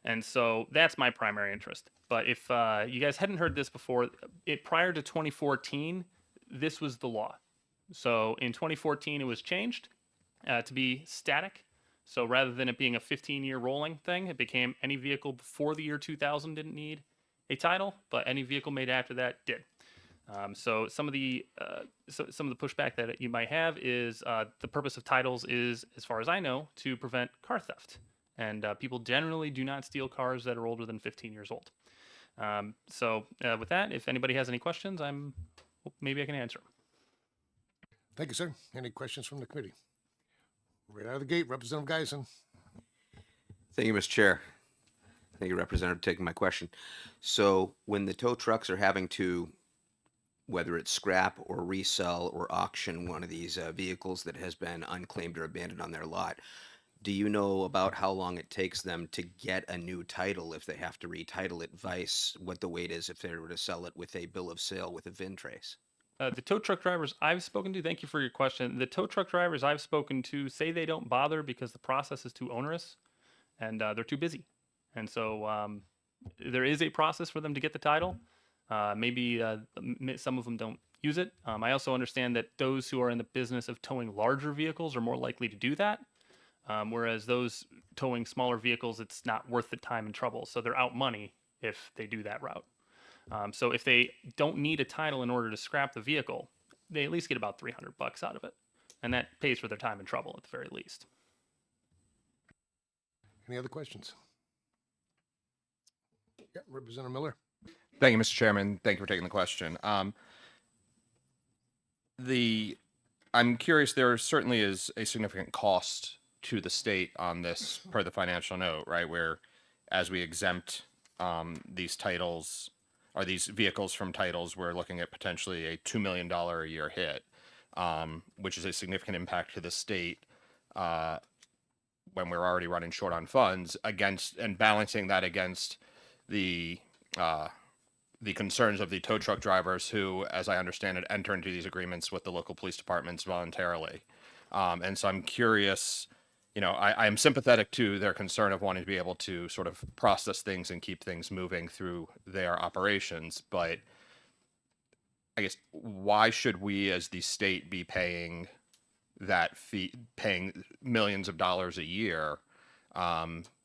And so that's my primary interest. But if you guys hadn't heard this before, prior to 2014, this was the law. So in 2014, it was changed to be static. So rather than it being a 15-year rolling thing, it became any vehicle before the year 2000 didn't need a title, but any vehicle made after that did. So some of the pushback that you might have is the purpose of titles is, as far as I know, to prevent car theft. And people generally do not steal cars that are older than 15 years old. So with that, if anybody has any questions, maybe I can answer them. Thank you, sir. Any questions from the committee? Right out of the gate, Representative Geisen. Thank you, Mr. Chair. Thank you, Representative, for taking my question. So when the tow trucks are having to, whether it's scrap or resell or auction one of these vehicles that has been unclaimed or abandoned on their lot, do you know about how long it takes them to get a new title if they have to retitle it, vice what the wait is if they were to sell it with a bill of sale with a VIN trace? The tow truck drivers I've spoken to, thank you for your question. The tow truck drivers I've spoken to say they don't bother because the process is too onerous and they're too busy. And so there is a process for them to get the title. Maybe some of them don't use it. I also understand that those who are in the business of towing larger vehicles are more likely to do that. Whereas those towing smaller vehicles, it's not worth the time and trouble. So they're out money if they do that route. So if they don't need a title in order to scrap the vehicle, they at least get about $300 out of it. And that pays for their time and trouble at the very least. Any other questions? Yeah, Representative Miller. Thank you, Mr. Chairman. Thank you for taking the question. I'm curious, there certainly is a significant cost to the state on this per the financial note, right? Where as we exempt these titles or these vehicles from titles, we're looking at potentially a $2 million a year hit, which is a significant impact to the state when we're already running short on funds, against and balancing that against the concerns of the tow truck drivers who, as I understand it, enter into these agreements with the local police departments voluntarily. And so I'm curious, I am sympathetic to their concern of wanting to be able to sort of process things and keep things moving through their operations. But I guess, why should we as the state be paying that fee, paying millions of dollars a year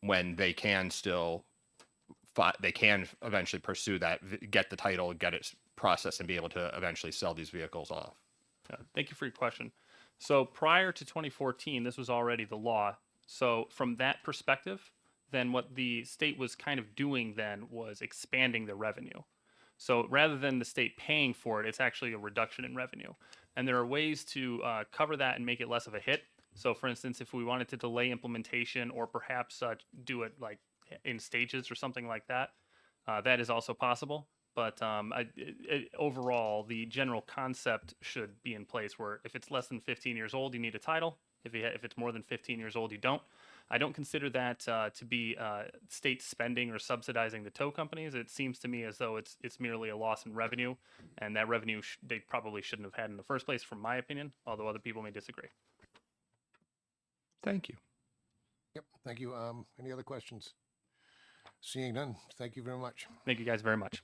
when they can still, they can eventually pursue that, get the title, get it processed, and be able to eventually sell these vehicles off? Thank you for your question. So prior to 2014, this was already the law. So from that perspective, then what the state was kind of doing then was expanding the revenue. So rather than the state paying for it, it's actually a reduction in revenue. And there are ways to cover that and make it less of a hit. So for instance, if we wanted to delay implementation or perhaps do it like in stages or something like that, that is also possible. But overall, the general concept should be in place where if it's less than 15 years old, you need a title. if it's more than 15 years old, you don't. I don't consider that to be state spending or subsidizing the tow companies. It seems to me as though it's merely a loss in revenue, and that revenue they probably shouldn't have had in the first place, from my opinion, although other people may disagree. Thank you. Yep, thank you. Any other questions? Seeing none, thank you very much. Thank you guys very much.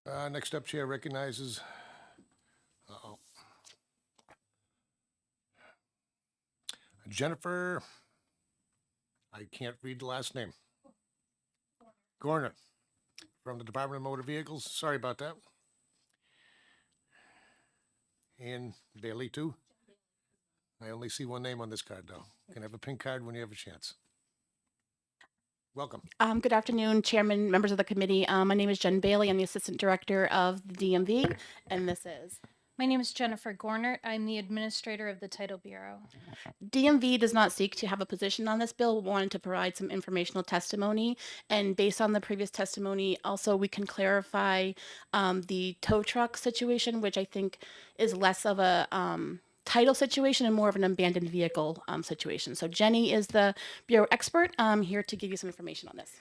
Next up, Chair recognizes, Jennifer, I can't read the last name. Gorner, from the Department of Motor Vehicles. Sorry about that. And Bailey, too. I only see one name on this card, though. Can I have a pink card when you have a chance? Welcome. Good afternoon, Chairman, members of the committee. My name is Jen Bailey. I'm the Assistant Director of the DMV, and this is. My name is Jennifer Gornert. I'm the Administrator of the Title Bureau. DMV does not seek to have a position on this bill. We wanted to provide some informational testimony, and based on the previous testimony, also we can clarify the tow truck situation, which I think is less of a title situation and more of an abandoned vehicle situation. So Jenny is the Bureau expert here to give you some information on this.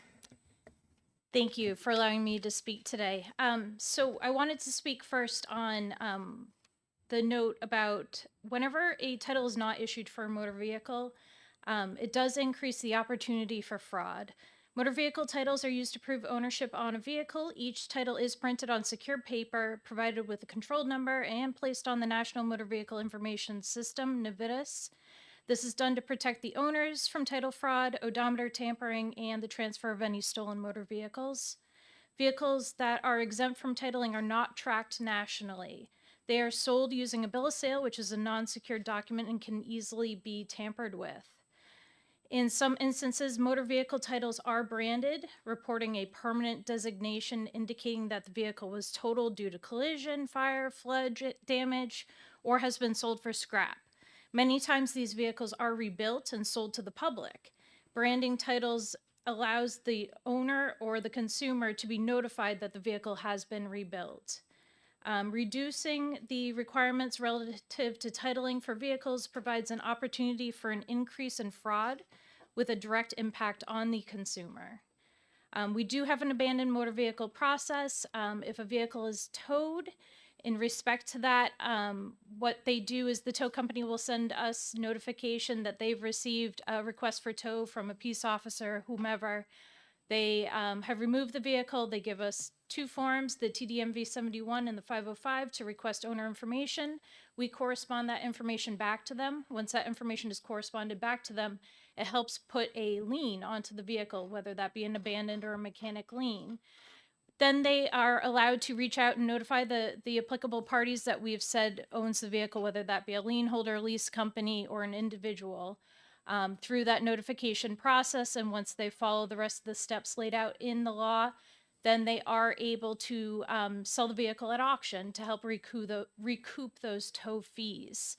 Thank you for allowing me to speak today. So I wanted to speak first on the note about whenever a title is not issued for a motor vehicle, it does increase the opportunity for fraud. Motor vehicle titles are used to prove ownership on a vehicle. Each title is printed on secure paper, provided with a control number, and placed on the National Motor Vehicle Information System, NVIDIS. This is done to protect the owners from title fraud, odometer tampering, and the transfer of any stolen motor vehicles. Vehicles that are exempt from titling are not tracked nationally. They are sold using a bill of sale, which is a non-secured document and can easily be tampered with. In some instances, motor vehicle titles are branded, reporting a permanent designation indicating that the vehicle was totaled due to collision, fire, flood damage, or has been sold for scrap. Many times these vehicles are rebuilt and sold to the public. Branding titles allows the owner or the consumer to be notified that the vehicle has been rebuilt. Reducing the requirements relative to titling for vehicles provides an opportunity for an increase in fraud with a direct impact on the consumer. We do have an abandoned motor vehicle process. If a vehicle is towed, in respect to that, what they do is the tow company will send us notification that they've received a request for tow from a peace officer, whomever. They have removed the vehicle. They give us two forms, the TDMV 71 and the 505, to request owner information. We correspond that information back to them. Once that information is corresponded back to them, it helps put a lien onto the vehicle, whether that be an abandoned or a mechanic lien. Then they are allowed to reach out and notify the applicable parties that we've said owns the vehicle, whether that be a lien holder, lease company, or an individual, through that notification process. And once they follow the rest of the steps laid out in the law, then they are able to sell the vehicle at auction to help recoup those tow fees.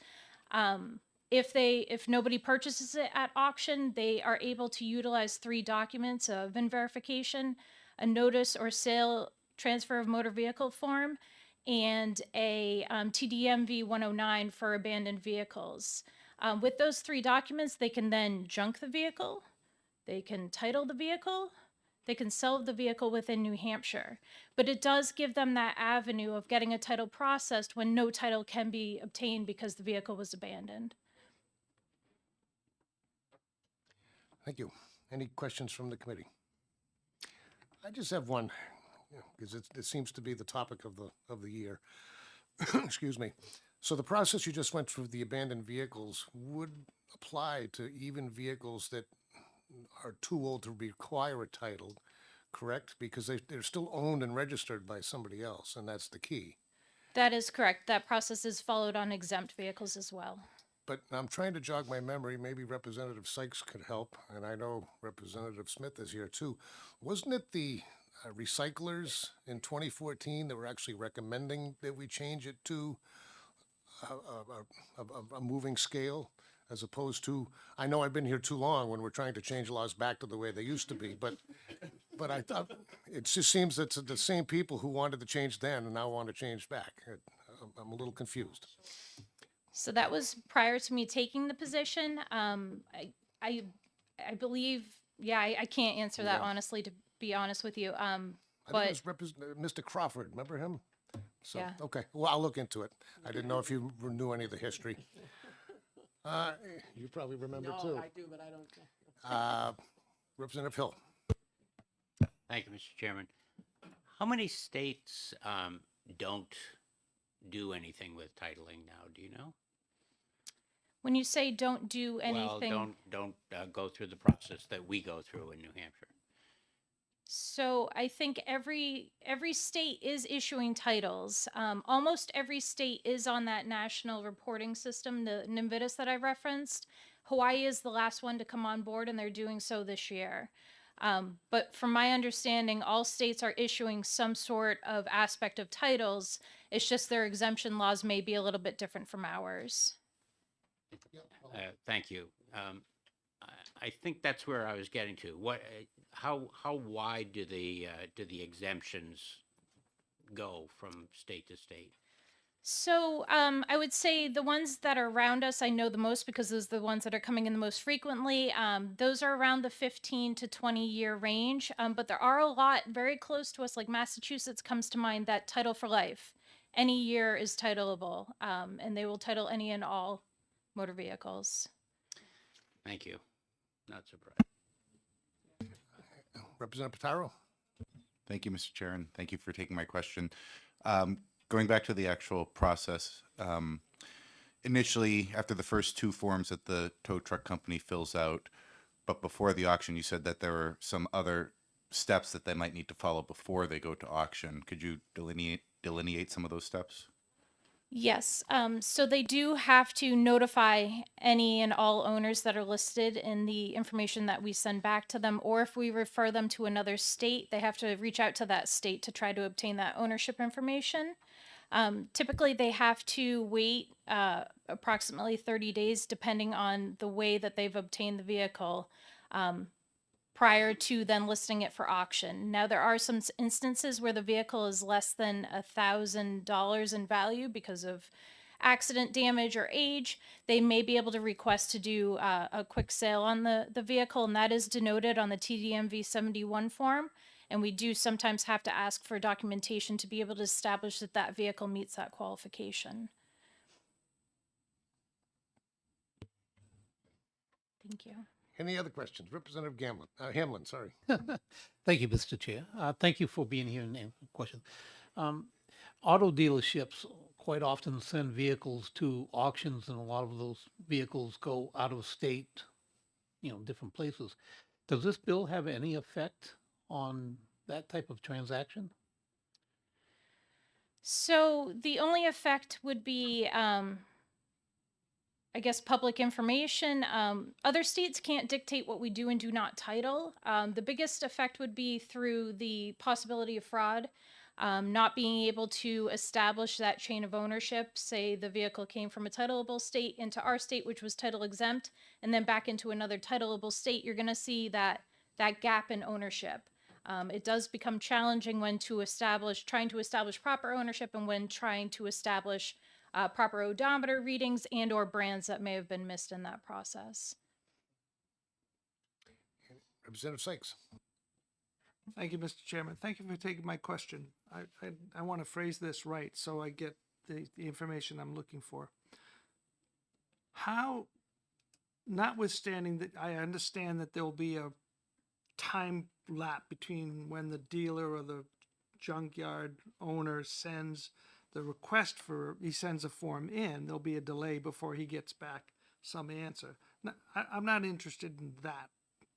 If nobody purchases it at auction, they are able to utilize 3 documents: a VIN verification, a notice or sale transfer of motor vehicle form, and a TDMV 109 for abandoned vehicles. With those 3 documents, they can then junk the vehicle, they can title the vehicle, they can sell the vehicle within New Hampshire. But it does give them that avenue of getting a title processed when no title can be obtained because the vehicle was abandoned. Thank you. Any questions from the committee? I just have one, because it seems to be the topic of the year. Excuse me. So the process you just went through, the abandoned vehicles, would apply to even vehicles that are too old to require a title, correct? Because they're still owned and registered by somebody else, and that's the key. That is correct. That process is followed on exempt vehicles as well. But I'm trying to jog my memory. Maybe Representative Sykes could help, and I know Representative Smith is here too. Wasn't it the recyclers in 2014 that were actually recommending that we change it to a moving scale, as opposed to, I know I've been here too long when we're trying to change laws back to the way they used to be, but I thought, it just seems that the same people who wanted to change then and now want to change back. I'm a little confused. So that was prior to me taking the position. I believe, yeah, I can't answer that Yeah. honestly, to be honest with you. I think But it was Mr. Crawford, remember him? So, Yeah. okay, well, I'll look into it. I didn't know if you knew any of the history. You probably remember too. do, but I don't. Representative Hill. Thank you, Mr. Chairman. How many states don't do anything with titling now? Do you know? when you say don't do anything. Well, don't go through the process that we go through in New Hampshire. So I think every state is issuing titles. Almost every state is on that national reporting system, the NMVIDIS that I referenced. Hawaii is the last one to come on board, and they're doing so this year. But from my understanding, all states are issuing some sort of aspect of titles. It's just their exemption laws may be a little bit different from ours. Thank you. I think that's where I was getting to. How wide do the exemptions go from state to state? So I would say the ones that are around us, I know the most because those are the ones that are coming in the most frequently. Those are around the 15 to 20 year range. But there are a lot very close to us, like Massachusetts comes to mind, that title for life. Any year is titleable, and they will title any and all motor vehicles. Thank you. Not surprised. Representative Pataro. Thank you, Mr. Chair, and thank you for taking my question. Going back to the actual process, initially, after the first two forms that the tow truck company fills out, but before the auction, you said that there were some other steps that they might need to follow before they go to auction. Could you delineate some of those steps? Yes, so they do have to notify any and all owners that are listed in the information that we send back to them, or if we refer them to another state, they have to reach out to that state to try to obtain that ownership information. Typically, they have to wait approximately 30 days, depending on the way that they've obtained the vehicle, prior to then listing it for auction. Now, there are some instances where the vehicle is less than $1,000 in value because of accident damage or age. They may be able to request to do a quick sale on the vehicle, and that is denoted on the TDMV 71 form. And we do sometimes have to ask for documentation to be able to establish that that vehicle meets that qualification. Thank you. Any other questions? Representative Hamlin, sorry. Thank you, Mr. Chair. Thank you for being here and answering questions. Auto dealerships quite often send vehicles to auctions, and a lot of those vehicles go out of state, different places. Does this bill have any effect on that type of transaction? So the only effect would be, I guess, public information. Other states can't dictate what we do and do not title. The biggest effect would be through the possibility of fraud, not being able to establish that chain of ownership. Say the vehicle came from a titleable state into our state, which was title exempt, and then back into another titleable state. You're going to see that gap in ownership. It does become challenging when trying to establish proper ownership and when trying to establish proper odometer readings and or brands that may have been missed in that process. Representative Sykes. Thank you, Mr. Chairman. Thank you for taking my question. I want to phrase this right so I get the information I'm looking for. How, notwithstanding that I understand that there will be a time lap between when the dealer or the junkyard owner sends the request he sends a form in, there'll be a delay before he gets back some answer. Now, I'm not interested in that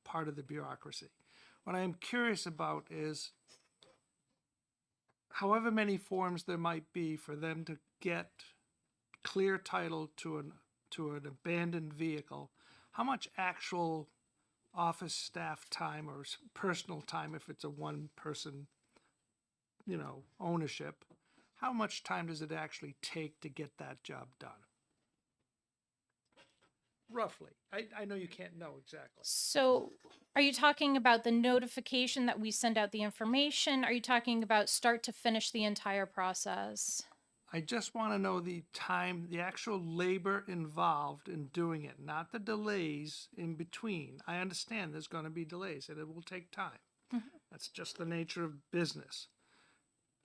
part of the bureaucracy. What I am curious about is however many forms there might be for them to get clear title to an abandoned vehicle, how much actual office staff time or personal time, if it's a one person, ownership, how much time does it actually take to get that job done? Roughly. I know you can't know exactly. So are you talking about the notification that we send out the information? Are you talking about start to finish the entire process? I just want to know the time, the actual labor involved in doing it, not the delays in between. I understand there's going to be delays and it will take time. That's just the nature of business.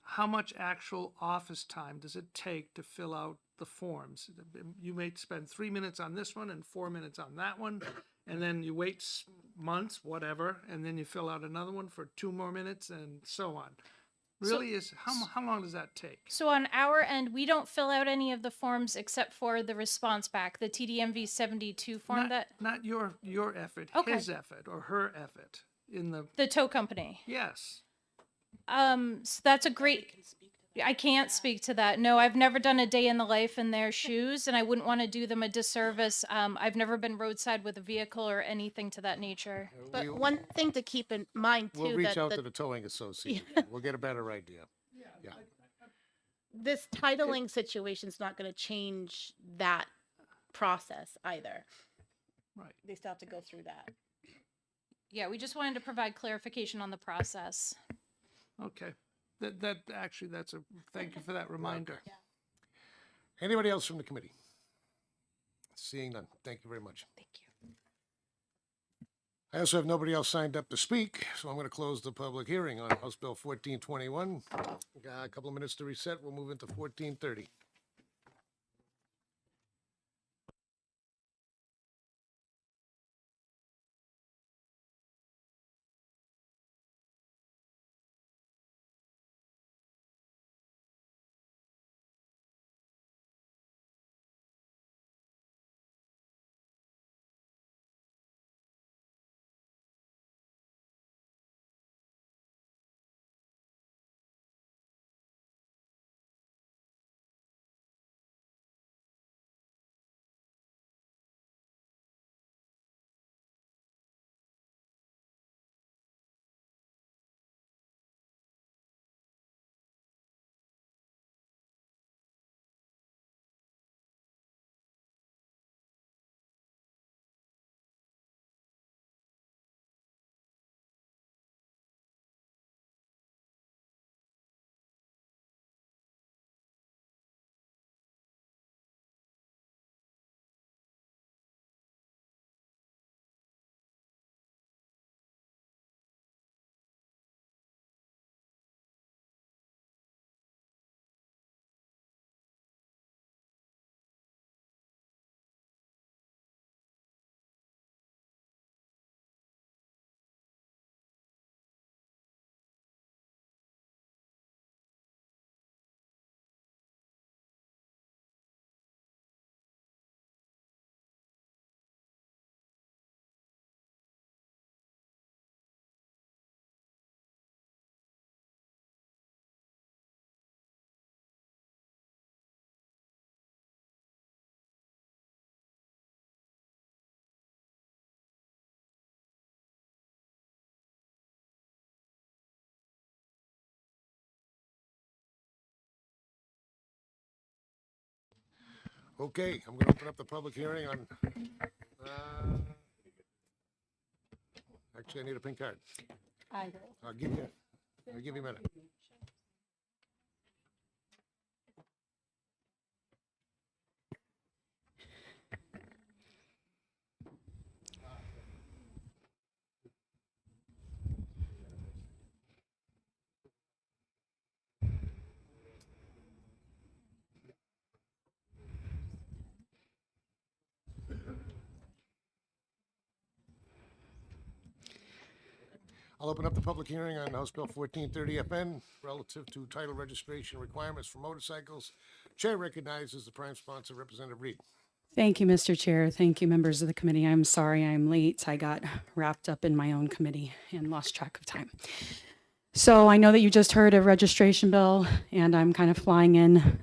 How much actual office time does it take to fill out the forms? You may spend 3 minutes on this one and 4 minutes on that one, and then you wait months, whatever, and then you fill out another one for 2 more minutes and so on. Really how long does that take? So on our end, we don't fill out any of the forms except for the response back, the TDMV 72 form Not your effort, Okay. his effort or her effort in the tow company. yes. So that's a great. I can't speak to that. No, I've never done a day in the life in their shoes, and I wouldn't want to do them a disservice. I've never been roadside with a vehicle or anything to that nature. But one thing to keep in mind too, We'll reach that out to the towing association. We'll get a better idea. Yeah. this titling situation is not going to change that process either. Right. They still have to go through that. Yeah, we just wanted to provide clarification on the process. Okay. That's a, thank you for that reminder. Anybody else from the committee? Seeing none. Thank you very much. Thank you. I also have nobody else signed up to speak, so I'm going to close the public hearing on House Bill 1421. Got a couple of minutes to reset. We'll move into 1430. Okay, I'm going to open up the public hearing on, actually, I need a pink card. I'll give you a minute. I'll open up the public hearing on House Bill 1430 FN relative to title registration requirements for motorcycles. Chair recognizes the prime sponsor, Representative Reed. Thank you, Mr. Chair. Thank you, members of the committee. I'm sorry I'm late. I got wrapped up in my own committee and lost track of time. So I know that you just heard a registration bill, and I'm kind of flying in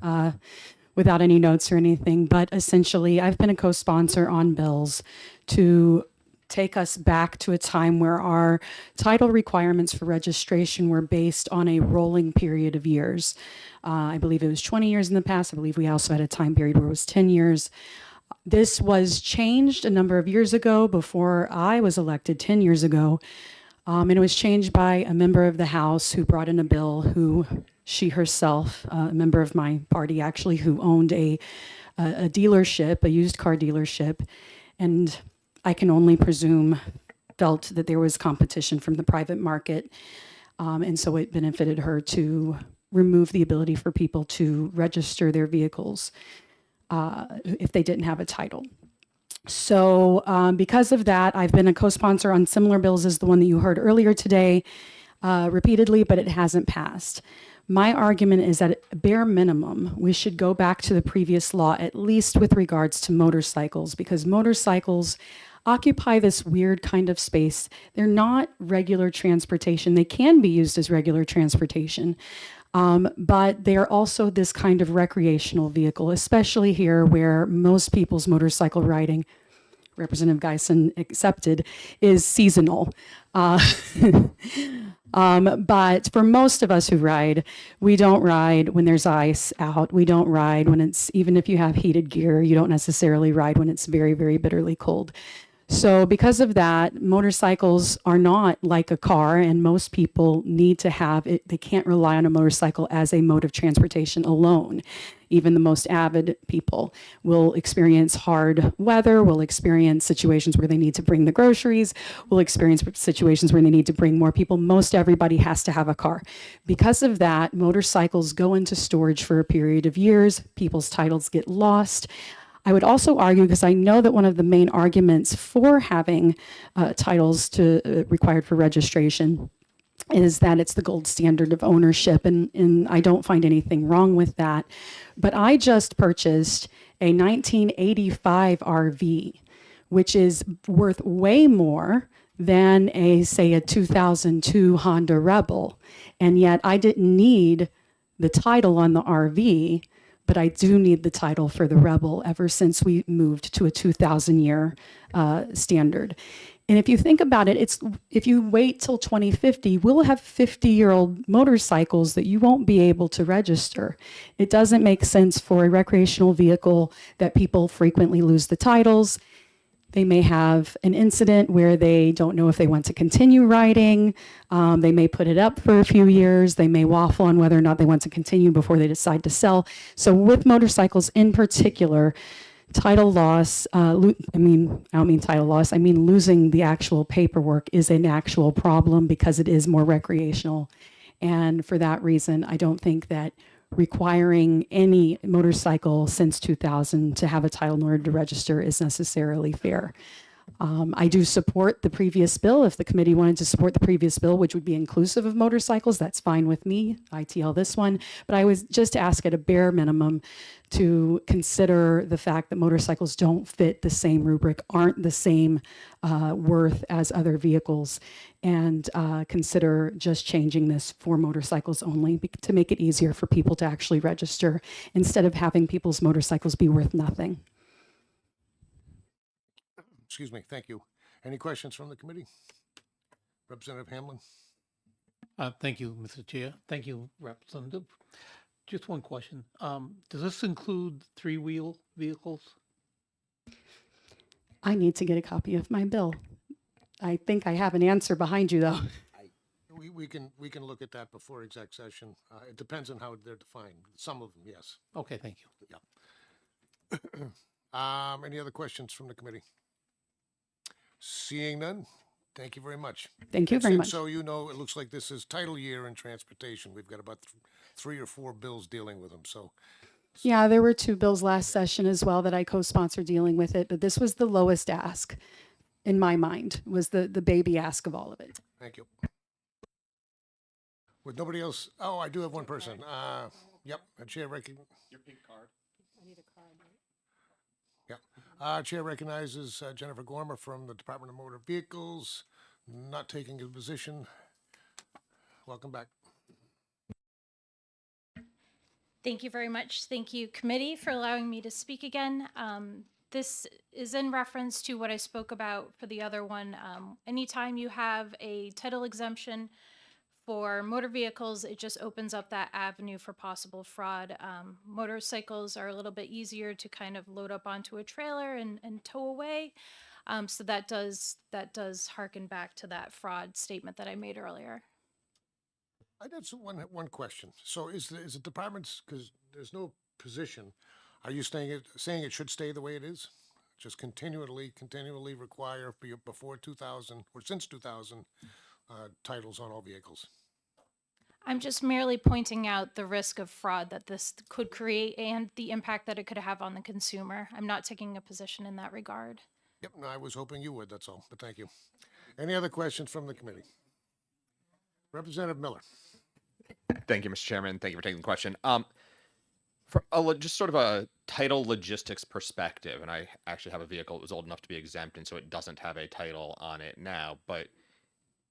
without any notes or anything, but essentially I've been a co-sponsor on bills to take us back to a time where our title requirements for registration were based on a rolling period of years. I believe it was 20 years in the past. I believe we also had a time period where it was 10 years. This was changed a number of years ago before I was elected 10 years ago. And it was changed by a member of the House who brought in a bill who she herself, a member of my party actually, who owned a dealership, a used car dealership, and I can only presume felt that there was competition from the private market, and so it benefited her to remove the ability for people to register their vehicles if they didn't have a title. So because of that, I've been a co-sponsor on similar bills as the one that you heard earlier today repeatedly, but it hasn't passed. My argument is that at bare minimum, we should go back to the previous law, at least with regards to motorcycles, because motorcycles occupy this weird kind of space. They're not regular transportation. They can be used as regular transportation, but they are also this kind of recreational vehicle, especially here where most people's motorcycle riding, Representative Geisen accepted, is seasonal. But for most of us who ride, we don't ride when there's ice out. We don't ride when it's, even if you have heated gear, you don't necessarily ride when it's very, very bitterly cold. So because of that, motorcycles are not like a car, and most people need to have it. They can't rely on a motorcycle as a mode of transportation alone. Even the most avid people will experience hard weather, will experience situations where they need to bring the groceries, will experience situations where they need to bring more people. Most everybody has to have a car. Because of that, motorcycles go into storage for a period of years. People's titles get lost. I would also argue, because I know that one of the main arguments for having titles required for registration is that it's the gold standard of ownership, and I don't find anything wrong with that. But I just purchased a 1985 RV, which is worth way more than say a 2002 Honda Rebel, and yet I didn't need the title on the RV, but I do need the title for the Rebel ever since we moved to a 2000 year standard. And if you think about it, if you wait till 2050, we'll have 50-year-old motorcycles that you won't be able to register. It doesn't make sense for a recreational vehicle that people frequently lose the titles. They may have an incident where they don't know if they want to continue riding. They may put it up for a few years. They may waffle on whether or not they want to continue before they decide to sell. So with motorcycles in particular, title loss, I don't mean title loss, I mean losing the actual paperwork is an actual problem because it is more recreational. And for that reason, I don't think that requiring any motorcycle since 2000 to have a title in order to register is necessarily fair. I do support the previous bill. If the committee wanted to support the previous bill, which would be inclusive of motorcycles, that's fine with me. ITL this one. But I was just ask at a bare minimum to consider the fact that motorcycles don't fit the same rubric, aren't the same worth as other vehicles, and consider just changing this for motorcycles only to make it easier for people to actually register instead of having people's motorcycles be worth nothing. Excuse me. Thank you. Any questions from the committee? Representative Hamlin? Thank you, Mr. Chair. Thank you, Representative. Just one question. Does this include three-wheel vehicles? I need to get a copy of my bill. I think I have an answer behind you, though. We can look at that before exec session. It depends on how they're defined. Some of them, yes. Okay, thank you. Yeah. Any other questions from the committee? Seeing none, thank you very much. Thank you And very since- much. So you know, it looks like this is title year in transportation. We've got about 3 or 4 bills dealing with them. So Yeah, there were 2 bills last session as well that I co-sponsored dealing with it, but this was the lowest ask in my mind, was the baby ask of all of it. thank you. With nobody else, oh, I do have one person. Yep, Chair Your pink card. Chair recognizes Jennifer Gormer from the Department of Motor Vehicles, not taking a position. Welcome back. Thank you very much. Thank you, committee, for allowing me to speak again. This is in reference to what I spoke about for the other one. Anytime you have a title exemption for motor vehicles, it just opens up that avenue for possible fraud. Motorcycles are a little bit easier to kind of load up onto a trailer and tow away. So that does harken back to that fraud statement that I made earlier. I did one question. So is the department's, because there's no position, are you saying it should stay the way it is? Just continually require before 2000 or since 2000 titles on all vehicles? I'm just merely pointing out the risk of fraud that this could create and the impact that it could have on the consumer. I'm not taking a position in that regard. Yep, no, I was hoping you would, that's all, but thank you. Any other questions from the committee? Representative Miller. Thank you, Mr. Chairman. Thank you for taking the question. For just sort of a title logistics perspective, and I actually have a vehicle that was old enough to be exempt, and so it doesn't have a title on it now. But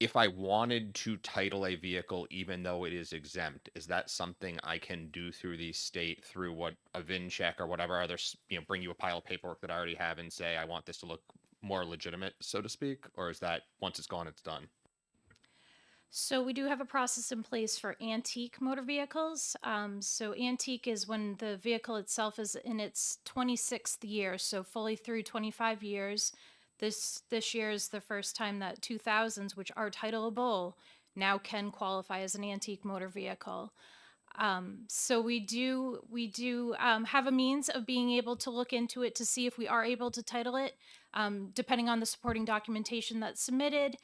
if I wanted to title a vehicle, even though it is exempt, is that something I can do through the state through what a VIN check or whatever others, bring you a pile of paperwork that I already have and say I want this to look more legitimate, so to speak, or is that once it's gone, it's done? So we do have a process in place for antique motor vehicles. So antique is when the vehicle itself is in its 26th year, so fully through 25 years. This year is the first time that 2000s, which are titleable, now can qualify as an antique motor vehicle. So we do have a means of being able to look into it to see if we are able to title it. Depending on the supporting documentation that's submitted,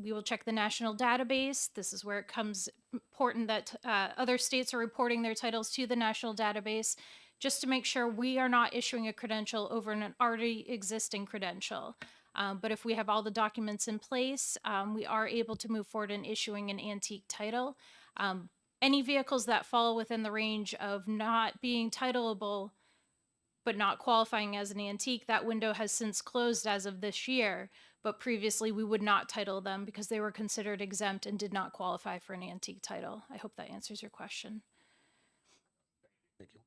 we will check the national database. This is where it comes important that other states are reporting their titles to the national database, just to make sure we are not issuing a credential over an already existing credential. But if we have all the documents in place, we are able to move forward in issuing an antique title. Any vehicles that fall within the range of not being titleable but not qualifying as an antique, that window has since closed as of this year. But previously, we would not title them because they were considered exempt and did not qualify for an antique title. I hope that answers your question. Thank you.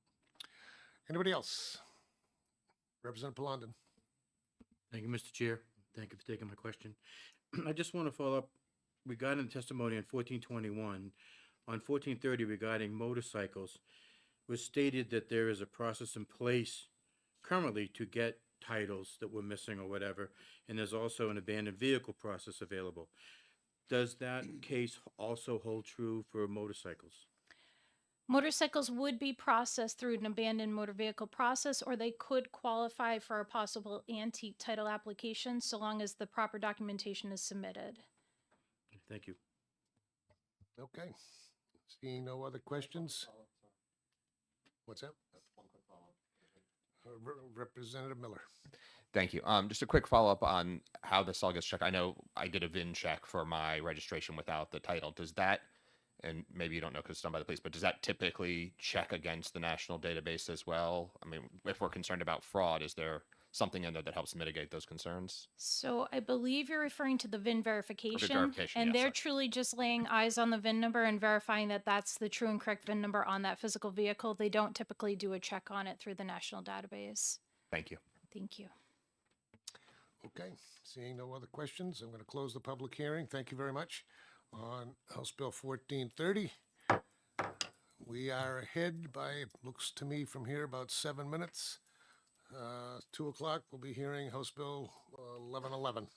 Anybody else? Representative Palondon. Thank you, Mr. Chair. Thank you for taking my question. I just want to follow up regarding the testimony on 1421. On 1430 regarding motorcycles, it was stated that there is a process in place currently to get titles that were missing or whatever, and there's also an abandoned vehicle process available. Does that case also hold true for motorcycles? Motorcycles would be processed through an abandoned motor vehicle process, or they could qualify for a possible antique title application so long as the proper documentation is submitted. Thank you. Okay. Seeing no other questions? What's that? Representative Miller. Thank you. Just a quick follow-up on how this all gets checked. I know I did a VIN check for my registration without the title. Does that, and maybe you don't know because it's done by the police, but does that typically check against the national database as well? I mean, if we're concerned about fraud, is there something in there that helps mitigate those concerns? So I believe you're referring to the VIN verification, verification, and yes, they're sorry. truly just laying eyes on the VIN number and verifying that that's the true and correct VIN number on that physical vehicle. They don't typically do a check on it through the national database. Thank you. Thank you. Okay. Seeing no other questions, I'm going to close the public hearing. Thank you very much. On House Bill 1430, we are ahead by, it looks to me from here, about 7 minutes. 2 o'clock, we'll be hearing House Bill 1111.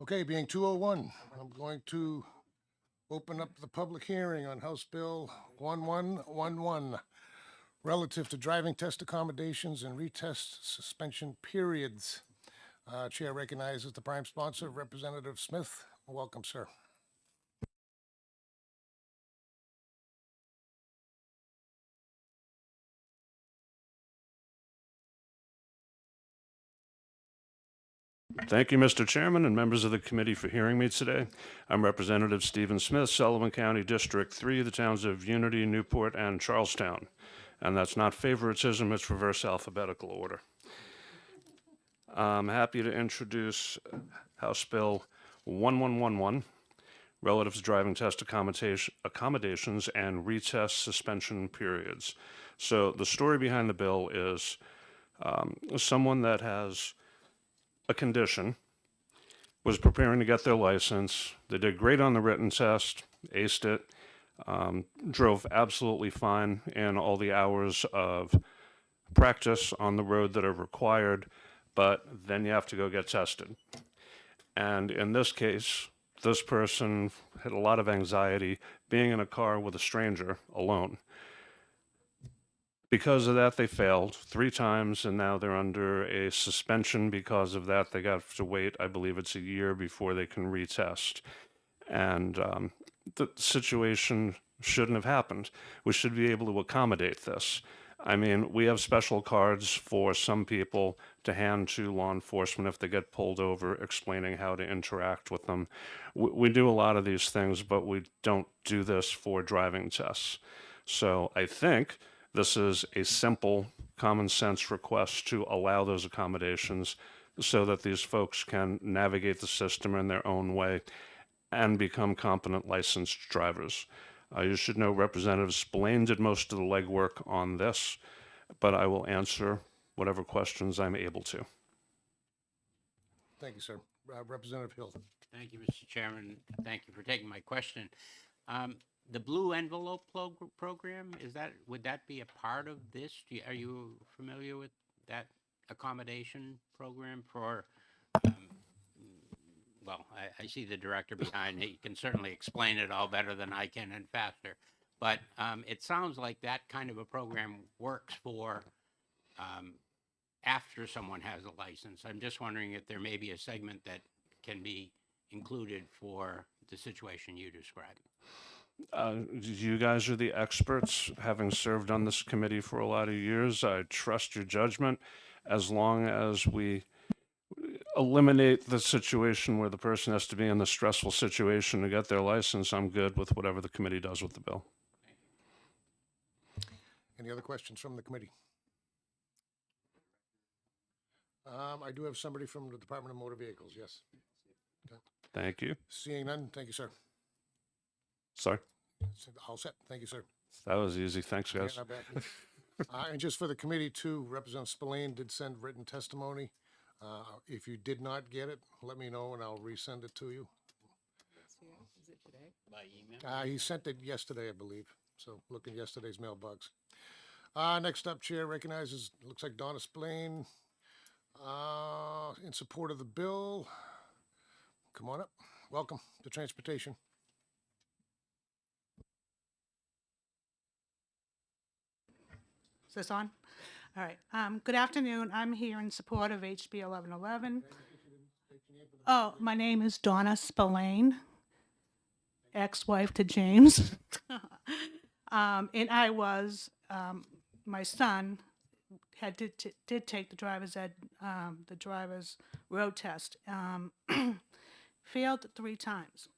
Okay, being 2:01, I'm going to open up the public hearing on House Bill 1111 relative to driving test accommodations and retest suspension periods. Chair recognizes the prime sponsor, Representative Smith. Welcome, sir. Thank you, Mr. Chairman and members of the committee for hearing me today. I'm Representative Stephen Smith, Sullivan County District 3, the towns of Unity, Newport, and Charlestown. And that's not favoritism, it's reverse alphabetical order. I'm happy to introduce House Bill 1111, relative to driving test accommodations and retest suspension periods. So the story behind the bill is someone that has a condition was preparing to get their license. They did great on the written test, aced it, drove absolutely fine in all the hours of practice on the road that are required, but then you have to go get tested. And in this case, this person had a lot of anxiety being in a car with a stranger alone. Because of that, they failed 3 times, and now they're under a suspension because of that. They got to wait, I believe it's a year before they can retest. And the situation shouldn't have happened. We should be able to accommodate this. I mean, we have special cards for some people to hand to law enforcement if they get pulled over, explaining how to interact with them. We do a lot of these things, but we don't do this for driving tests. So I think this is a simple, common sense request to allow those accommodations so that these folks can navigate the system in their own way and become competent licensed drivers. You should know Representative Spillane did most of the legwork on this, but I will answer whatever questions I'm able to. Thank you, sir. Representative Hill. Thank you, Mr. Chairman. Thank you for taking my question. The Blue Envelope program, would that be a part of this? Are you familiar with that accommodation program for, well, I see the director behind me. He can certainly explain it all better than I can and faster. But it sounds like that kind of a program works for after someone has a license. I'm just wondering if there may be a segment that can be included for the situation you described. You guys are the experts, having served on this committee for a lot of years. I trust your judgment. As long as we eliminate the situation where the person has to be in the stressful situation to get their license, I'm good with whatever the committee does with the bill. Any other questions from the committee? I do have somebody from the Department of Motor Vehicles, yes. Okay. Thank you. Seeing none, thank you, sir. Sorry. All set. Thank you, sir. That was easy. Thanks, guys. Yeah, not bad. And just for the committee too, Representative Spillane did send written testimony. If you did not get it, let me know and I'll resend it to you. Is it today? By email? He sent it yesterday, I believe. So look in yesterday's mailbox. Next up, Chair recognizes, looks like Donna Spillane in support of the bill. Come on up. Welcome to Transportation. Is this on? All right. Good afternoon. I'm here in support of HB 1111. Oh, my name is Donna Spillane, ex-wife to James. And I was, my son did take the driver's road test. Failed 3 times.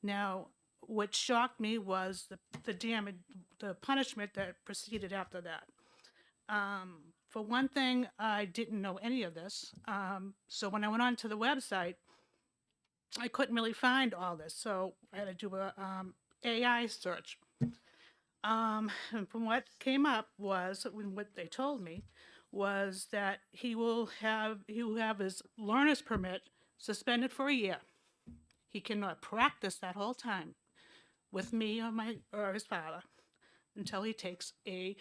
Now, what shocked me was the damage, the punishment that proceeded after that. For one thing, I didn't know any of this. So when I went onto the website, I couldn't really find all this. So I had to do a AI search. And from what came up was, what they told me, was that he will have his learner's permit suspended for a year. He cannot practice that whole time with me or his father until he takes a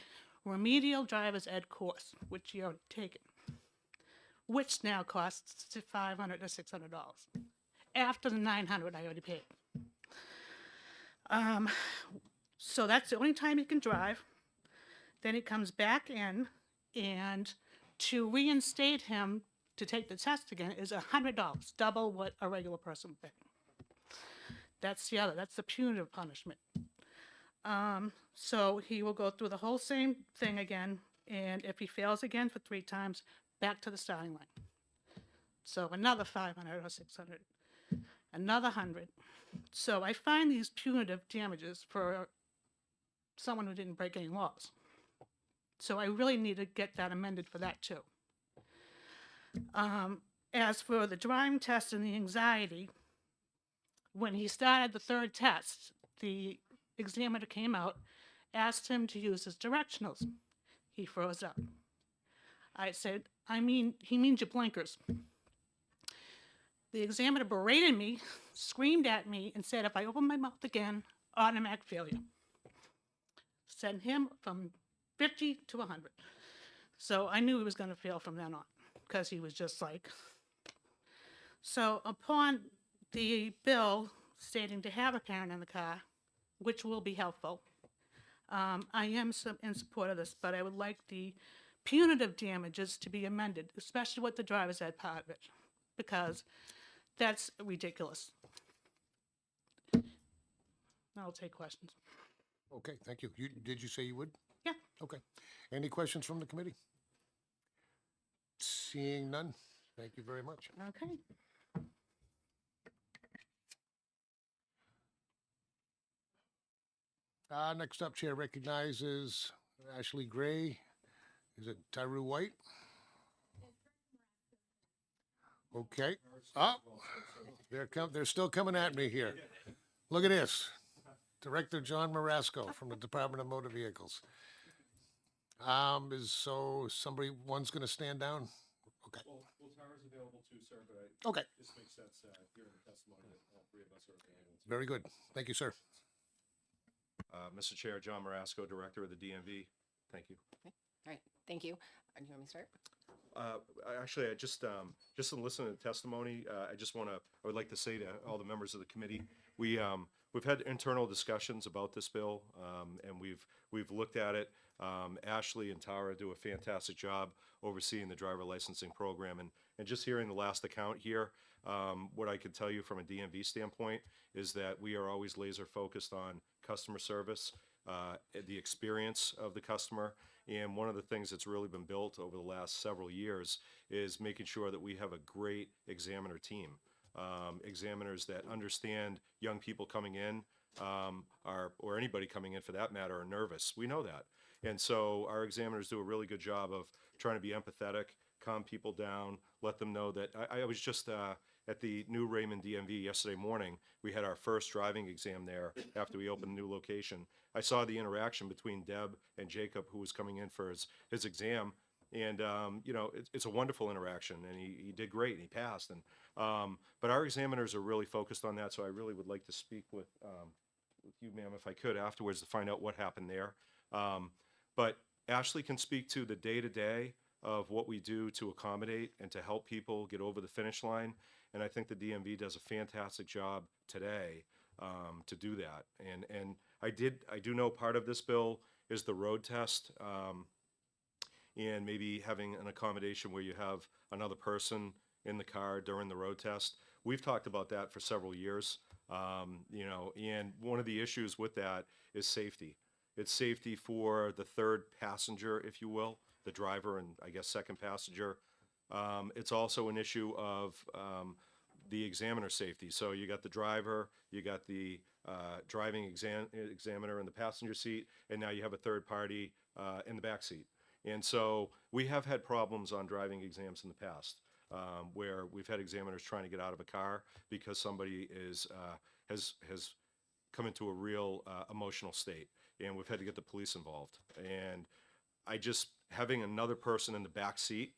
remedial driver's ed course, which he already taken, which now costs $500 to $600. after the 900 I already paid. So that's the only time he can drive. Then he comes back in, and to reinstate him to take the test again is $100, double what a regular person would pay. That's the punitive punishment. So he will go through the whole same thing again, and if he fails again for 3 times, back to the starting line. So another 500 or 600, another 100. So I find these punitive damages for someone who didn't break any laws. So I really need to get that amended for that too. As for the driving test and the anxiety, when he started the 3rd test, the examiner came out, asked him to use his directionals. He froze up. I said, he means your blinkers. The examiner berated me, screamed at me, and said if I open my mouth again, automatic failure. Sent him from 50 to 100. So I knew he was going to fail from then on, because he was just like. So upon the bill stating to have a parent in the car, which will be helpful, I am in support of this, but I would like the punitive damages to be amended, especially with the driver's ed part of it, because that's ridiculous. I'll take questions. Okay, thank you. Did you say you would? Yeah. Okay. Any questions from the committee? Seeing none, thank you very much. Okay. Next up, Chair recognizes Ashley Gray. Is it Tyru White? Okay. Oh, they're still coming at me here. Look at this. Director John Marasco from the Department of Motor Vehicles. Somebody, one's going to stand down? Okay. Well, Tara's available too, sir, but Okay. this makes sense, hearing the testimony that all 3 of us are available. Very good. Thank you, sir. Mr. Chair, John Marasco, Director of the DMV. Thank you. Okay. All right. Thank you. Do you want me to start? Actually, I just in listening to the testimony, I would like to say to all the members of the committee, we've had internal discussions about this bill, and we've looked at it. Ashley and Tara do a fantastic job overseeing the driver licensing program, and just hearing the last account here, what I can tell you from a DMV standpoint is that we are always laser focused on customer service, the experience of the customer. And one of the things that's really been built over the last several years is making sure that we have a great examiner team. Examiners that understand young people coming in, or anybody coming in for that matter, are nervous. We know that. And so our examiners do a really good job of trying to be empathetic, calm people down, let them know that I was just at the new Raymond DMV yesterday morning. We had our first driving exam there after we opened a new location. I saw the interaction between Deb and Jacob, who was coming in for his exam. And, it's a wonderful interaction, and he did great, and he passed. And, but our examiners are really focused on that, so I really would like to speak with you, ma'am, if I could, afterwards to find out what happened there. But Ashley can speak to the day-to-day of what we do to accommodate and to help people get over the finish line. And I think the DMV does a fantastic job today to do that. And I do know part of this bill is the road test, and maybe having an accommodation where you have another person in the car during the road test. We've talked about that for several years, and one of the issues with that is safety. It's safety for the 3rd passenger, if you will, the driver and I guess 2nd passenger. It's also an issue of the examiner safety. So you got the driver, you got the driving examiner in the passenger seat, and now you have a 3rd party in the back seat. And so we have had problems on driving exams in the past, where we've had examiners trying to get out of a car because somebody has come into a real emotional state, and we've had to get the police involved. And having another person in the back seat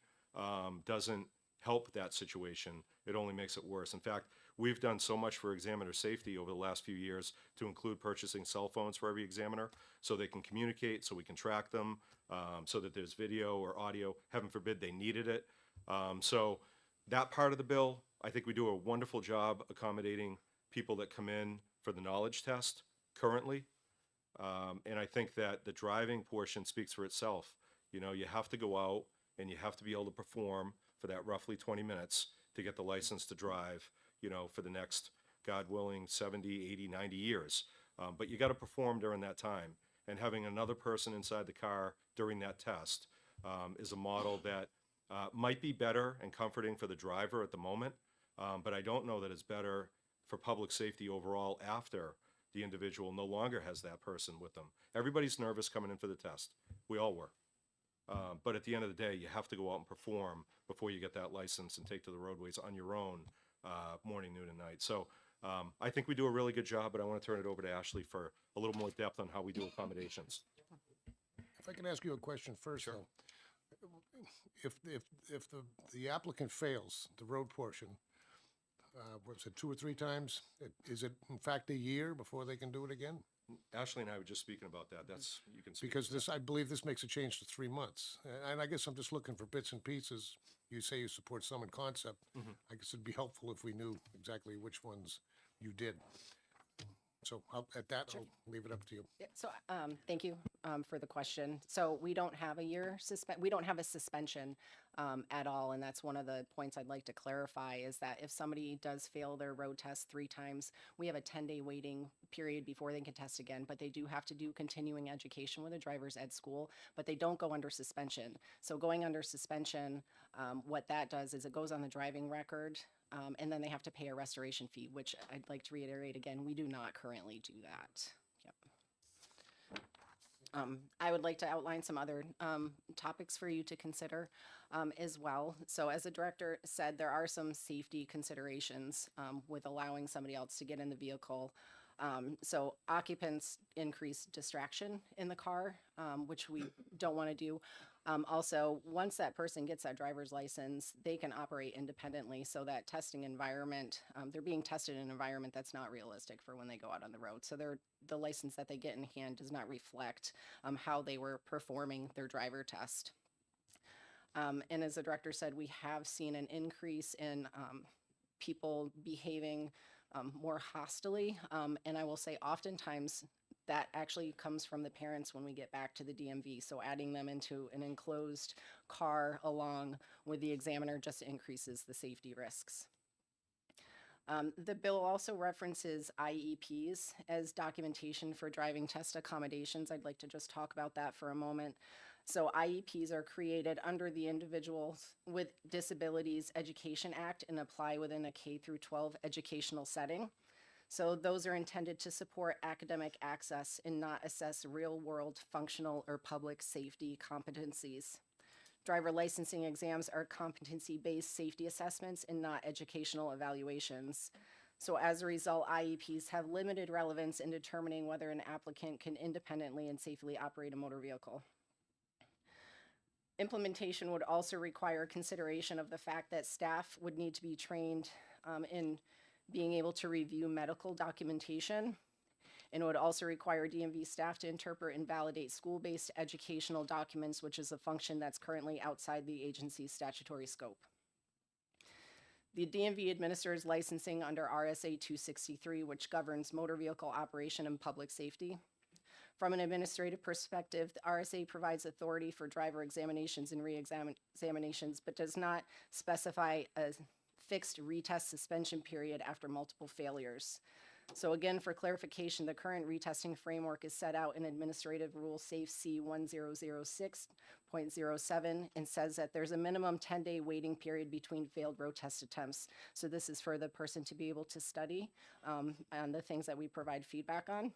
doesn't help that situation. It only makes it worse. In fact, we've done so much for examiner safety over the last few years to include purchasing cell phones for every examiner so they can communicate, so we can track them, so that there's video or audio. Heaven forbid they needed it. So that part of the bill, I think we do a wonderful job accommodating people that come in for the knowledge test currently. And I think that the driving portion speaks for itself. You know, you have to go out and you have to be able to perform for that roughly 20 minutes to get the license to drive, you know, for the next, God willing, 70, 80, 90 years. But you got to perform during that time. And having another person inside the car during that test is a model that might be better and comforting for the driver at the moment. But I don't know that it's better for public safety overall after the individual no longer has that person with them. Everybody's nervous coming in for the test. We all were. But at the end of the day, you have to go out and perform before you get that license and take to the roadways on your own, morning, noon, and night. So I think we do a really good job, but I want to turn it over to Ashley for a little more depth on how we do accommodations. If I can ask you a question first, though. If the applicant fails the road portion, what's it, 2 or 3 times? Is it in fact a year before they can do it again? Ashley and I were just speaking about that. That's, you can speak. Because this, I believe this makes a change to 3 months. And I guess I'm just looking for bits and pieces. You say you support some in concept. I guess it'd be helpful if we knew exactly which ones you did. So I'll leave it up to you. Yeah, so thank you for the question. So we don't have a year we don't have a suspension at all, and that's one of the points I'd like to clarify is that if somebody does fail their road test 3 times, we have a 10-day waiting period before they can test again, but they do have to do continuing education with a driver's ed school, but they don't go under suspension. So going under suspension, what that does is it goes on the driving record. And then they have to pay a restoration fee, which I'd like to reiterate again, we do not currently do that. Yep. I would like to outline some other topics for you to consider as well. So as the director said, there are some safety considerations with allowing somebody else to get in the vehicle. So occupants increase distraction in the car, which we don't want to do. Also, once that person gets that driver's license, they can operate independently. So that testing environment, they're being tested in an environment that's not realistic for when they go out on the road. So the license that they get in hand does not reflect how they were performing their driver test. And as the director said, we have seen an increase in people behaving more hostilely. And I will say oftentimes that actually comes from the parents when we get back to the DMV. So adding them into an enclosed car along with the examiner just increases the safety risks. The bill also references IEPs as documentation for driving test accommodations. I'd like to just talk about that for a moment. So IEPs are created under the Individuals with Disabilities Education Act and apply within a K through 12 educational setting. So those are intended to support academic access and not assess real-world functional or public safety competencies. Driver licensing exams are competency-based safety assessments and not educational evaluations. So as a result, IEPs have limited relevance in determining whether an applicant can independently and safely operate a motor vehicle. Implementation would also require consideration of the fact that staff would need to be trained in being able to review medical documentation, and it would also require DMV staff to interpret and validate school-based educational documents, which is a function that's currently outside the agency's statutory scope. The DMV administers licensing under RSA 263, which governs motor vehicle operation and public safety. From an administrative perspective, the RSA provides authority for driver examinations and re-examinations, but does not specify a fixed retest suspension period after multiple failures. So again, for clarification, the current retesting framework is set out in Administrative Rule Safe C 1006.07 and says that there's a minimum 10-day waiting period between failed road test attempts. So this is for the person to be able to study on the things that we provide feedback on.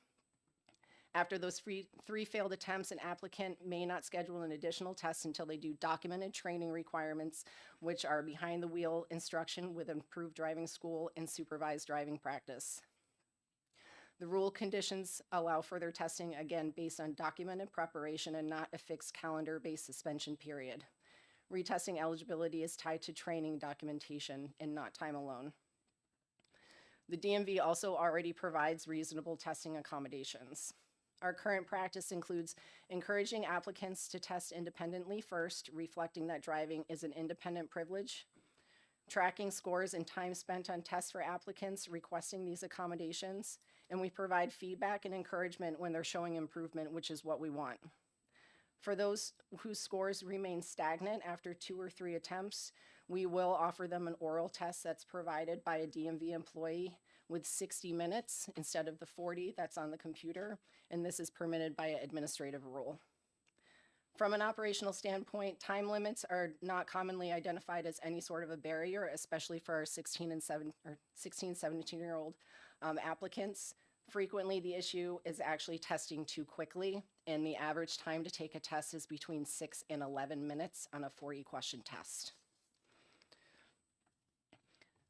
After those 3 failed attempts, an applicant may not schedule an additional test until they do documented training requirements, which are behind the wheel instruction with improved driving school and supervised driving practice. The rule conditions allow further testing, again, based on documented preparation and not a fixed calendar-based suspension period. Retesting eligibility is tied to training documentation and not time alone. The DMV also already provides reasonable testing accommodations. Our current practice includes encouraging applicants to test independently first, reflecting that driving is an independent privilege. tracking scores and time spent on tests for applicants requesting these accommodations, and we provide feedback and encouragement when they're showing improvement, which is what we want. For those whose scores remain stagnant after 2 or 3 attempts, we will offer them an oral test that's provided by a DMV employee with 60 minutes instead of the 40 that's on the computer, and this is permitted by an administrative rule. From an operational standpoint, time limits are not commonly identified as any sort of a barrier, especially for our 16 and 17-year-old applicants. Frequently, the issue is actually testing too quickly, and the average time to take a test is between 6 and 11 minutes on a 40-question test.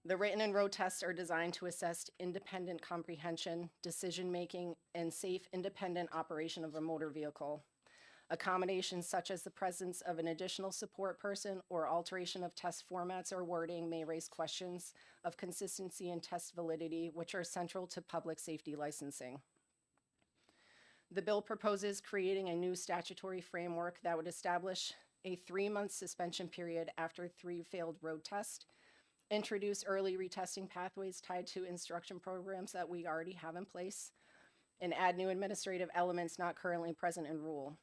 The written and road tests are designed to assess independent comprehension, decision-making, and safe, independent operation of a motor vehicle. Accommodations such as the presence of an additional support person or alteration of test formats or wording may raise questions of consistency and test validity, which are central to public safety licensing. The bill proposes creating a new statutory framework that would establish a 3-month suspension period after 3 failed road tests, introduce early retesting pathways tied to instruction programs that we already have in place, and add new administrative elements not currently present in rule.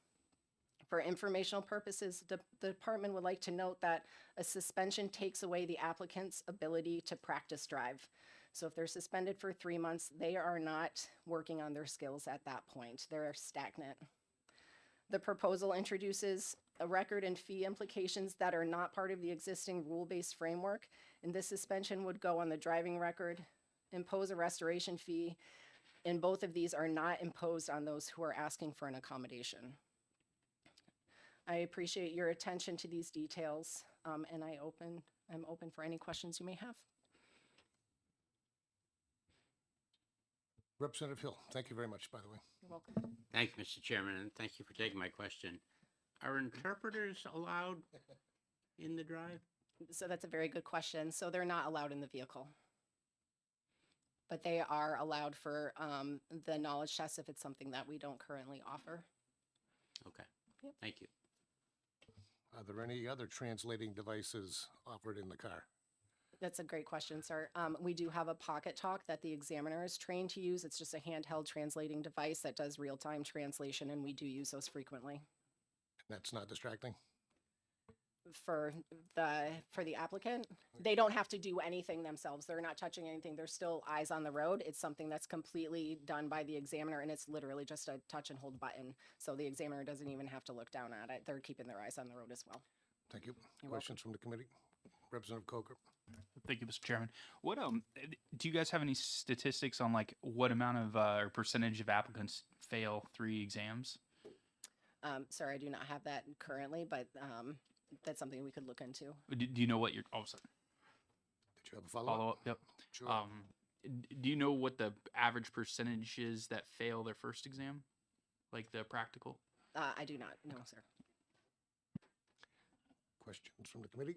For informational purposes, the department would like to note that a suspension takes away the applicant's ability to practice drive. So if they're suspended for 3 months, they are not working on their skills at that point. They're stagnant. The proposal introduces a record and fee implications that are not part of the existing rule-based framework, and this suspension would go on the driving record, impose a restoration fee, and both of these are not imposed on those who are asking for an accommodation. I appreciate your attention to these details, and I'm open for any questions you may have. Representative Hill, thank you very much, by the way. You're welcome. Thank you, Mr. Chairman, and thank you for taking my question. Are interpreters allowed in the drive? So that's a very good question. So they're not allowed in the vehicle, but they are allowed for the knowledge test if it's something that we don't currently offer. Okay, Yep. thank you. Are there any other translating devices offered in the car? That's a great question, sir. We do have a Pocket Talk that the examiner is trained to use. It's just a handheld translating device that does real-time translation, and we do use those frequently. That's not distracting? For the applicant, they don't have to do anything themselves. They're not touching anything. They're still eyes on the road. It's something that's completely done by the examiner, and it's literally just a touch and hold button. So the examiner doesn't even have to look down at it. They're keeping their eyes on the road as well. Thank you. You're Questions from the committee? Representative Coker. Thank you, Mr. Chairman. What do you guys have any statistics on like what amount of or percentage of applicants fail 3 exams? Sorry, I do not have that currently, but that's something we could look into. Do you know what your sorry. Did you have a follow-up? Yep. Sure. Do you know what the average percentage is that fail their first exam, like the practical? I do not, no, sir. Questions from the committee?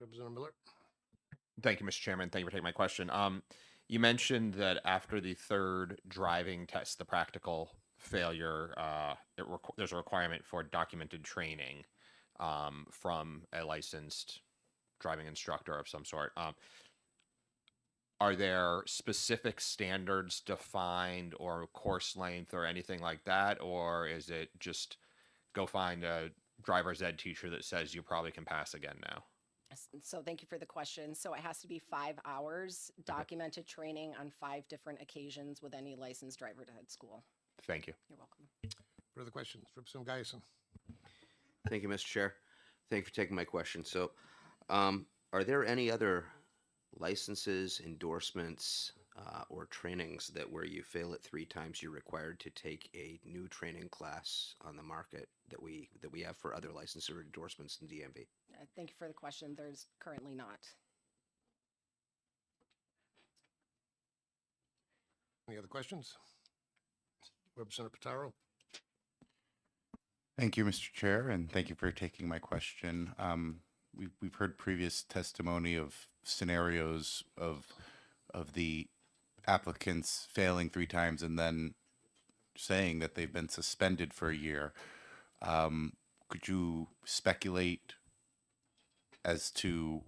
Representative Miller. Thank you, Mr. Chairman. Thank you for taking my question. You mentioned that after the 3rd driving test, the practical failure, there's a requirement for documented training from a licensed driving instructor of some sort. Are there specific standards defined or course length or anything like that? Or is it just go find a driver's ed teacher that says you probably can pass again now? So thank you for the question. So it has to be 5 hours documented training on 5 different occasions with any licensed driver ed school. Thank you. You're welcome. Further questions? Representative Geisen. Thank you, Mr. Chair. Thank you for taking my question. So, are there any other licenses, endorsements, or trainings that where you fail it 3 times, you're required to take a new training class on the market that we have for other licenses or endorsements in DMV? Thank you for the question. There's currently not. Any other questions? Representative Pitaro. Thank you, Mr. Chair, and thank you for taking my question. We've heard previous testimony of scenarios of the applicants failing 3 times and then saying that they've been suspended for a year. Could you speculate as to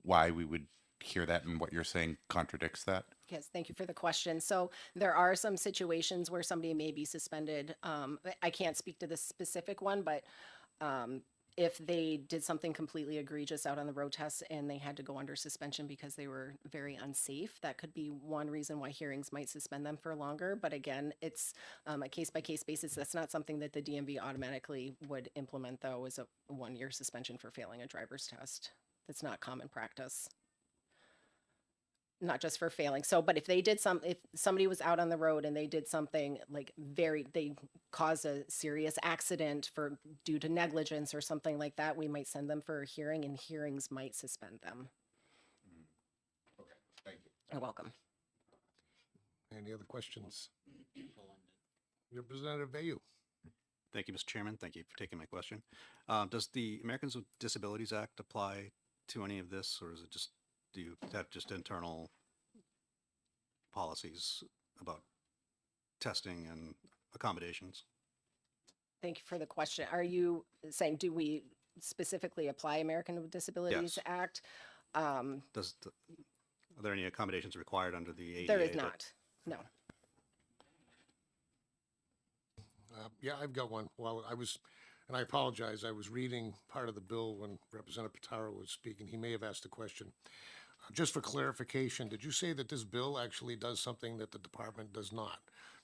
why we would hear that and what you're saying contradicts that? Yes, thank you for the question. So there are some situations where somebody may be suspended. I can't speak to the specific one, but if they did something completely egregious out on the road test and they had to go under suspension because they were very unsafe, that could be one reason why hearings might suspend them for longer. But again, it's a case-by-case basis. That's not something that the DMV automatically would implement, though, as a 1-year suspension for failing a driver's test. That's not common practice. Not just for failing. So, but if somebody was out on the road and they did something like they caused a serious accident due to negligence or something like that, we might send them for a hearing, and hearings might suspend them. Okay, thank you. You're welcome. Any other questions? Representative Bayou. Thank you, Mr. Chairman. Thank you for taking my question. Does the Americans with Disabilities Act apply to any of this, or is it just, do you have just internal policies about testing and accommodations? Thank you for the question. Are you saying, do we specifically apply American with Disabilities Yes. Act? Are there any accommodations required under the ADA? There is that- not. No. Yeah, I've got one. Well, and I apologize, I was reading part of the bill when Representative Pitaro was speaking. He may have asked a question. Just for clarification, did you say that this bill actually does something that the department does not?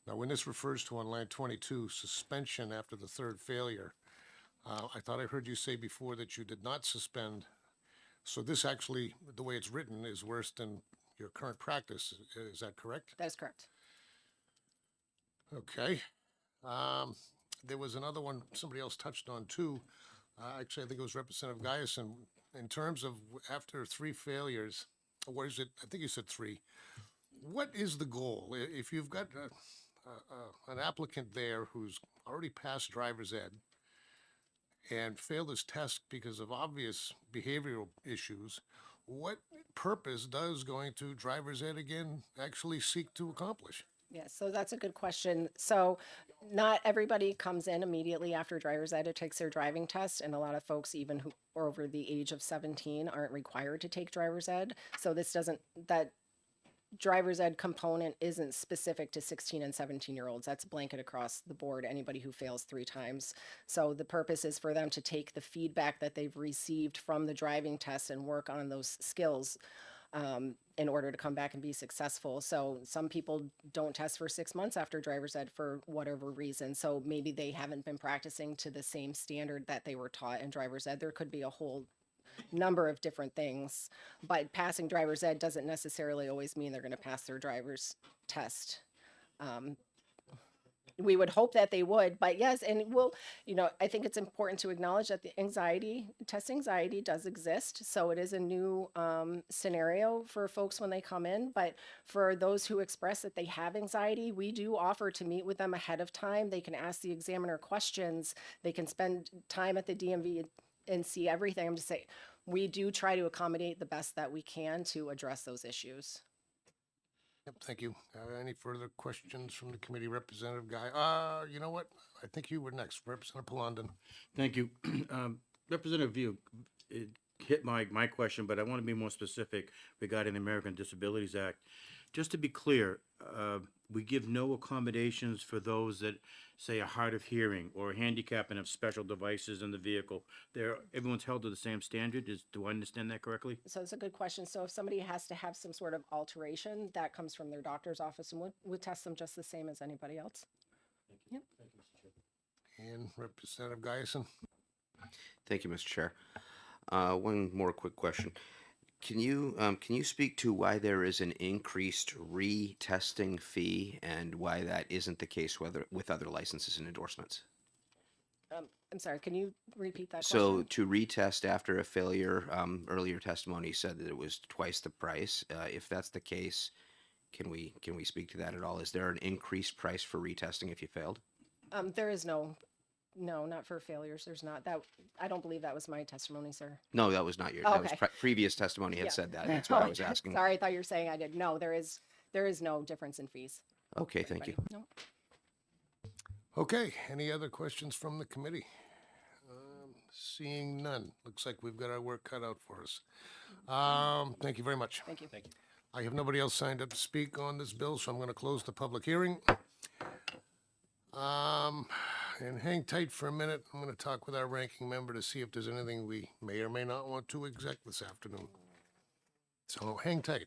Now, when this refers to on line 22, suspension after the third failure, I thought I heard you say before that you did not suspend. So this actually, the way it's written, is worse than your current practice. Is that correct? That is correct. Okay. There was another one somebody else touched on too. Actually, I think it was Representative Guyson. In terms of after 3 failures, or is it? I think you said 3. What is the goal? If you've got an applicant there who's already passed driver's ed and failed his test because of obvious behavioral issues, what purpose does going to driver's ed again actually seek to accomplish? Yes, so that's a good question. So not everybody comes in immediately after driver's ed or takes their driving test, and a lot of folks, even who are over the age of 17, aren't required to take driver's ed. So that driver's ed component isn't specific to 16 and 17-year-olds. That's blanket across the board, anybody who fails 3 times. So the purpose is for them to take the feedback that they've received from the driving test and work on those skills in order to come back and be successful. So some people don't test for 6 months after driver's ed for whatever reason. So maybe they haven't been practicing to the same standard that they were taught in driver's ed. There could be a whole number of different things, but passing driver's ed doesn't necessarily always mean they're going to pass their driver's test. We would hope that they would, but yes, and I think it's important to acknowledge that the test anxiety does exist. So it is a new scenario for folks when they come in. But for those who express that they have anxiety, we do offer to meet with them ahead of time. They can ask the examiner questions. They can spend time at the DMV and see everything. I'm just saying, we do try to accommodate the best that we can to address those issues. Yep, thank you. Any further questions from the committee? Representative Guy? You know what? I think you were next. Representative Palondon. Thank you. Representative View, it hit my question, but I want to be more specific regarding the American Disabilities Act. Just to be clear, we give no accommodations for those that, say, are hard of hearing or handicap and have special devices in the vehicle. Everyone's held to the same standard. Do I understand that correctly? So it's a good question. So if somebody has to have some sort of alteration, that comes from their doctor's office, and we'll test them just the same as anybody else. Yep. And Representative Guyson. Thank you, Mr. Chair. One more quick question. Can you speak to why there is an increased retesting fee and why that isn't the case with other licenses and endorsements? I'm sorry, can you repeat that So question? to retest after a failure, earlier testimony said that it was twice the price. If that's the case, can we speak to that at all? Is there an increased price for retesting if you failed? There is no, not for failures. There's not. I don't believe that was my testimony, sir. No, that was not your. Oh, That was okay. previous testimony had Yeah. said that. That's what I was asking. Sorry, I thought you were saying I did. No, there is no difference in fees. Okay, thank you. No. Okay, any other questions from the committee? Seeing none. Looks like we've got our work cut out for us. Thank you very much. Thank you. I have nobody else signed up to speak on this bill, so I'm going to close the public hearing. And hang tight for a minute. I'm going to talk with our ranking member to see if there's anything we may or may not want to exec this afternoon. So hang tight.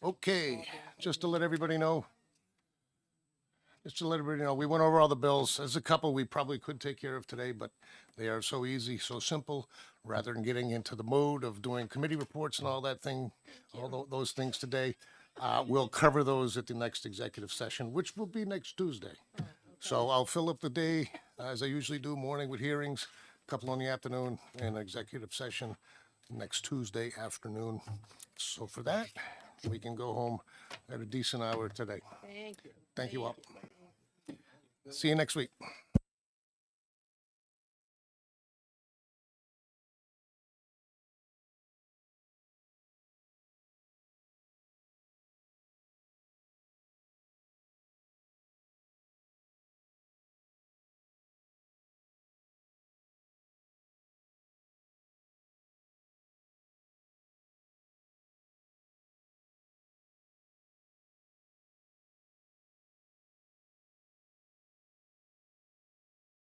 Okay, just to let everybody know. We went over all the bills. As a couple, we probably could take care of today, but they are so easy, so simple. Rather than getting into the mode of doing committee reports and all that thing, those things today, we'll cover those at the next executive session, which will be next Tuesday. So I'll fill up the day, as I usually do, morning with hearings, a couple in the afternoon, and executive session next Tuesday afternoon. So for that, we can go home at a decent hour today. Thank you. Thank you all. See you next week.